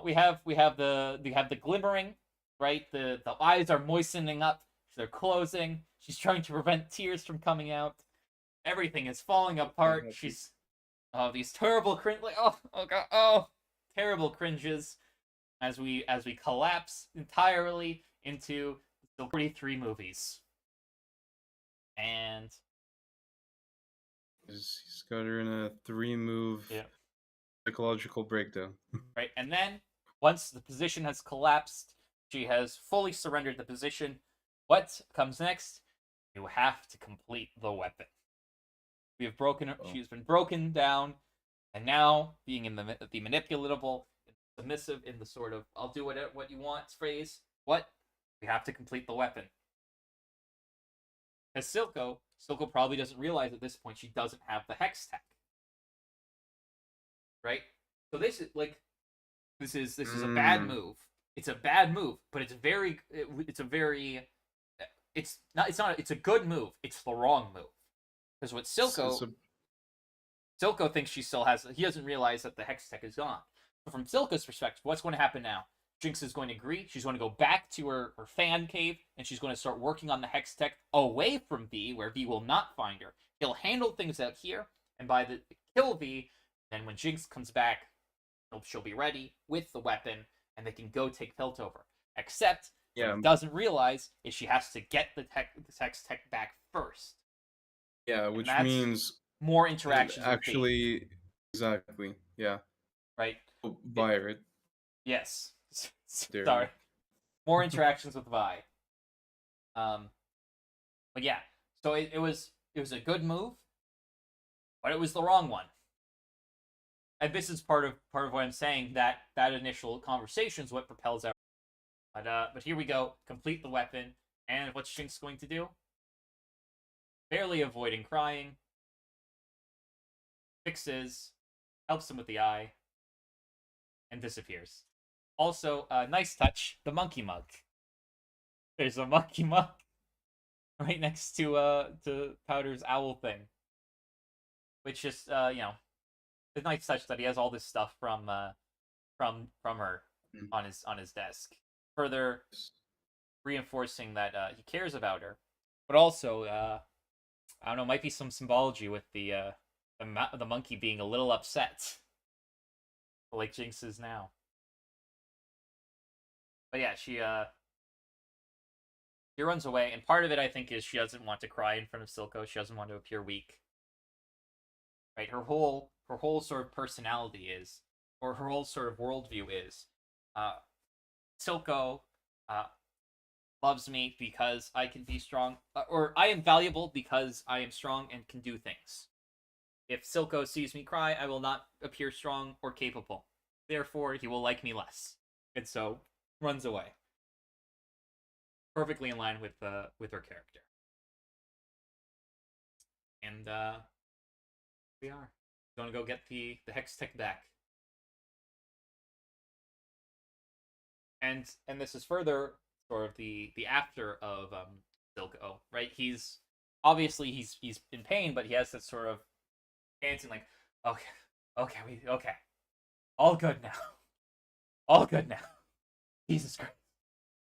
We have the glimmering, right? The eyes are moistening up. They're closing. She's trying to prevent tears from coming out. Everything is falling apart. She's these terrible cringe, like oh god, terrible cringes as we collapse entirely into the 43 movies. And
he's got her in a 3-move psychological breakdown.
Right, and then once the position has collapsed, she has fully surrendered the position. What comes next? You have to complete the weapon. We have broken her. She's been broken down, and now being in the manipulatable, submissive, in the sort of "I'll do what you want" phrase. What? We have to complete the weapon. Because Silco probably doesn't realize at this point she doesn't have the hex tech. Right? So this is a bad move. It's a bad move, but it's a good move. It's the wrong move. Because what Silco thinks she still has, he doesn't realize that the hex tech is gone. But from Silco's perspective, what's going to happen now? Jinx is going to agree. She's going to go back to her fan cave, and she's going to start working on the hex tech away from V, where V will not find her. He'll handle things out here, and by the kill V, then when Jinx comes back, she'll be ready with the weapon, and they can go take Piltover. Except, what he doesn't realize is she has to get the hex tech back first.
Yeah, which means
more interactions.
Actually, exactly. Yeah.
Right.
Vi, right?
Yes. Sorry. More interactions with Vi. But yeah, so it was a good move, but it was the wrong one. And this is part of what I'm saying, that initial conversation is what propels our. But here we go. Complete the weapon, and what's Jinx going to do? Barely avoiding crying. Fixes, helps him with the eye, and disappears. Also, nice touch, the monkey mug. There's a monkey mug right next to Powder's owl thing, which is a nice touch that he has all this stuff from her on his desk, further reinforcing that he cares about her, but also I don't know, might be some symbology with the monkey being a little upset, like Jinx is now. But yeah, she He runs away, and part of it, I think, is she doesn't want to cry in front of Silco. She doesn't want to appear weak. Right? Her whole sort of personality is, or her whole sort of worldview is, Silco loves me because I can be strong, or I am valuable because I am strong and can do things. If Silco sees me cry, I will not appear strong or capable. Therefore, he will like me less, and so runs away. Perfectly in line with her character. And we are going to go get the hex tech back. And this is further sort of the after of Silco, right? He's obviously he's in pain, but he has this sort of dancing like, okay, all good now, all good now. Jesus Christ,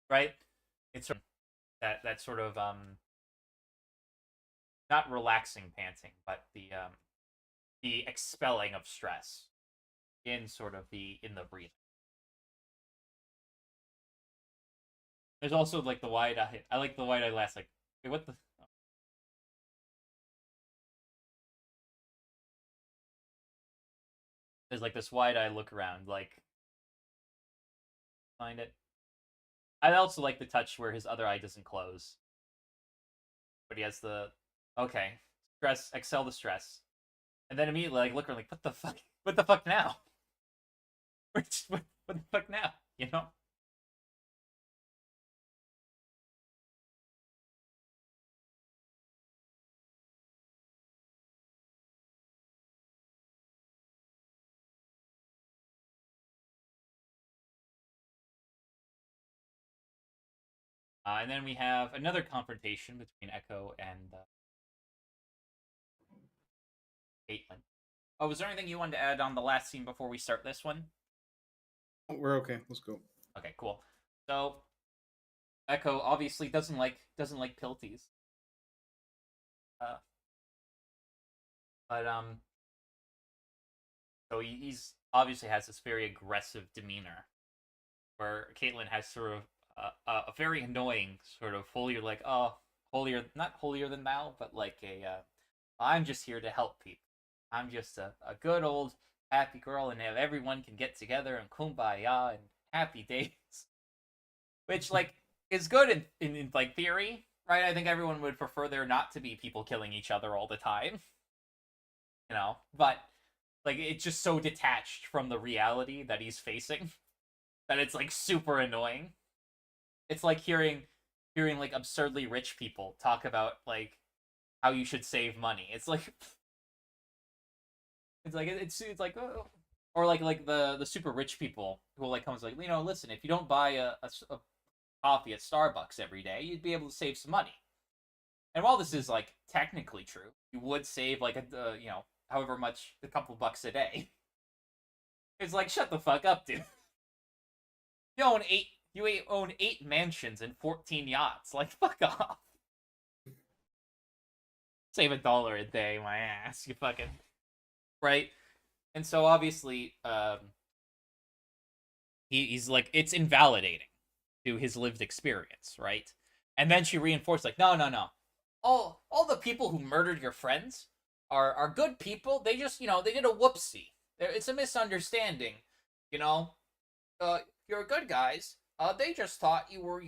right? It's that sort of not relaxing panting, but the expelling of stress in sort of the breathing. There's also like the wide eye. I like the wide eye last. Like, wait, what the? Oh. There's like this wide eye look around. Like, find it. I also like the touch where his other eye doesn't close, but he has the stress. Excel the stress, and then immediately like look around like, what the fuck? What the fuck now? what the fuck now? You know? And then we have another confrontation between Echo and Caitlyn. Oh, was there anything you wanted to add on the last scene before we start this one?
We're okay. Let's go.
Okay, cool. So Echo obviously doesn't like Pilties. But so he's obviously has this very aggressive demeanor, where Caitlyn has sort of a very annoying sort of holier, like, not holier than thou, but like I'm just here to help people. I'm just a good old happy girl, and everyone can get together and kumbaya and happy days. Which, like, is good in like theory, right? I think everyone would prefer there not to be people killing each other all the time. You know, but like it's just so detached from the reality that he's facing that it's like super annoying. It's like hearing like absurdly rich people talk about like how you should save money. It's like it's like or like the super rich people who like comes like, listen, if you don't buy a coffee at Starbucks every day, you'd be able to save some money. And while this is like technically true, you would save like however much, a couple bucks a day. It's like, shut the fuck up, dude. You own 8 mansions and 14 yachts. Like, fuck off. Save $1 a day, my ass. You fucking right. And so obviously, he's like, it's invalidating to his lived experience, right? And then she reinforced, like, no. All the people who murdered your friends are good people. They just, they did a whoopsie. It's a misunderstanding. You're good guys. They just thought you were,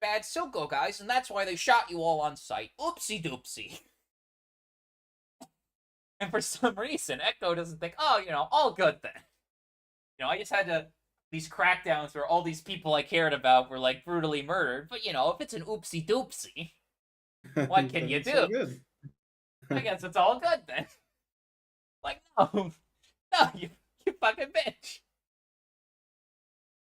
bad Silco guys, and that's why they shot you all on sight. Oopsie doopsie. And for some reason, Echo doesn't think, all good then. I just had to these crackdowns where all these people I cared about were like brutally murdered. But if it's an oopsie doopsie, what can you do? I guess it's all good then. Like, no, you fucking bitch.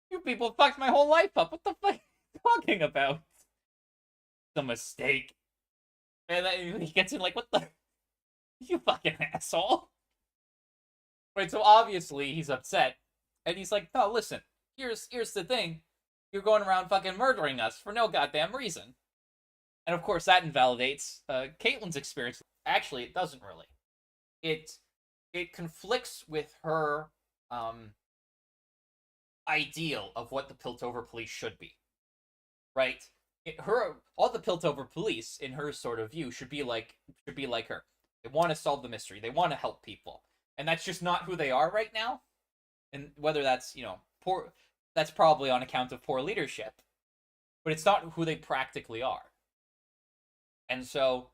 You people fucked my whole life up. What the fuck are you talking about? It's a mistake. And then he gets in like, what the? You fucking asshole. Right, so obviously he's upset. And he's like, no, listen, here's the thing. You're going around fucking murdering us for no goddamn reason. And of course that invalidates Caitlyn's experience. Actually, it doesn't really. It conflicts with her ideal of what the Piltover police should be. Right? all the Piltover police, in her sort of view, should be like her. They want to solve the mystery. They want to help people, and that's just not who they are right now. And whether that's poor, that's probably on account of poor leadership, but it's not who they practically are. And so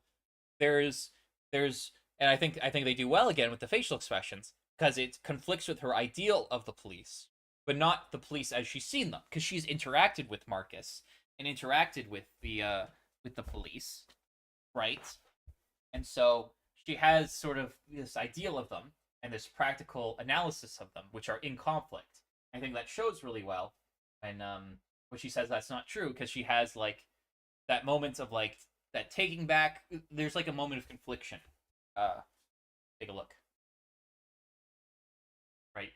there's and I think they do well again with the facial expressions because it conflicts with her ideal of the police, but not the police as she's seen them, because she's interacted with Marcus and interacted with the police, right? And so she has sort of this ideal of them and this practical analysis of them, which are in conflict. I think that shows really well when she says that's not true, because she has like that moment of like that taking back. There's like a moment of confliction. Take a look. Right.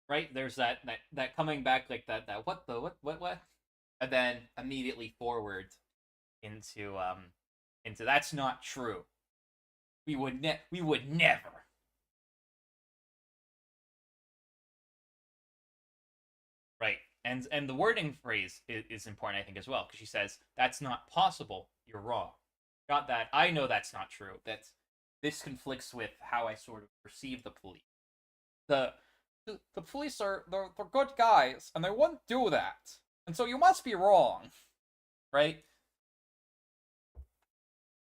Right? There's that coming back, like that what, and then immediately forward into that's not true. We would never. Right. And the wording phrase is important, I think, as well, because she says, that's not possible, you're wrong. Not that I know that's not true. That this conflicts with how I sort of perceive the police. The police they're good guys, and they wouldn't do that. And so you must be wrong. Right?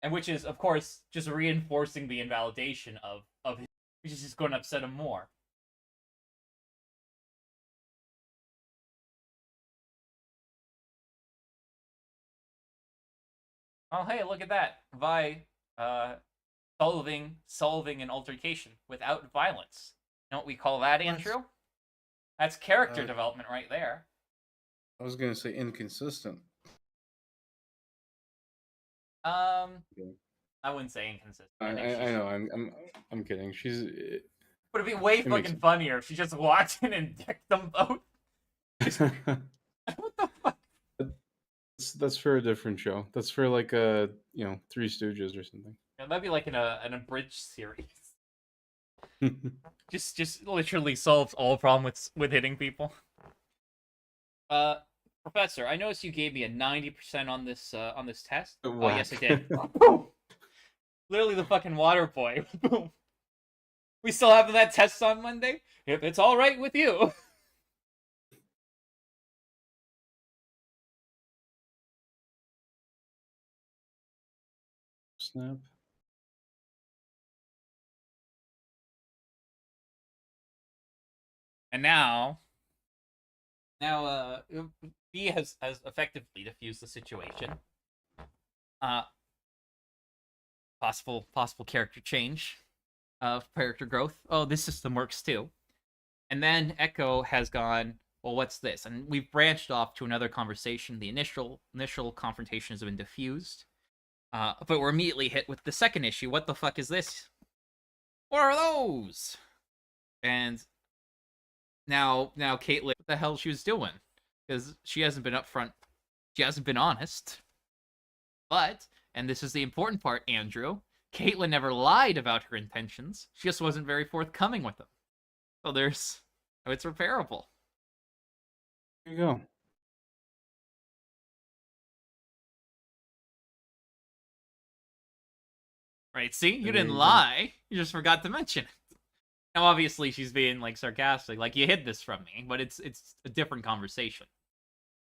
And which is, of course, just reinforcing the invalidation of his, which is just going to upset him more. Oh, hey, look at that. Vi solving an altercation without violence. You know what we call that, Andrew? That's character development right there.
I was gonna say inconsistent.
I wouldn't say inconsistent.
I know. I'm kidding. She's.
Would it be way fucking funnier if she just walked in and decked them both? What the fuck?
That's for a different show. That's for like a Three Stooges or something.
Yeah, that'd be like an abridged series. just literally solves all problems with hitting people. Professor, I noticed you gave me a 90% on this test.
Whack.
Oh yes, I did. Literally the fucking water boy. Boom. We still having that test on Monday? If it's all right with you.
Snap.
And now B has effectively diffused the situation. Possible character change, character growth. Oh, this system works too. And then Echo has gone, well, what's this? And we've branched off to another conversation. The initial confrontations have been diffused. But we're immediately hit with the second issue. What the fuck is this? What are those? And now Caitlin, what the hell she was doing? Because she hasn't been upfront. She hasn't been honest. But, and this is the important part, Andrew, Caitlin never lied about her intentions. She just wasn't very forthcoming with them. So it's repairable.
There you go.
Right, see? You didn't lie. You just forgot to mention it. Now, obviously, she's being, like, sarcastic. Like, you hid this from me. But it's a different conversation.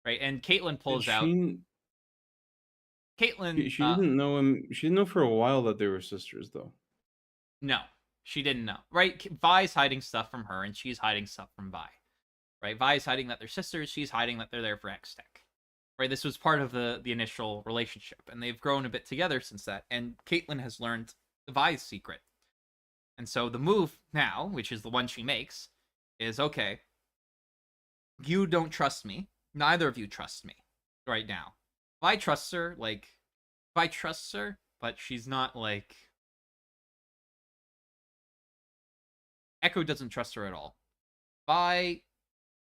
Right? And Caitlin pulls out... Caitlin...
She didn't know him... She didn't know for a while that they were sisters, though.
No. She didn't know. Right? Vi's hiding stuff from her, and she's hiding stuff from Vi. Right? Vi's hiding that they're sisters. She's hiding that they're there for X-Tech. Right, this was part of the initial relationship, and they've grown a bit together since that, and Caitlin has learned Vi's secret. And so the move now, which is the one she makes, is, okay, you don't trust me, neither of you trust me right now. Vi trusts her, but she's not, like... Echo doesn't trust her at all. Vi...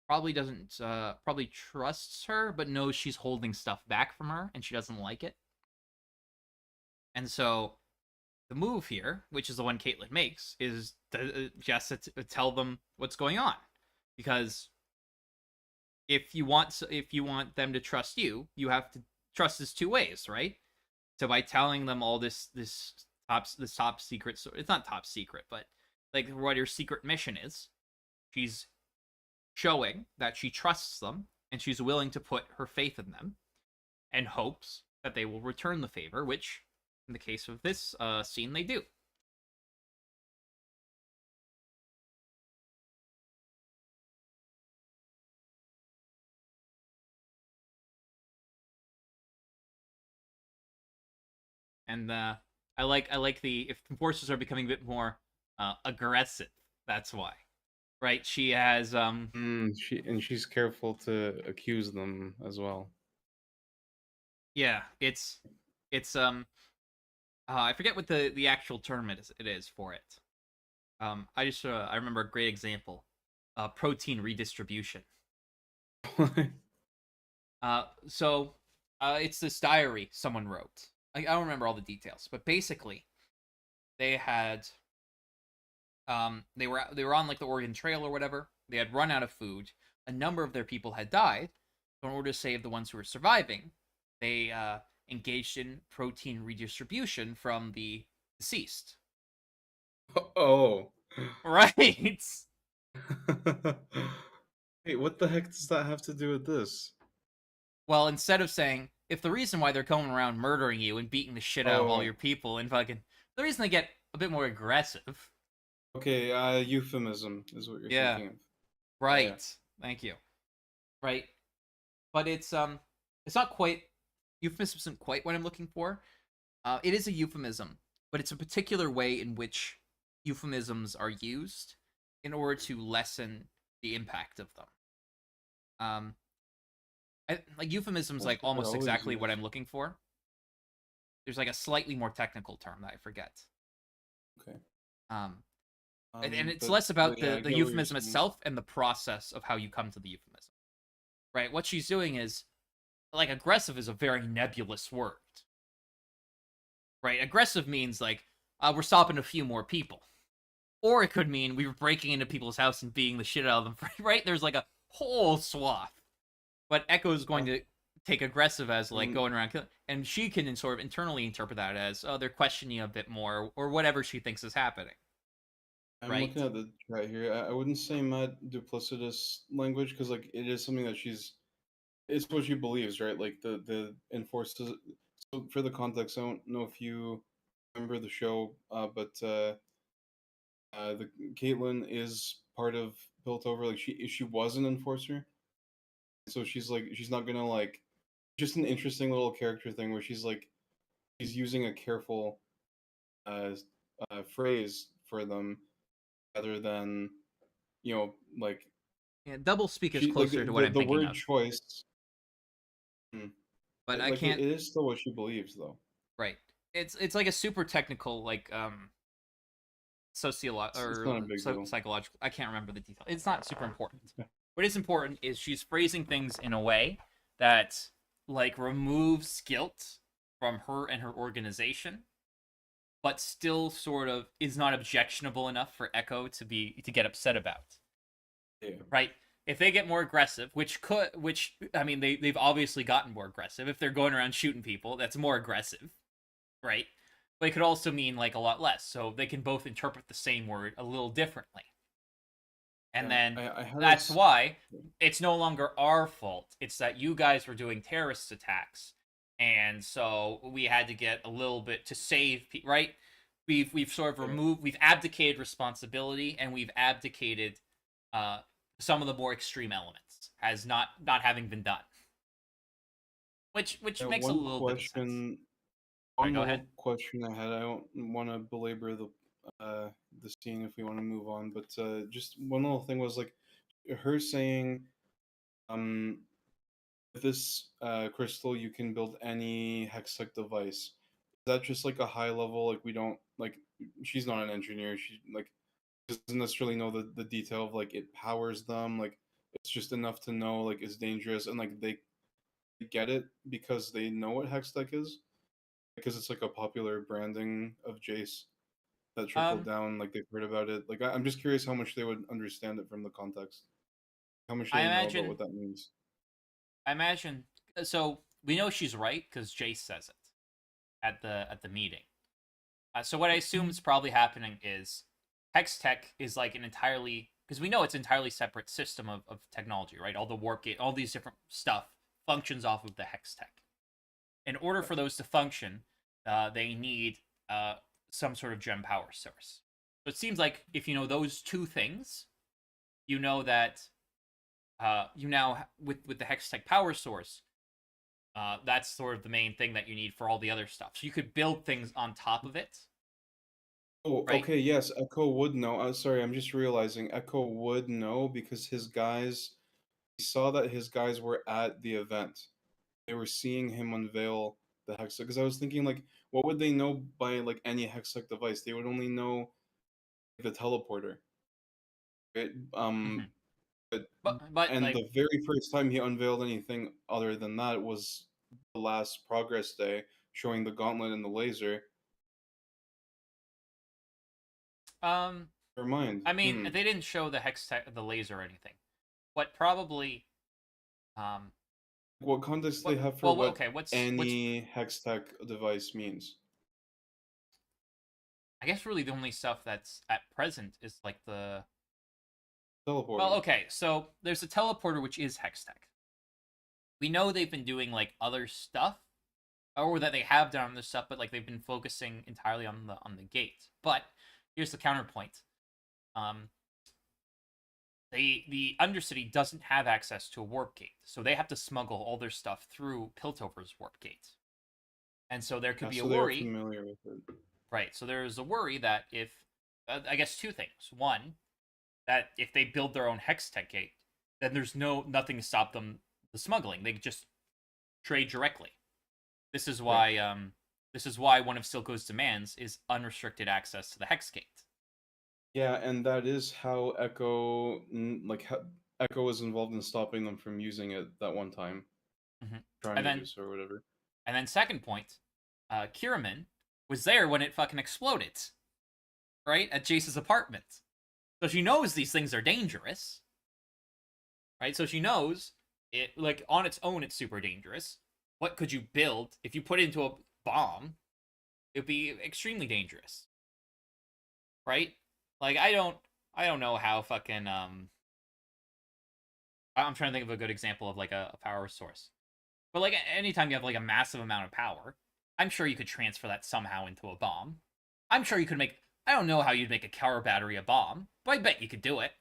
probably trusts her, but knows she's holding stuff back from her, and she doesn't like it. And so, the move here, which is the one Caitlyn makes, is just to tell them what's going on, because if you want them to trust you, you have to trust us two ways, right? So by telling them all this top secret, so it's not top secret, but like what your secret mission is, she's showing that she trusts them and she's willing to put her faith in them and hopes that they will return the favor, which in the case of this scene they do. And I like the, if enforcers are becoming a bit more aggressive, that's why. Right? She has
She's careful to accuse them as well.
yeah, it's I forget what the actual term it is for it. I remember a great example. Protein redistribution. So it's this diary someone wrote. I don't remember all the details, but basically they had they were on like the Oregon Trail or whatever. They had run out of food. A number of their people had died. So in order to save the ones who were surviving, they engaged in protein redistribution from the deceased.
Oh.
Right.
Wait, what the heck does that have to do with this?
Well, instead of saying, if the reason why they're going around murdering you and beating the shit out of all
Oh.
your people and fucking, the reason they get a bit more aggressive.
Okay, euphemism is what you're
Yeah.
thinking of.
Right.
Yeah.
Thank you. Right. But it's not quite, euphemism isn't quite what I'm looking for. It is a euphemism, but it's a particular way in which euphemisms are used in order to lessen the impact of them. Like euphemisms, like
That's what they're
almost
always
exactly what
used.
I'm looking for. There's like a slightly more technical term that I forget.
Okay.
And it's
But-
less about
but yeah, I
the
get what you're
euphemism
saying.
itself and the process of how you come to the euphemism. Right? What she's doing is, like, aggressive is a very nebulous word. Right? Aggressive means, like, we're stopping a few more people. Or it could mean we were breaking into people's house and beating the shit out of them. Right? There's, like, a whole swath. But Echo is going to take aggressive as, like, going around killing. And she can sort of internally interpret that as, oh, they're questioning you a bit more, or whatever she thinks is happening.
I'm
Right.
looking at the chat here. I wouldn't say mad duplicitous language because like it is something that it's what she believes, right? Like the enforces. So for the context, I don't know if you remember the show, but the Caitlyn is part of Piltover. Like she was an enforcer, so she's not gonna like just an interesting little character thing where she's using a careful uh, phrase for them rather than like
Yeah, double speak is
she like
closer to what I'm
the
thinking
word
of.
choice.
But I
Like
can't.
it is still what she believes though.
Right. It's like a super technical, like
It's not a big deal.
psychological. I can't remember the detail. It's not super important. What is important is she's phrasing things in a way that like removes guilt from her and her organization, but still sort of is not objectionable enough for Echo to get upset about.
Yeah.
Right? If they get more aggressive, which I mean they've obviously gotten more aggressive. If they're going around shooting people, that's more aggressive, right? But it could also mean like a lot less. So they can both interpret the same word a little differently. And
Yeah,
then
I had
that's
this-
why it's no longer our fault. It's that you guys were doing terrorist attacks, and so we had to get a little bit to save people. Right? We've sort of removed, we've abdicated responsibility, and we've abdicated some of the more extreme elements as not having been done. Which makes a
one
little bit of sense.
question.
Sorry,
One
go
little
ahead.
question I had. I don't want to belabor the scene if we want to move on, but just one little thing was like her saying, with this crystal you can build any hex-tech device. Is that just like a high level? Like we don't like. She's not an engineer. She like doesn't necessarily know the detail of like it powers them. Like it's just enough to know like it's dangerous and like they get it because they know what hex tech is. because it's like a popular branding of Jace that trickled down, like they've heard about it. Like I'm just curious how much they would understand it from the context. How much
I
they know about
imagine.
what that means.
I imagine. So we know she's right because Jace says it at the meeting. So what I assume is probably happening is Hex Tech is like an entirely, because we know it's an entirely separate system of technology, right? All the warp gate, all these different stuff functions off of the Hex Tech. In order for those to function, they need some sort of gem power source. So it seems like if you know those two things, you know that you now with the Hex Tech power source, that's sort of the main thing that you need for all the other stuff. So you could build things on top of it.
Oh,
Right?
okay, yes, Echo would know. Sorry, I'm just realizing Echo would know because his guys, he saw that his guys were at the event. They were seeing him unveil the Hextech. Because I was thinking, like, what would they know by like any Hextech device? They would only know the teleporter. Right?
Mm-hmm.
But
But
and
like
the very first time he unveiled anything other than that was the last progress day, showing the gauntlet and the laser. Never mind.
I mean, they didn't show the Hex Tech, the laser or anything. What probably um
What context
what
they have for
well
what
okay, what's
any Hextech device means?
I guess really the only stuff that's at present is like the
Teleporter.
okay, so there's a teleporter which is Hex Tech. We know they've been doing like other stuff, or that they have done other stuff, but like they've been focusing entirely on the gate. But here's the counterpoint: um, the Undercity doesn't have access to a warp gate, so they have to smuggle all their stuff through Piltover's warp gate, and so there could be a
So they are
worry,
familiar with it.
right? So there is a worry that if I guess two things: one, that if they build their own Hex Tech gate, then there's nothing to stop them the smuggling. They could just trade directly. This is why this is why one of Silco's demands is unrestricted access to the Hex Gate.
Yeah, and that is how Echo, Echo was involved in stopping them from using it that one time, trying
And
to
then
do so or whatever.
and then second point, Kiraman was there when it fucking exploded, right? At Jace's apartment. So she knows these things are dangerous. Right? So she knows it like on its own it's super dangerous. What could you build if you put it into a bomb? It would be extremely dangerous. Right? Like I don't know how fucking I'm trying to think of a good example of like a power source. But like anytime you have like a massive amount of power, I'm sure you could transfer that somehow into a bomb. I'm sure you could make I don't know how you'd make a car battery a bomb, but I bet you could do it.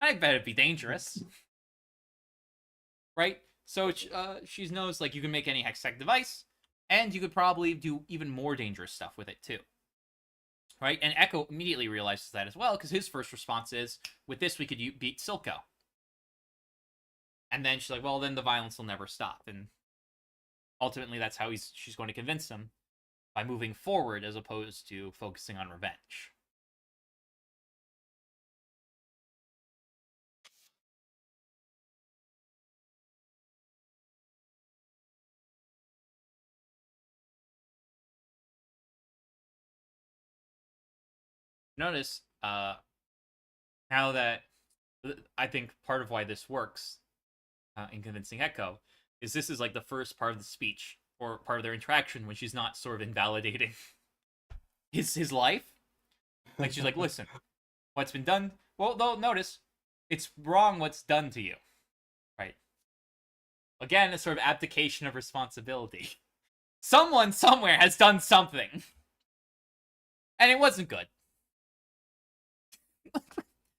I bet it'd be dangerous. Right? So she knows like you can make any Hextech device, and you could probably do even more dangerous stuff with it too. Right? And Echo immediately realizes that as well, because his first response is, with this we could beat Silco. And then she's like, well, then the violence will never stop. And ultimately that's how she's going to convince him, by moving forward as opposed to focusing on revenge. Notice, now that I think part of why this works in convincing Echo is this is like the first part of the speech or part of their interaction when she's not sort of invalidating his life. Like she's like, listen, what's been done. Well, though, notice it's wrong what's done to you, right? Again, a sort of abdication of responsibility. Someone somewhere has done something, and it wasn't good.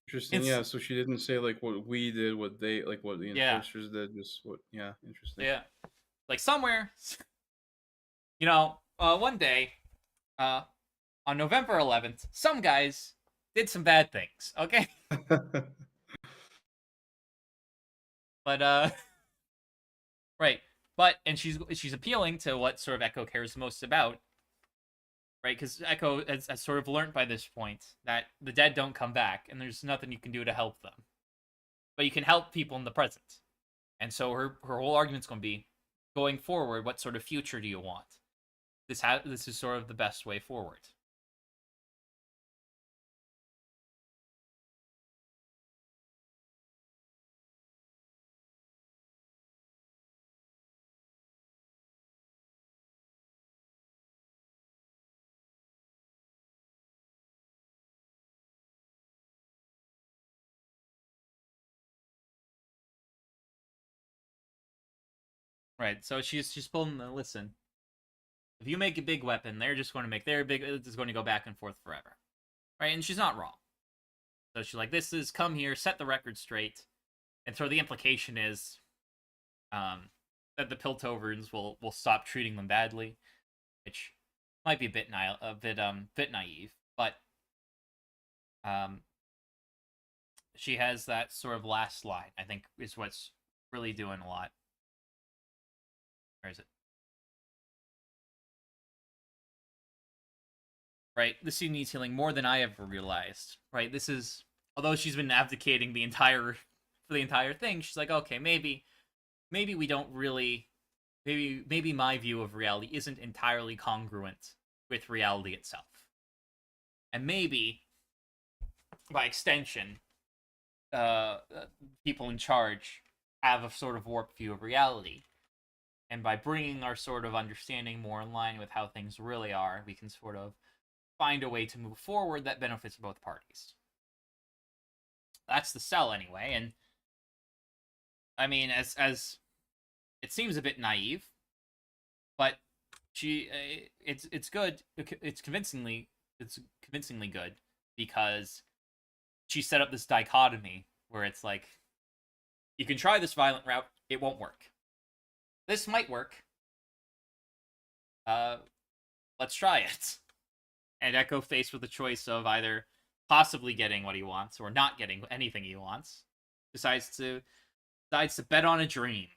Interesting. Yeah, so she didn't say like what we did, what they like, what the enforcers did, just what. Yeah, interesting.
Yeah, like somewhere, one day, on November 11th, some guys did some bad things. Okay, but right, and she's appealing to what sort of Echo cares most about. Right, because Echo has sort of learned by this point that the dead don't come back, and there's nothing you can do to help them. But you can help people in the present. And so her whole argument's going to be, going forward, what sort of future do you want? this is sort of the best way forward. Right. So she's pulling the listen. If you make a big weapon, they're just going to make their big. It's going to go back and forth forever, right? And she's not wrong. So she's like, "This is come here, set the record straight," and so the implication is, that the Piltovers will stop treating them badly, which might be a bit naive, but she has that sort of last line. I think is what's really doing a lot. Where is it? Right, this scene needs healing more than I ever realized. Right, this is, although she's been abdicating the entire thing. She's like, okay, maybe we don't really, maybe my view of reality isn't entirely congruent with reality itself, and maybe by extension, people in charge have a sort of warped view of reality. And by bringing our sort of understanding more in line with how things really are, we can sort of find a way to move forward that benefits both parties. That's the sell anyway, and I mean, as it seems a bit naive, but it's good. It's convincingly good because she set up this dichotomy where it's like, you can try this violent route, it won't work. This might work. Let's try it. And Echo, faced with the choice of either possibly getting what he wants or not getting anything he wants, decides to bet on a dream.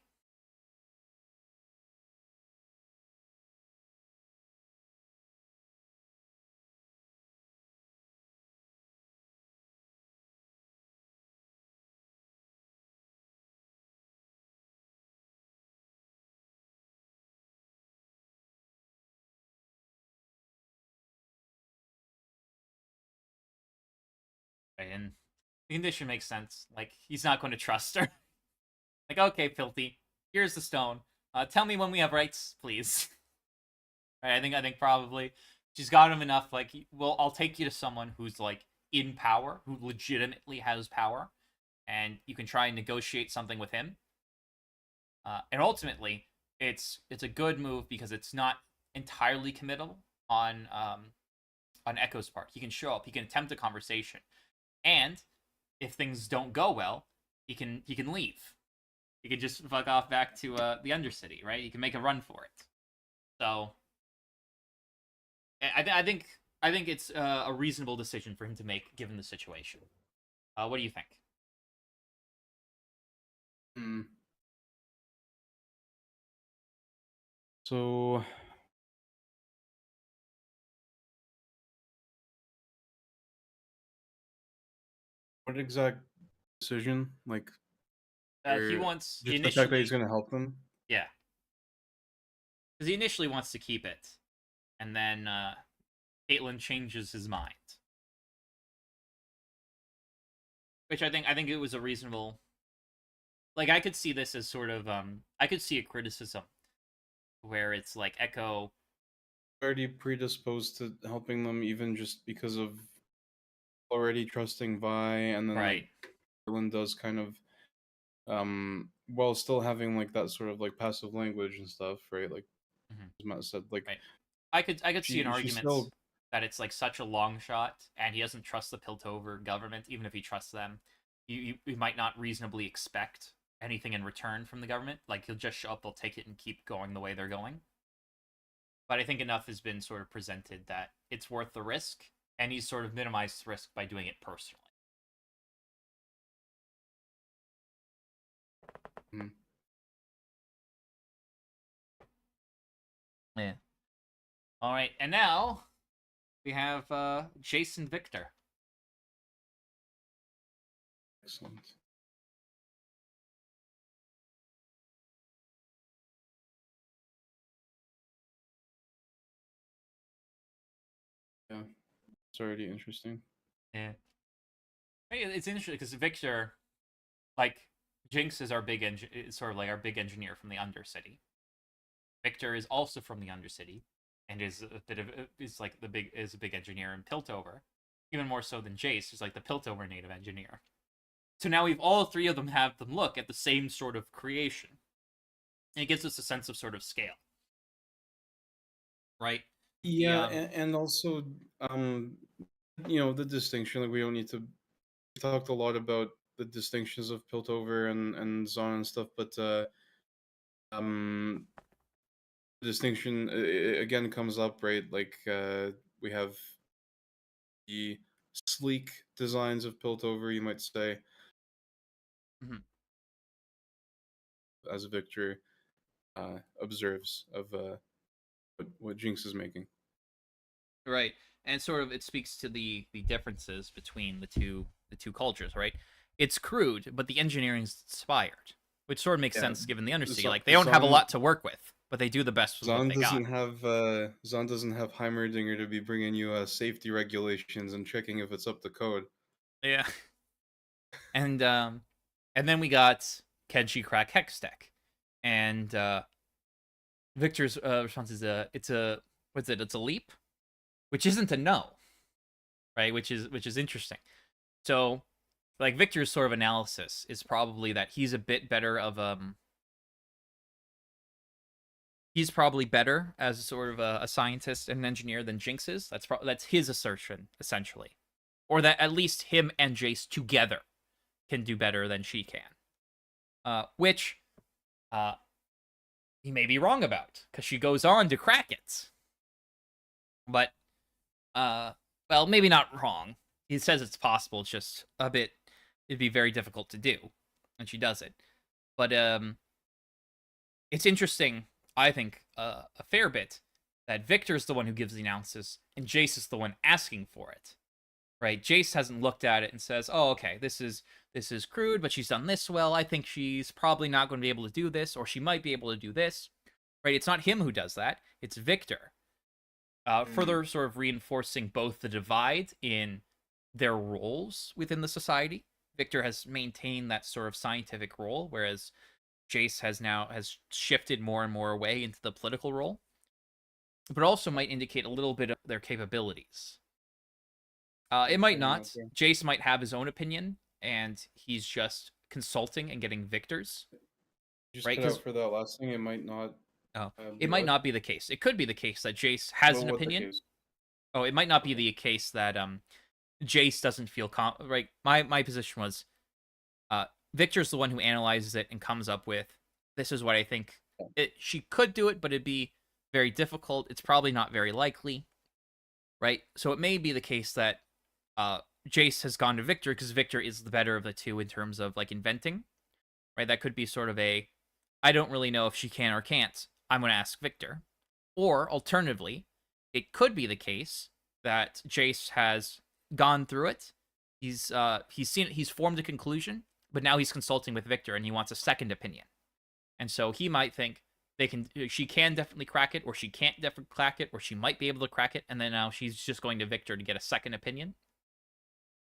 And the condition makes sense. Like, he's not going to trust her. Like, okay, Filthy, here's the stone. Tell me when we have rights, please. Right, I think probably she's got him enough. Like, well, I'll take you to someone who's like in power, who legitimately has power, and you can try and negotiate something with him. And ultimately, it's a good move because it's not entirely committal on Echo's part. He can show up, he can attempt a conversation, and if things don't go well, he can leave. He can just fuck off back to the Undercity, right? He can make a run for it. So I think it's a reasonable decision for him to make given the situation. What do you think?
So what exact decision? Like,
He wants
just
initially,
the fact that he's going to help them.
yeah, because he initially wants to keep it, and then Caitlyn changes his mind, which I think it was a reasonable. Like, I could see this as sort of I could see a criticism where it's like Echo
Already predisposed to helping them, even just because of already trusting Vi, and then
right.
like Caitlyn does kind of while still having like that sort of like passive language and stuff, right? Like as Matt said, like
Right. I could see an
she
argument
still
that it's like such a long shot, and he doesn't trust the Piltover government. Even if he trusts them, you might not reasonably expect anything in return from the government. Like, he'll just show up, they'll take it, and keep going the way they're going. But I think enough has been sort of presented that it's worth the risk, and he's sort of minimized the risk by doing it personally. Yeah. All right, and now we have Jason Victor.
excellent.
It's already interesting.
Yeah. It's interesting because Victor, like, Jinx is is sort of like our big engineer from the Undercity. Victor is also from the Undercity, and is a bit of is like a big engineer in Piltover, even more so than Jace, who's like the Piltover native engineer. So now we've all three of them have them look at the same sort of creation, and it gives us a sense of sort of scale, right?
Yeah, and also, the distinction. Like, we don't need to. We talked a lot about the distinctions of Piltover and Zon and stuff, but um, the distinction again comes up, right? Like, we have the sleek designs of Piltover, you might say,
Mhm.
as Victor observes of what Jinx is making.
Right, and sort of it speaks to the differences between the two cultures, right? It's crude, but the engineering's inspired, which sort of makes
Yeah,
sense given the Undercity.
Zo-
Like they don't have a
Zon
lot to work with, but they do the best with what
Zon
they got.
doesn't have Heimerdinger to be bringing you safety regulations and checking if it's up to code.
Yeah, and then we got Kenshi Crack Hex Deck, and Victor's response is it's a what's it? It's a leap, which isn't a no, right? Which is interesting. So, like Victor's sort of analysis is probably that he's a bit better of he's probably better as sort of a scientist and an engineer than Jinx is. That's his assertion essentially, or that at least him and Jace together can do better than she can. Which he may be wrong about because she goes on to crack it. But well, maybe not wrong. He says it's possible. It's just a bit. It'd be very difficult to do, and she does it. But it's interesting. I think a fair bit that Victor's the one who gives the analysis, and Jace is the one asking for it. Right? Jace hasn't looked at it and says, "Oh, okay, this is crude, but she's done this well. I think she's probably not going to be able to do this, or she might be able to do this." Right? It's not him who does that. It's Victor. Further sort of reinforcing both the divide in their roles within the society. Victor has maintained that sort of scientific role, whereas Jace has shifted more and more away into the political role. But also might indicate a little bit of their capabilities. It might not. Jace might have his own opinion, and he's just consulting and getting Victor's.
Just
right?
cut out for that last thing. It might not.
Oh, it might not be the case. It could be the case that Jace has an opinion. Oh, it might not be the case that Jace doesn't feel right. My position was Victor's the one who analyzes it and comes up with, this is what I think. She could do it, but it'd be very difficult. It's probably not very likely, right? So it may be the case that Jace has gone to Victor because Victor is the better of the two in terms of like inventing, right? That could be sort of I don't really know if she can or can't. I'm going to ask Victor. Or alternatively, it could be the case that Jace has gone through it. He's formed a conclusion, but now he's consulting with Victor and he wants a second opinion. And so he might think she can definitely crack it, or she can't definitely crack it, or she might be able to crack it, and then now she's just going to Victor to get a second opinion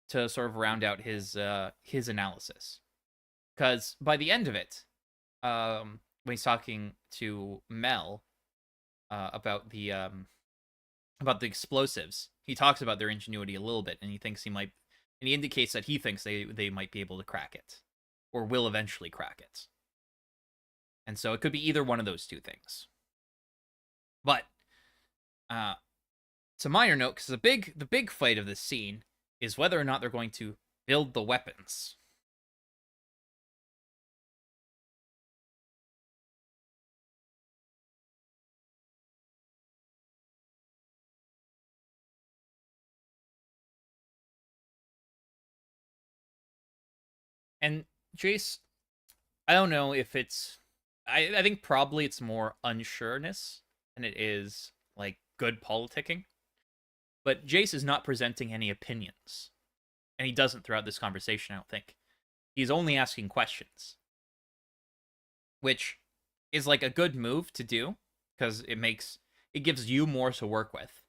to sort of round out his analysis. Because by the end of it, when he's talking to Mel about the explosives, he talks about their ingenuity a little bit, and he indicates that he thinks they might be able to crack it, or will eventually crack it. And so it could be either one of those two things. But it's a minor note, because the big fight of this scene is whether or not they're going to build the weapons. And Jace, I don't know if it's... I think probably it's more unsureness than it is, like, good politicking. But Jace is not presenting any opinions. And he doesn't throughout this conversation, I don't think. He's only asking questions. Which is, like, a good move to do, because it gives you more to work with.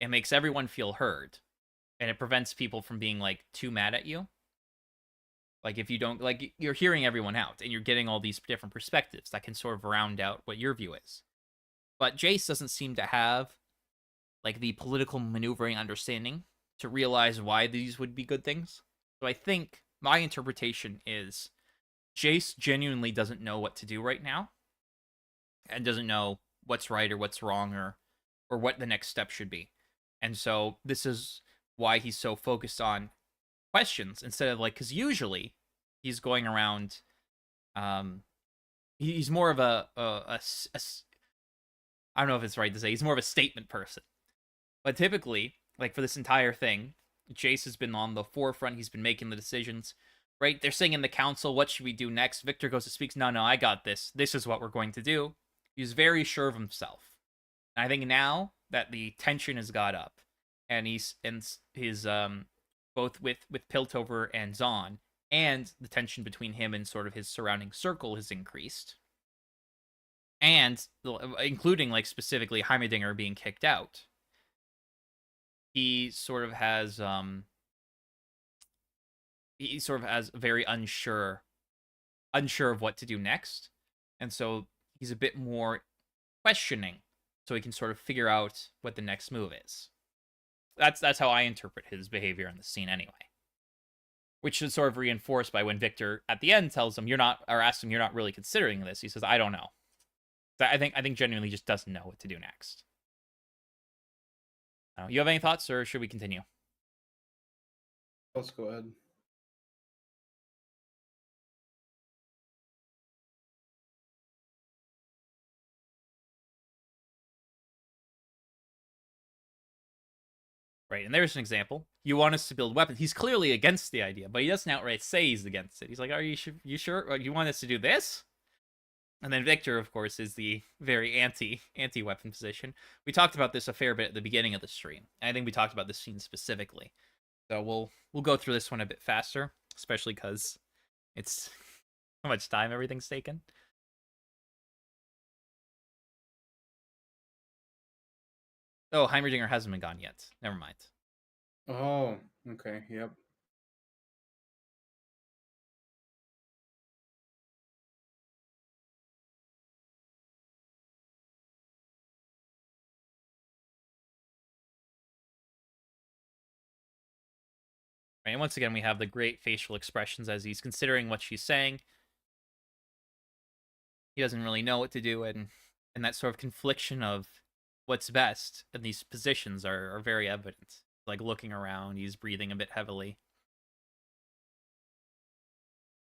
It makes everyone feel heard. and it prevents people from being like too mad at you. Like if you don't like, you're hearing everyone out and you're getting all these different perspectives that can sort of round out what your view is. But Jace doesn't seem to have like the political maneuvering understanding to realize why these would be good things. So I think my interpretation is Jace genuinely doesn't know what to do right now and doesn't know what's right or what's wrong or what the next step should be. And so this is why he's so focused on questions instead of like, because usually he's going around he's more of I don't know if it's right to say he's more of a statement person, but typically like for this entire thing Jace has been on the forefront. He's been making the decisions, right? They're saying in the council, what should we do next? Victor goes to speaks, no, I got this is what we're going to do. He's very sure of himself. And I think now that the tension has got up and he's in his both with Piltover and Zahn, and the tension between him and sort of his surrounding circle has increased, and including like specifically Heimerdinger being kicked out, he sort of has very unsure of what to do next, and so he's a bit more questioning, so he can sort of figure out what the next move is. That's how I interpret his behavior in the scene anyway. Which is sort of reinforced by when Victor at the end tells him asks him, you're not really considering this. He says, I don't know. So I think genuinely just doesn't know what to do next. You have any thoughts, or should we continue?
Let's go ahead.
Right, and there's an example. You want us to build weapons. He's clearly against the idea, but he doesn't outright say he's against it. He's like, are you sure? You want us to do this? And then Victor, of course, is the very anti-weapon position. We talked about this a fair bit at the beginning of the stream. And I think we talked about this scene specifically. So we'll go through this one a bit faster, especially because it's how much time everything's taken. Oh, Heimerdinger hasn't been gone yet. Never mind.
Oh, okay, yep.
Right, and once again, we have the great facial expressions as he's considering what she's saying. He doesn't really know what to do, and that sort of confliction of what's best in these positions are very evident. Like looking around, he's breathing a bit heavily.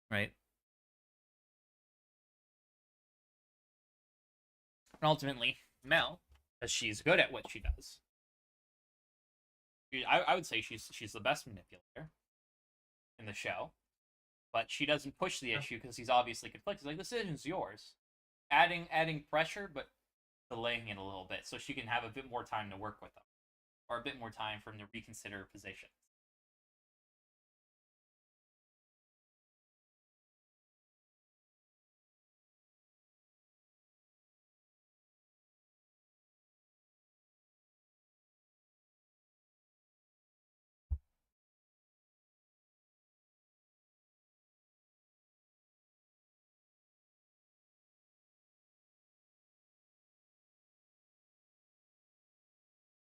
Right? And ultimately, Mel, because she's good at what she does, I would say she's the best manipulator in the show, but she doesn't push the issue because he's obviously conflicted. Like, the decision's yours. Adding pressure, but delaying it a little bit so she can have a bit more time to work with them, or a bit more time for him to reconsider positions.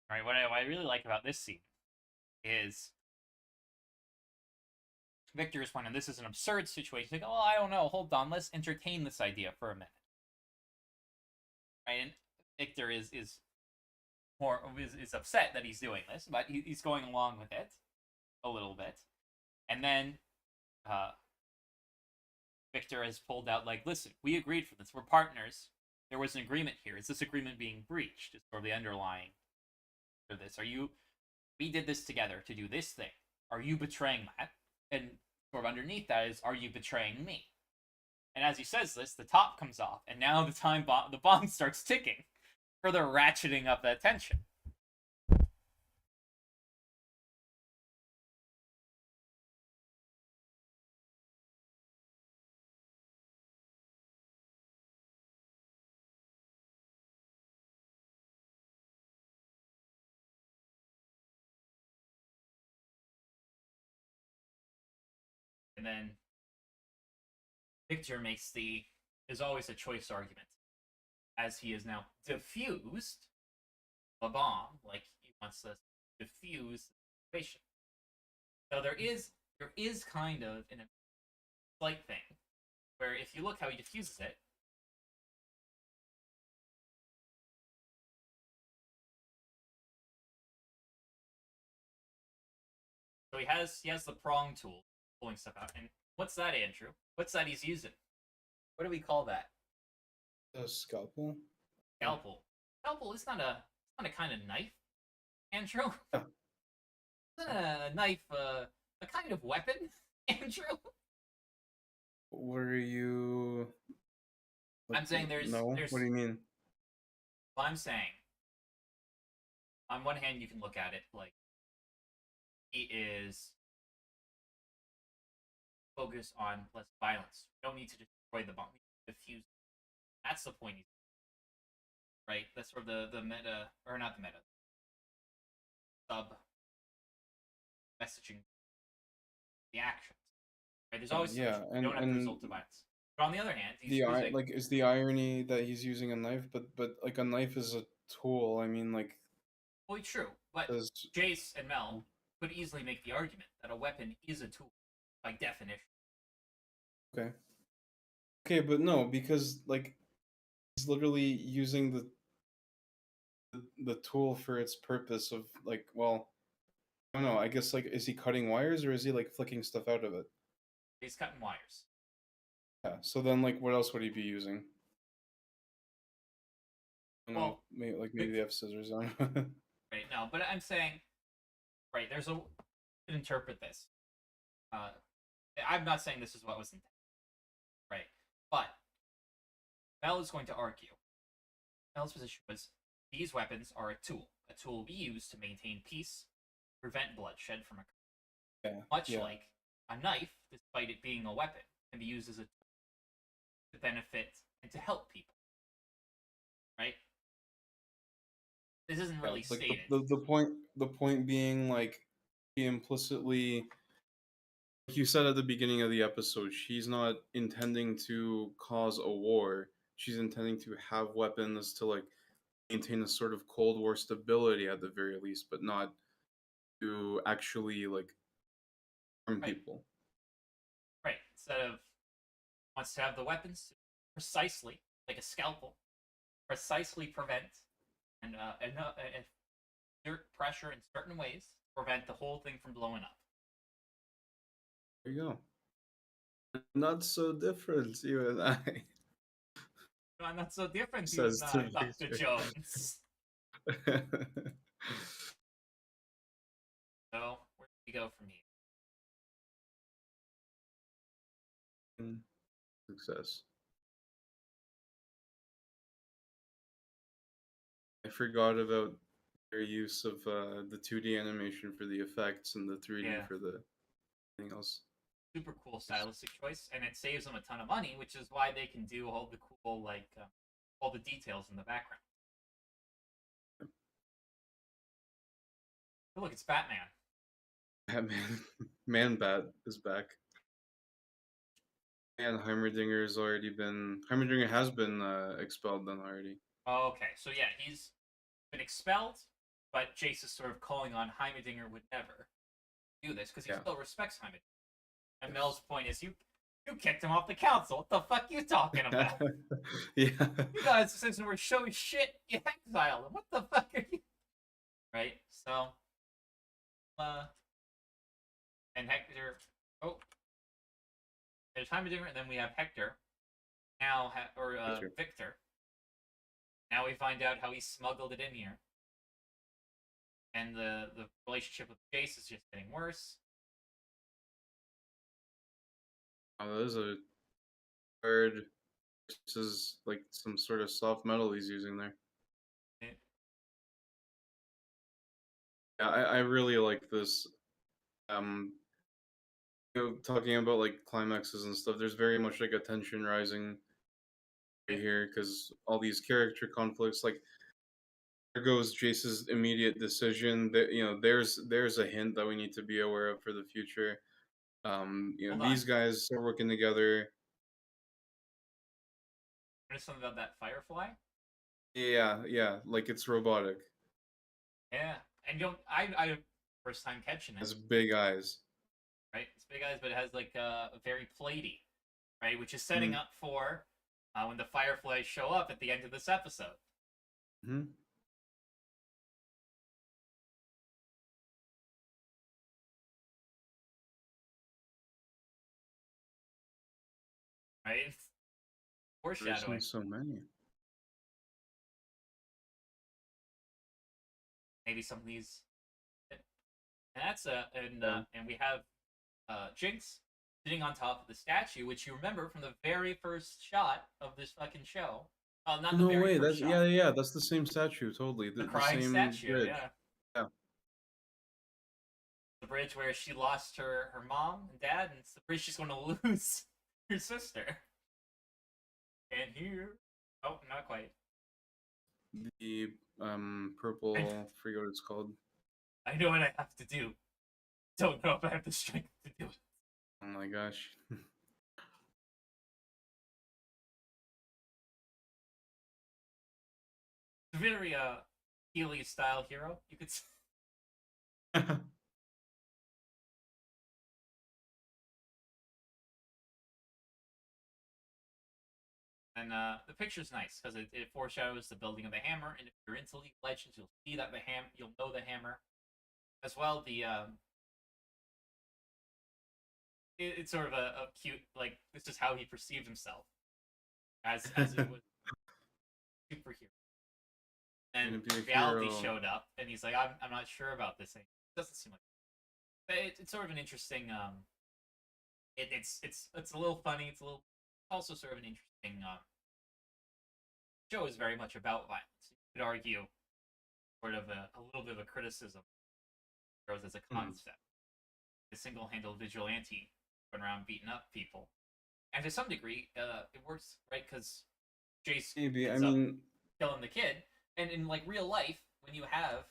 All right, what I really like about this scene is Victor is pointing, this is an absurd situation. Like, oh, I don't know, hold on, let's entertain this idea for a minute. Right, and Victor is upset that he's doing this, but he's going along with it a little bit. And then Victor has pulled out, like, listen, we agreed for this. We're partners. There was an agreement here. Is this agreement being breached? Is sort of the underlying for this. We did this together to do this thing. Are you betraying that? And sort of underneath that is, are you betraying me? And as he says this, the top comes off, and now the bomb starts ticking, further ratcheting up that tension. And then Victor is always a choice argument, as he is now diffused a bomb, like he wants us to defuse the situation. So there is kind of a slight thing where if you look how he diffuses it, so he has the prong tool pulling stuff out. And what's that, Andrew? What's that he's using? What do we call that?
A scalpel.
Scalpel. Scalpel is not a kind of knife, Andrew.
Yeah.
Isn't a knife a kind of weapon, Andrew?
Were you?
I'm saying there's.
What do you mean?
Well, I'm saying, on one hand, you can look at it like he is focused on less violence. You don't need to destroy the bomb. You need to defuse it. That's the point. Right? That's sort of the meta, or not the meta, sub messaging, the actions. Right? There's always
Yeah,
you don't have to result to violence. But on the other hand, he's using,
like is the irony that he's using a knife, but like a knife is a tool. I mean, like.
well, true, but Jace and Mel could easily make the argument that a weapon is a tool by definition.
Okay. Okay, but no, because like he's literally using the tool for its purpose of like, well, I don't know. I guess like, is he cutting wires or is he like flicking stuff out of it?
He's cutting wires.
Yeah. So then, like, what else would he be using? I don't know. Maybe they have scissors on.
Right. No, but I'm saying, right. There's you can interpret this. I'm not saying this is what was intended. Right. But Mel is going to argue. Mel's position was these weapons are a tool we use to maintain peace, prevent bloodshed from occurring.
Yeah.
Much like a knife, despite it being a weapon, can be used as a tool to benefit and to help people. Right? This isn't really
like
stated.
the point being, like, he implicitly, like you said at the beginning of the episode, she's not intending to cause a war. She's intending to have weapons to like maintain a sort of Cold War stability at the very least, but not to actually like harm people.
Right. Instead of wants to have the weapons precisely, like a scalpel, precisely prevent and exert pressure in certain ways to prevent the whole thing from blowing up.
There you go. Not so different, you and I.
No, not so different, you
Says
and I,
to
Dr. Jones. So, where do we go from here?
Success. I forgot about their use of the 2D animation for the effects and the 3D for the thing else.
Super cool stylistic choice, and it saves them a ton of money, which is why they can do all the cool, like, all the details in the background. Oh, look, it's Batman.
Batman. Man-Bat is back. And Heimerdinger has been expelled then already.
Oh, okay, so yeah, he's been expelled, but Jace is sort of calling on Heimerdinger would never do this, because he still respects Heimerdinger. And Mel's point is, you kicked him off the council. What the fuck you talking about?
Yeah.
You guys, since we're showing shit, you exiled him. What the fuck are you? Right? So, and Hector. Oh, there's Heimerdinger, and then we have Hector. Now, Victor. Now we find out how he smuggled it in here. And the relationship with Jace is just getting worse.
Oh, that is a hard. This is like some sort of soft metal he's using there. Yeah, I really like this. Talking about like climaxes and stuff. There's very much like a tension rising right here because all these character conflicts. Like there goes Jace's immediate decision. That there's a hint that we need to be aware of for the future.
Hold
these
on.
guys start working together.
There's something about that firefly.
Yeah, like it's robotic.
Yeah, and you don't. I first time catching it.
Has big eyes.
Right, it's big eyes, but it has like a very platy, right, which is setting
Mm.
up for when the fireflies show up at the end of this episode.
Hmm.
Right, it's
There's
foreshadowing.
so many.
Maybe some of these, and that's
Yeah.
and we have Jinx sitting on top of the statue, which you remember from the very first shot of this fucking show. Oh, not the
No
very
way.
first
That's
shot.
yeah. That's the same statue. Totally.
The
The
crying
same
statue,
bridge.
yeah.
Yeah.
The bridge where she lost her mom and dad, and it's the bridge she's going to lose her sister. And here, oh, not quite.
The purple. Forget what it's called.
I know what I have to do. Don't know if I have the strength to do it.
Oh my gosh.
Very Healy style hero, you could say. And the picture's nice because it foreshadows the building of the hammer. And if you're into League of Legends, you'll see that you'll know the hammer as well. It's sort of a cute, like, this is how he perceived himself as it was superhero. And reality showed up, and he's like, I'm not sure about this thing. It doesn't seem like. But it's sort of an interesting. It's a little funny. It's a little also sort of an interesting. Show is very much about violence. You could argue, sort of a little bit of a criticism of heroes as a concept. A single-handed vigilante going around beating up people, and to some degree, it works, right? Because Jace
Maybe. I
ends up
mean,
killing the kid, and in like real life, when you have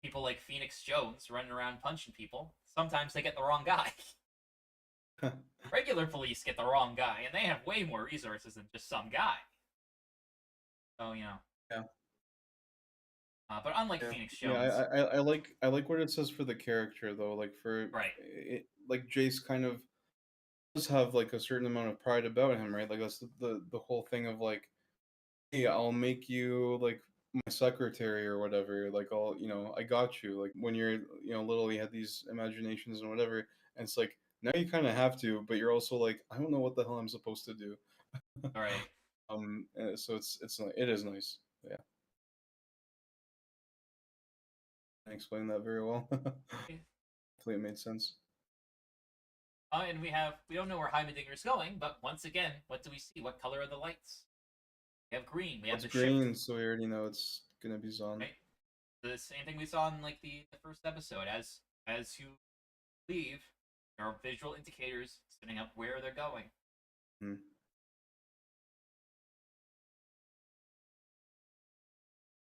people like Phoenix Jones running around punching people, sometimes they get the wrong guy. Regular police get the wrong guy, and they have way more resources than just some guy. So
yeah.
But unlike
Yeah.
Phoenix
Yeah,
Jones,
I like what it says for the character though. Like for
right?
it, like Jace kind of does have like a certain amount of pride about him, right? Like that's the whole thing of like, hey, I'll make you like my secretary or whatever. Like I got you. Like when you're little, you had these imaginations and whatever, and it's like now you kind of have to, but you're also like, I don't know what the hell I'm supposed to do.
All right.
So it is nice. Yeah, I explained that very well. Hopefully, it made sense.
And we don't know where Heimdinger's going, but once again, what do we see? What color are the lights? We have green. We have
It's
the
green,
ship.
so we already know it's gonna be Zon.
Right? The same thing we saw in like the first episode. As you leave, there are visual indicators setting up where they're going.
Hmm.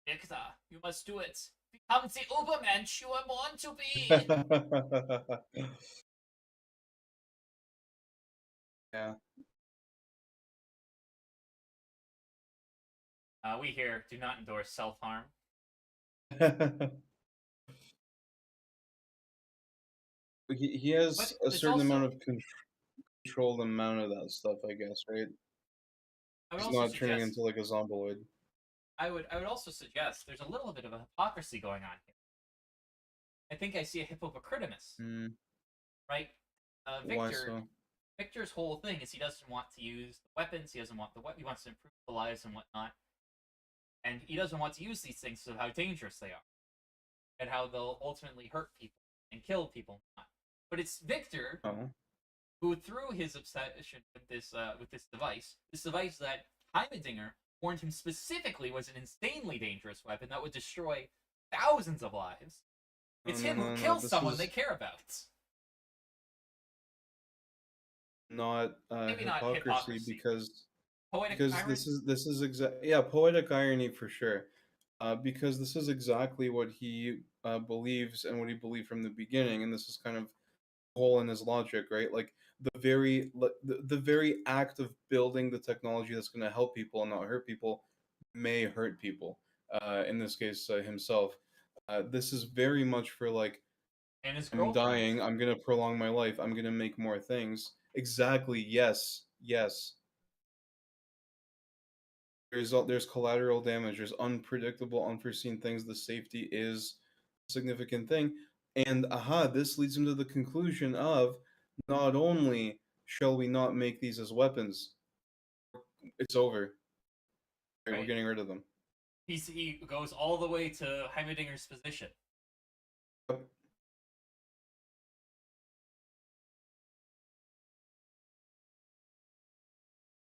Victor, you must do it. Become the Ubermensch you are born to be.
Yeah.
We here do not endorse self-harm.
He has
But
a
it's
certain amount
also,
of controlled amount of that stuff, I guess, right?
I would
He's
also
not turning
suggest
into like a zomboid.
I would also suggest there's a little bit of a hypocrisy going on here. I think I see a hypocritimus,
Mm,
right?
why so?
Victor's whole thing is he doesn't want to use the weapons. He doesn't want the he wants to improve the lives and whatnot, and he doesn't want to use these things because of how dangerous they are, and how they'll ultimately hurt people and kill people. But it's Victor
Oh.
who, through his obsession with this device that Heimerdinger warned him specifically was an insanely dangerous weapon that would destroy thousands of lives. It's him who kills someone they care about.
Not
Maybe not
hypocrisy
hypocrisy.
because
Poetic irony.
this is poetic irony for sure. Because this is exactly what he believes and what he believed from the beginning, and this is kind of hole in his logic, right? Like the very act of building the technology that's going to help people and not hurt people may hurt people. In this case, himself. This is very much for like,
And his
I'm
girlfriend.
dying. I'm gonna prolong my life. I'm gonna make more things. Exactly. Yes. Yes. There's collateral damage. There's unpredictable, unforeseen things. The safety is a significant thing. And this leads him to the conclusion of not only shall we not make these as weapons, it's over. Right, we're
Right.
getting rid of them.
He goes all the way to Heimerdinger's position.
Yep.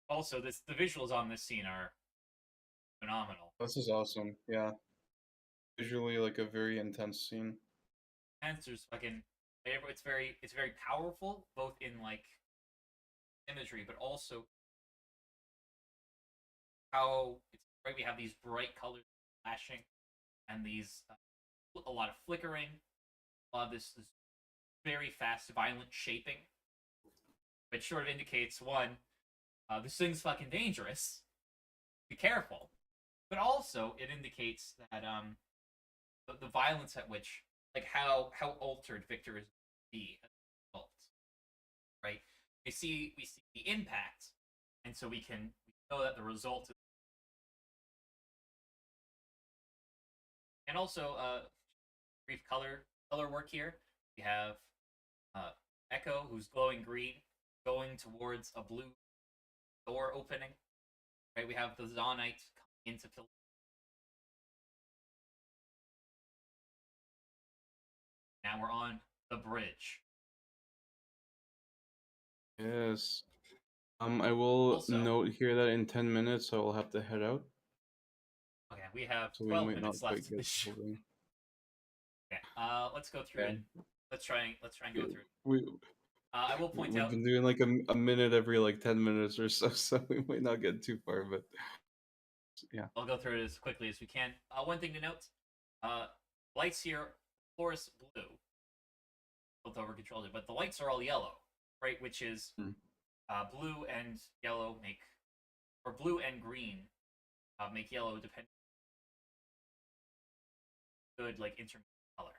Also, the visuals on this scene are phenomenal.
This is awesome. Yeah. Visually, like a very intense scene.
And there's fucking it's very powerful, both in like imagery, but also how it's right. We have these bright colors flashing, and these a lot of flickering, a lot of this very fast, violent shaping, which sort of indicates one, this thing's fucking dangerous. Be careful. But also, it indicates that the violence at which, like how altered Victor is be as a result, right? We see the impact, and so we know that the result is. And also, brief color work here. We have Echo, who's glowing green, going towards a blue door opening. Right, we have the Zonite coming into fill. Now we're on the bridge.
Yes. I will
Also-
note here that in 10 minutes I will have to head out,
Okay, we have
so we
12
might not
minutes
quite
left of
get
this show.
the whole thing.
Okay, let's go through
Okay.
it. Let's try and go through it.
We
I will point
we've
out.
been doing like a minute every like 10 minutes or so, so we might not get too far, but yeah.
I'll go through it as quickly as we can. One thing to note: lights here, floor is blue. Built over controlled it, but the lights are all yellow, right? Which is blue and yellow make, or blue and green make yellow depending. Good like intermediate color.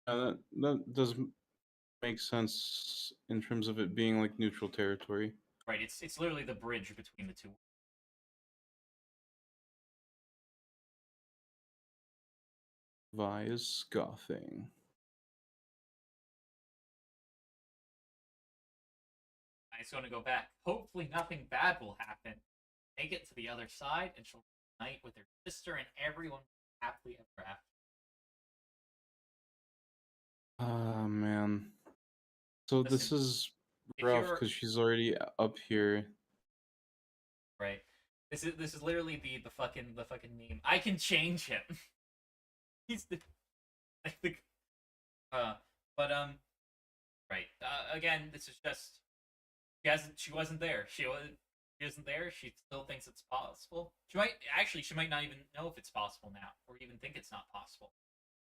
That does make sense in terms of it being like neutral territory.
Right, it's literally the bridge between the two.
Vi is scoffing.
I just want to go back. Hopefully nothing bad will happen. Make it to the other side, and she'll reunite with her sister, and everyone happily ever after.
Ah, man. So this
Listen,
is
if
rough
you're-
because she's already up here.
Right. This is literally the fucking meme. I can change him. He's the I think but right. Again, this is just she wasn't there. She isn't there. She still thinks it's possible. She might not even know if it's possible now, or even think it's not possible.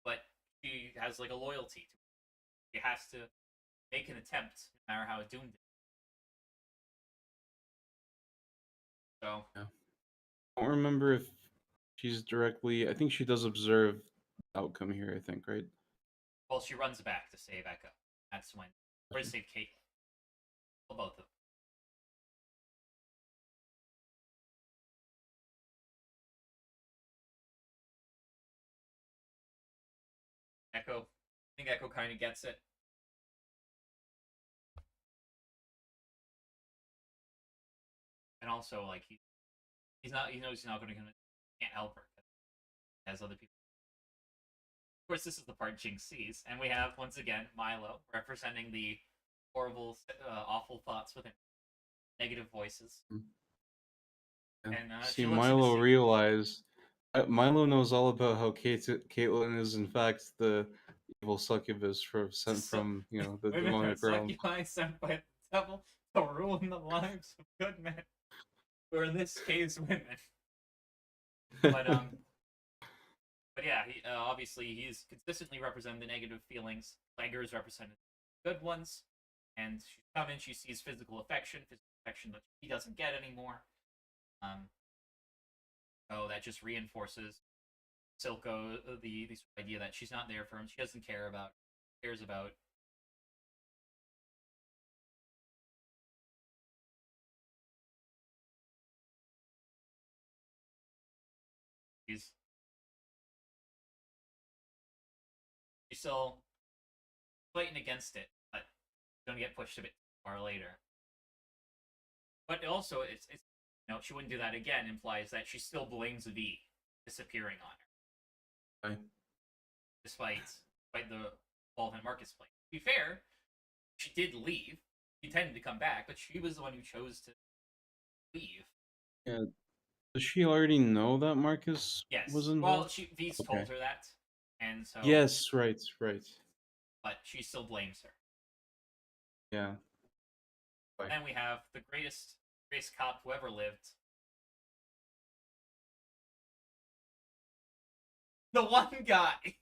But she has like a loyalty to it. She has to make an attempt, no matter how doomed it is. So
Yeah. I don't remember if she's directly. I think she does observe the outcome here. I think, right?
well, she runs back to save Echo. That's when or to save Kate. Well, both of them. Echo. I think Echo kind of gets it. And also, like he knows he's not going to can't help her as other people. Of course, this is the part Jinx sees, and we have once again Milo representing the horrible, awful thoughts within negative voices.
Yeah.
And
See,
she looks
Milo
into
realized. Milo knows all about how Caitlyn is in fact the evil succubus sent
So-
from the
women are
demonic realm.
succubi sent by the devil to ruin the lives of good men, or in this case, women. But But yeah, obviously he's consistently represented the negative feelings. Tiger's represented the good ones. And she's coming, she sees physical affection that he doesn't get anymore. So that just reinforces Silco the sort of idea that she's not there for him. She doesn't care about, cares about. She's still fighting against it, but she's gonna get pushed a bit far later. But also, it's she wouldn't do that again. Implies that she still blames V disappearing on her,
Okay.
despite the involvement Marcus played. To be fair, she did leave. She intended to come back, but she was the one who chose to leave.
Yeah. Does she already know that Marcus
Yes.
was
Well,
involved?
V's
Okay.
told her that, and so
Yes, right.
but she still blames her.
Yeah.
Then we have the greatest cop who ever lived. The one guy.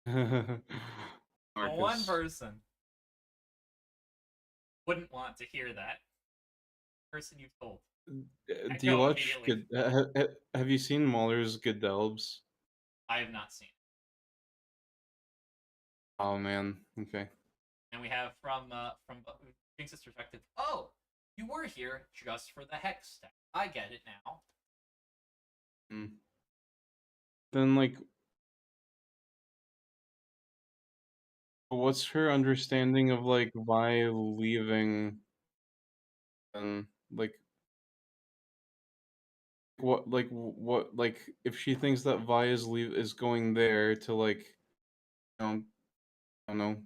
The one
Marcus.
person. Wouldn't want to hear that. Person you told.
Do you
Go
watch
immediately.
have you seen Mahler's Godelbs?
I have not seen it.
Oh man. Okay.
And we have from Jinx's perspective. Oh, you were here just for the hex step. I get it now.
Then like what's her understanding of like Vi leaving and like what if she thinks that Vi is going there to like I don't know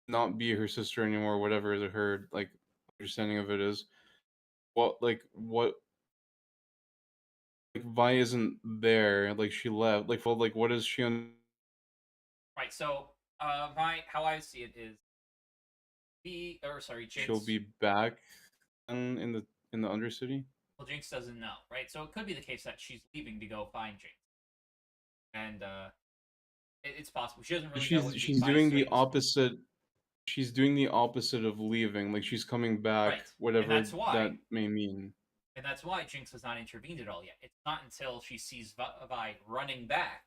not be her sister anymore, whatever her like understanding of it is. What like Vi isn't there, like she left. Like what is she on?
Right. So, how I see it is, Jinx.
She'll be back in the Undercity.
Well, Jinx doesn't know, right? So it could be the case that she's leaving to go find Jinx, and it's possible she doesn't really know what
She's doing the opposite. She's doing the opposite of leaving. Like she's coming back,
right?
whatever
And that's why,
that may mean.
And that's why Jinx has not intervened at all yet. It's not until she sees Vi running back,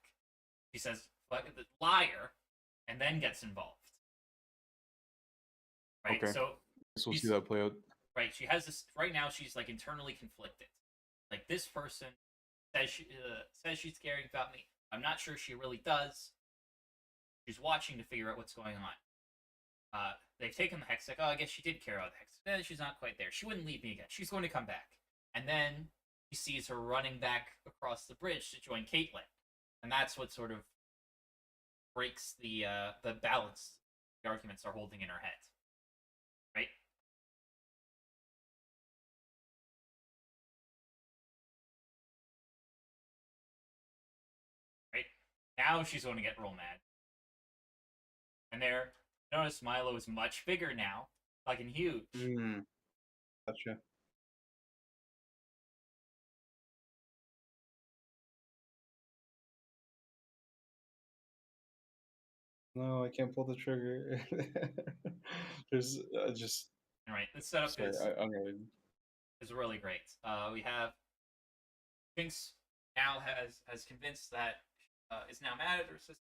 she says, "The liar," and then gets involved. Right.
Okay.
So
we'll see that play out.
Right. She has this right now. She's like internally conflicted. Like this person says she's caring about me. I'm not sure she really does. She's watching to figure out what's going on. They've taken the hex. Like, oh, I guess she did care about the hex. She's not quite there. She wouldn't leave me again. She's going to come back. And then he sees her running back across the bridge to join Caitlyn, and that's what sort of breaks the balance the arguments are holding in her head. Right. Right. Now she's going to get real mad. And there, notice Milo is much bigger now, fucking huge.
Gotcha. No, I can't pull the trigger. There's just.
All right, this setup is really great. We have Jinx now has convinced that is now mad at her sister.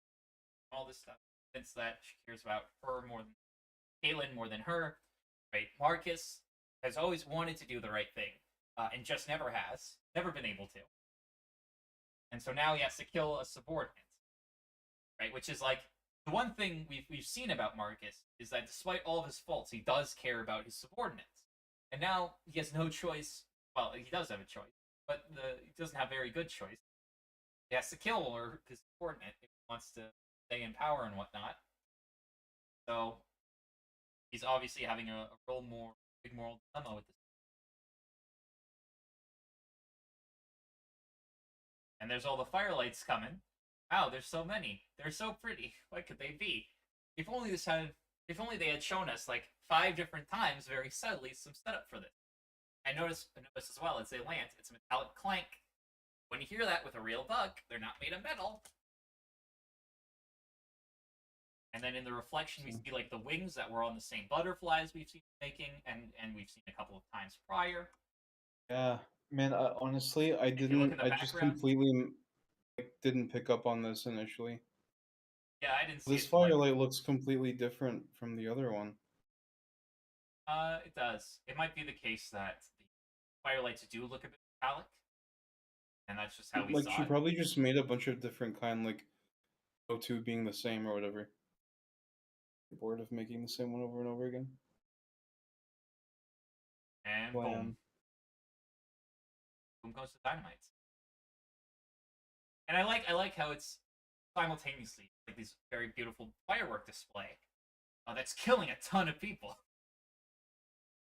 All this stuff, convinced that she cares about her more than Caitlyn, more than her. Right? Marcus has always wanted to do the right thing, and just never been able to. And so now he has to kill a subordinate, right? Which is like the one thing we've seen about Marcus is that despite all of his faults, he does care about his subordinates. And now he has no choice. Well, he does have a choice, but he doesn't have a very good choice. He has to kill his subordinate if he wants to stay in power and whatnot. So he's obviously having a big moral dilemma with this. And there's all the firelights coming. Wow, there's so many. They're so pretty. What could they be? If only they had shown us like 5 different times, very subtly, some setup for this. I notice as well as they land, it's a metallic clank. When you hear that with a real bug, they're not made of metal. And then in the reflection, we see like the wings that were on the same butterflies we've seen making, and we've seen a couple of times prior.
Yeah, man. Honestly, I
If you look in
didn't.
the
I just
background,
completely didn't pick up on this initially.
yeah, I didn't see
This
it till like
firelight looks completely different from the other one.
it does. It might be the case that the firelights do look a bit metallic, and that's just how we
Like
saw
she
it.
probably just made a bunch of different kind, like O2 being the same or whatever. Bored of making the same one over and over again.
And
Blam.
boom goes the dynamite. And I like how it's simultaneously like this very beautiful firework display that's killing a ton of people.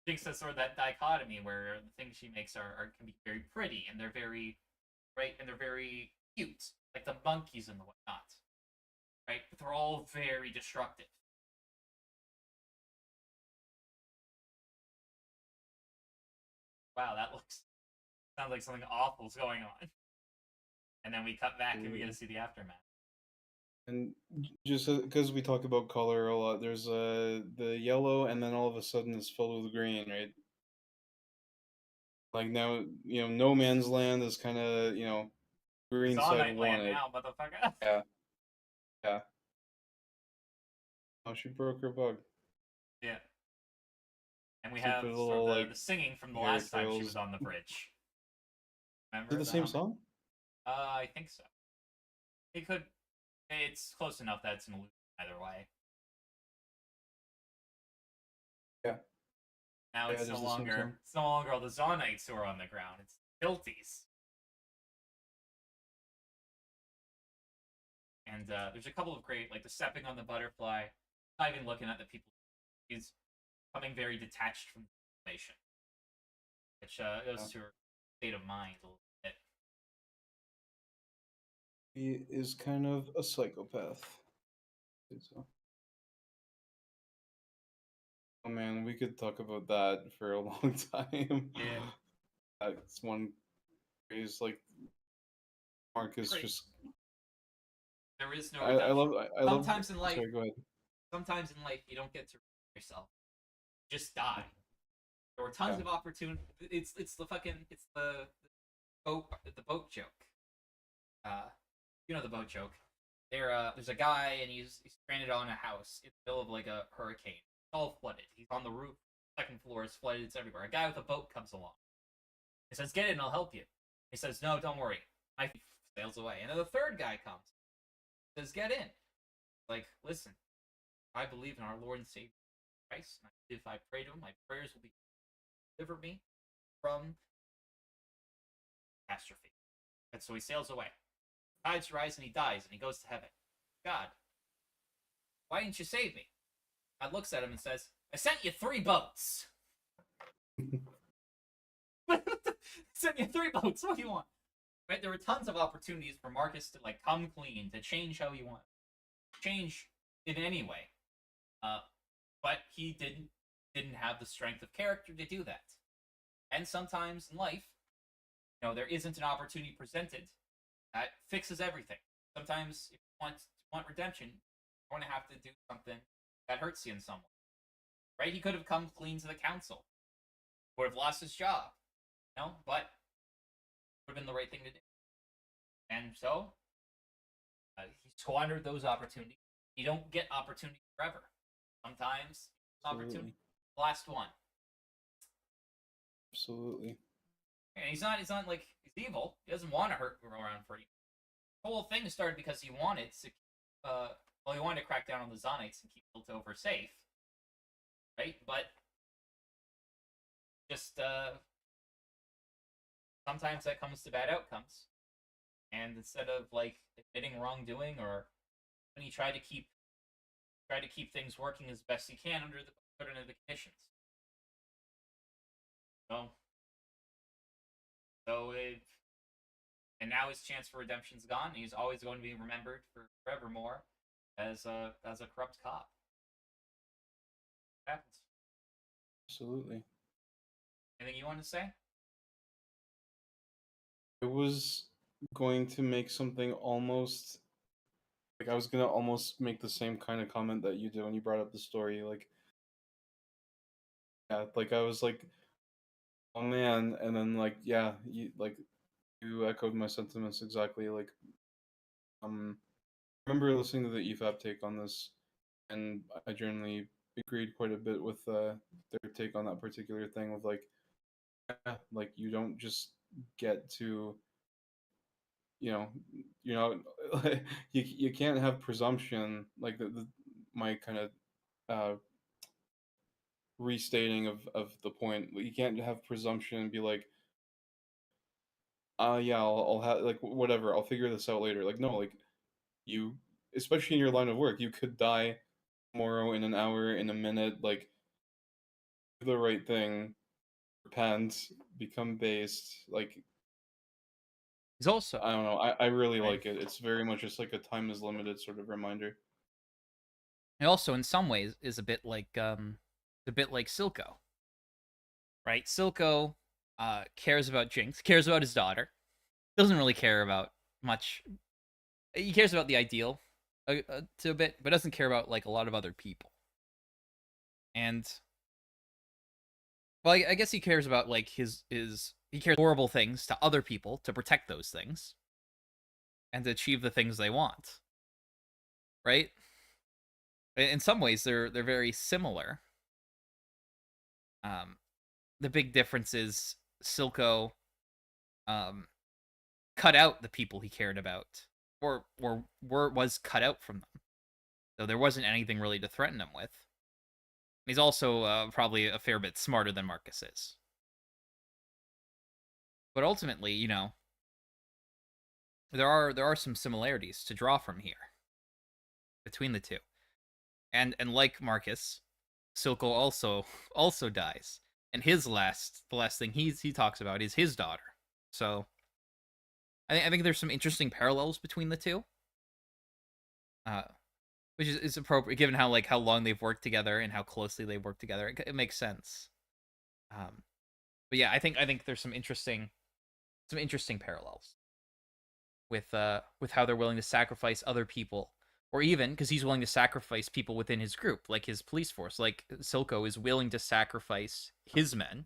Jinx has sort of that dichotomy where the things she makes are can be very pretty and they're very right and they're very cute, like the monkeys and the whatnot. Right? But they're all very destructive. Wow, that looks sounds like something awful's going on. And then we cut back and we get to see the aftermath.
And just because we talk about color a lot, there's the yellow, and then all of a sudden it's filled with green, right? Like now, No Man's Land is kind of, green
It's all
side
Nightland
wanted.
now, motherfucker.
Yeah, yeah. Oh, she broke her bug.
Yeah. And we
So
have
there's a
sort of
little,
the
like,
singing from the
hair
last time she
trails.
was on the bridge. Remember
Is it the same
humming?
song?
I think so. It could. It's close enough that it's an illusion either way.
Yeah.
Now
Yeah,
it's
it
no
is the same
longer
song.
it's no longer all the Zonites who are on the ground. It's Hilties. And there's a couple of great, like the stepping on the butterfly, not even looking at the people. He's becoming very detached from the situation, which goes to her state of mind a little bit.
He is kind of a psychopath. So. Oh man, we could talk about that for a long time.
Yeah.
That's one phrase, like Marcus
Great.
just.
There is no
I
redemption.
love. I love.
Sometimes in life,
Sorry, go ahead.
sometimes in life, you don't get to redeem yourself. Just die. There were tons
Yeah.
of opportunity. It's the fucking the boat joke. You know the boat joke. There's a guy and he's stranded on a house in the middle of like a hurricane. It's all flooded. He's on the roof. Second floor is flooded. It's everywhere. A guy with a boat comes along. He says, "Get in, I'll help you." He says, "No, don't worry." I sails away. And then the third guy comes. He says, "Get in." Like, listen, I believe in our Lord and Savior Christ. And if I pray to him, my prayers will be deliver me from catastrophe. And so he sails away. Tides rise and he dies and he goes to heaven. God, why didn't you save me? God looks at him and says, I sent you 3 boats. Sent you 3 boats. What do you want? Right? There were tons of opportunities for Marcus to like come clean, to change how he wanted, change in any way. But he didn't have the strength of character to do that. And sometimes in life, there isn't an opportunity presented that fixes everything. Sometimes if you want redemption, you're going to have to do something that hurts you in some way. Right? He could have come clean to the council. Would have lost his job. But it would have been the right thing to do. And so, he squandered those opportunities. You don't get opportunity forever. Sometimes, opportunity, last one.
Absolutely.
And he's not like, he's evil. He doesn't want to hurt around for you. The whole thing started because he wanted to, he wanted to crack down on the Zonites and keep Piltover safe. Right? But, just, sometimes that comes to bad outcomes. And instead of, like, admitting wrongdoing or when he tried to keep things working as best he can under the conditions. And now his chance for redemption's gone. He's always going to be remembered for forevermore as a corrupt cop. What happens?
Absolutely.
Anything you want to say?
It was
going to make something almost like I was gonna almost make the same kind of comment that you did when you brought up the story. Like, yeah, like I was like, oh man, and then like, yeah, you echoed my sentiments exactly. Like, I remember listening to the EFAP take on this, and I generally agreed quite a bit with their take on that particular thing. With like, yeah, like you don't just get to, you know, you know, you can't have presumption like my kind of uh restating of the point. You can't have presumption and be like, yeah, I'll have like whatever, I'll figure this out later. Like no, like you, especially in your line of work, you could die tomorrow, in an hour, in a minute. Like do the right thing, repent, become based. Like
He's also
I don't know, I really
right.
like it. It's very much just like a time is limited sort of reminder.
He also, in some ways, is a bit like Silco, right? Silco cares about Jinx, cares about his daughter, doesn't really care about much. He cares about the ideal to a bit, but doesn't care about like a lot of other people. And well, I guess he cares about like his he cares horrible things to other people to protect those things and to achieve the things they want, right? In some ways, they're very similar. Um, the big difference is Silco um cut out the people he cared about, or was cut out from them, so there wasn't anything really to threaten him with. He's also probably a fair bit smarter than Marcus is. But ultimately, you know, there are some similarities to draw from here between the two. And like Marcus, Silco also dies. And the last thing he talks about is his daughter. So I think there's some interesting parallels between the two. Which is appropriate given how long they've worked together and how closely they've worked together. It makes sense. But yeah, I think there's some interesting parallels with how they're willing to sacrifice other people, or even because he's willing to sacrifice people within his group, like his police force. Like Silco is willing to sacrifice his men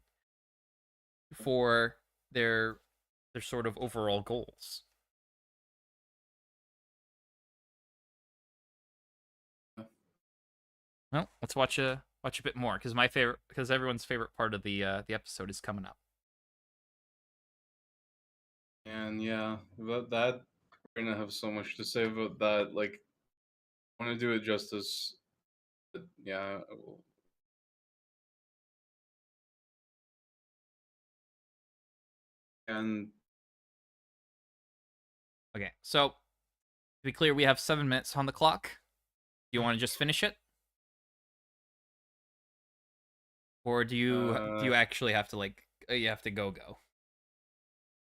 for their sort of overall goals. Well, let's watch a bit more because everyone's favorite part of the episode is coming up.
And yeah, about that, we're gonna have so much to say about that. Like, I want to do it justice. But yeah, and
Okay, so to be clear, we have 7 minutes on the clock. Do you want to just finish it, or do you actually have to you have to go?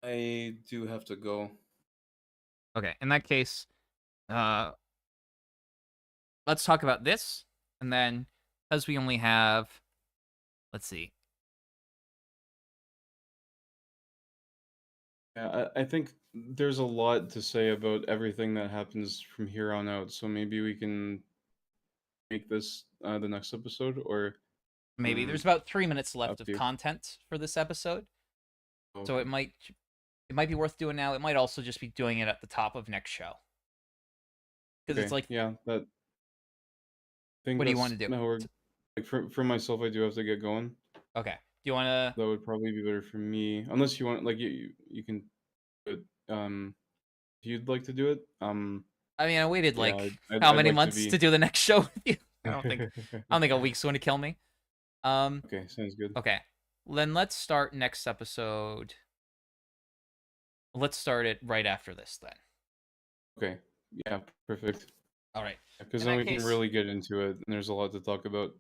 I do have to go.
Okay, in that case, uh, let's talk about this, and then because we only have, let's see,
Yeah, I think there's a lot to say about everything that happens from here on out. So maybe we can make this the next episode, or
maybe
um,
there's about 3 minutes left
up
of
to you.
content for this episode, so
Okay.
it might be worth doing now. It might also just be doing it at the top of next show because it's
Okay,
like,
yeah, that. I think
what do you want
that's
to do?
how we're. Like for myself, I do have to get going.
Okay, do you want to?
That would probably be better for me, unless you want like you can do it. If you'd like to do it,
I mean, I waited
yeah,
like how
I'd
many
like to
months to
be.
do the next show with you? I don't think a week's going to kill me.
Okay, sounds good.
Okay, then let's start next episode. Let's start it right after this then.
Okay, yeah, perfect.
All right.
Because
In
then
that
we can
case,
really get into it, and there's a lot to talk about.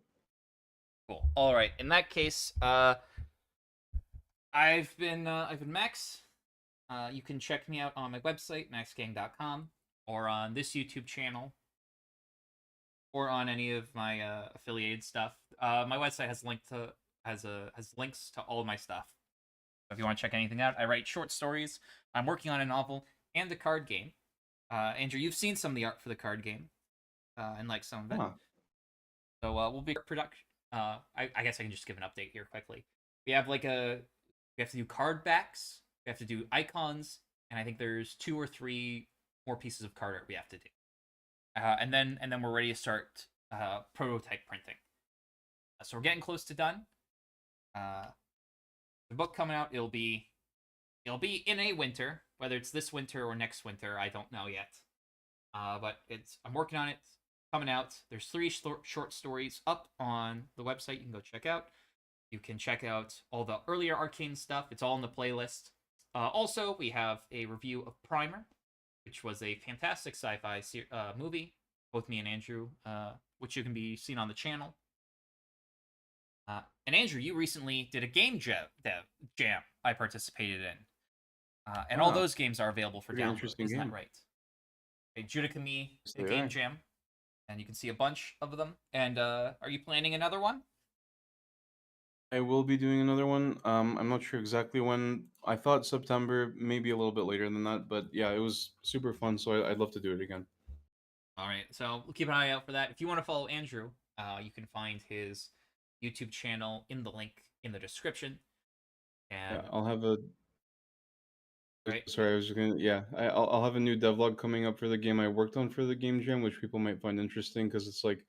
cool. All right. In that case, I've been Max. You can check me out on my website maxgang.com, or on this YouTube channel, or on any of my affiliated stuff. My website has has links to all of my stuff. If you want to check anything out, I write short stories. I'm working on a novel. and a card game. Andrew, you've seen some of the art for the card game, and like some of it.
Huh.
So we'll be production. I guess I can just give an update here quickly. We have we have to do card backs, we have to do icons, and I think there's 2 or 3 more pieces of card art we have to do. And then we're ready to start prototype printing. So we're getting close to done. The book coming out, it'll be in a winter, whether it's this winter or next winter, I don't know yet. But I'm working on it. Coming out. There's 3 short stories up on the website you can go check out. You can check out all the earlier Arcane stuff. It's all in the playlist. Also, we have a review of Primer, which was a fantastic sci-fi movie, both me and Andrew, which you can be seen on the channel. And Andrew, you recently did a game jam I participated in. And all those games are available for
Pretty
download.
interesting
Isn't
game.
that right? Okay, Judica Me,
Yes,
a
they
game
are.
jam. And you can see a bunch of them. And are you planning another one?
I will be doing another one. I'm not sure exactly when. I thought September, maybe a little bit later than that. But yeah, it was super fun, so I'd love to do it again.
All right, so we'll keep an eye out for that. If you want to follow Andrew, you can find his YouTube channel in the link in the description. And
Yeah, I'll have a.
right,
Sorry, I was just gonna. Yeah, I'll have a new devlog coming up for the game I worked on for the game jam, which people might find interesting because it's like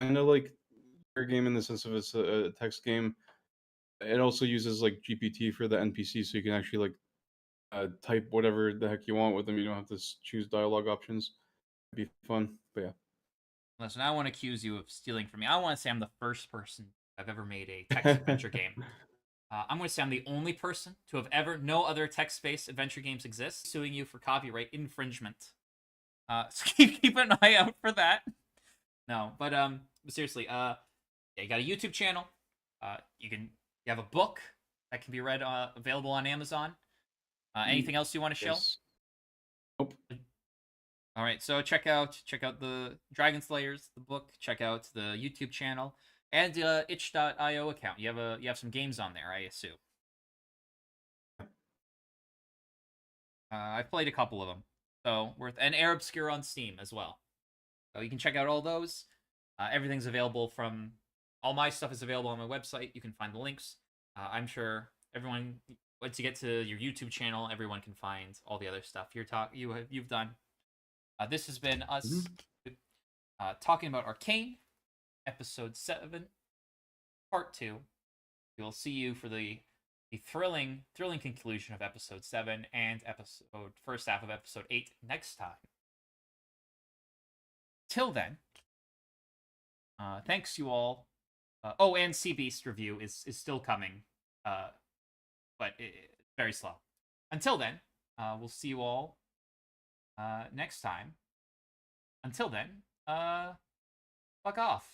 kind of like your game in the sense of it's a text game. It also uses like GPT for the NPC, so you can actually like type whatever the heck you want with them. You don't have to choose dialogue options. It'd be fun, but yeah.
listen, I want to accuse you of stealing from me. I want to say I'm the first person I've ever made a text adventure game. I'm going to say I'm the only person to have ever. No other text-based adventure games exist. Suing you for copyright infringement. So keep an eye out for that. No, but seriously, yeah, you got a YouTube channel. You have a book that can be read, available on Amazon. Anything else you want to show?
Yes. Nope.
All right, so check out the Dragon Slayers, the book. Check out the YouTube channel and itch.io account. You have some games on there, I assume. I've played a couple of them, so and Air Obscure on Steam as well. So you can check out all those. Everything's available from all my stuff is available on my website. You can find the links. I'm sure everyone, once you get to your YouTube channel, everyone can find all the other stuff you've done. This has been us talking about Arcane, episode 7, part 2. We will see you for the thrilling conclusion of episode 7 and first half of episode 8 next time. Till then, thanks you all. And Sea Beast review is still coming, but it's very slow. Until then, we'll see you all next time. Until then, fuck off.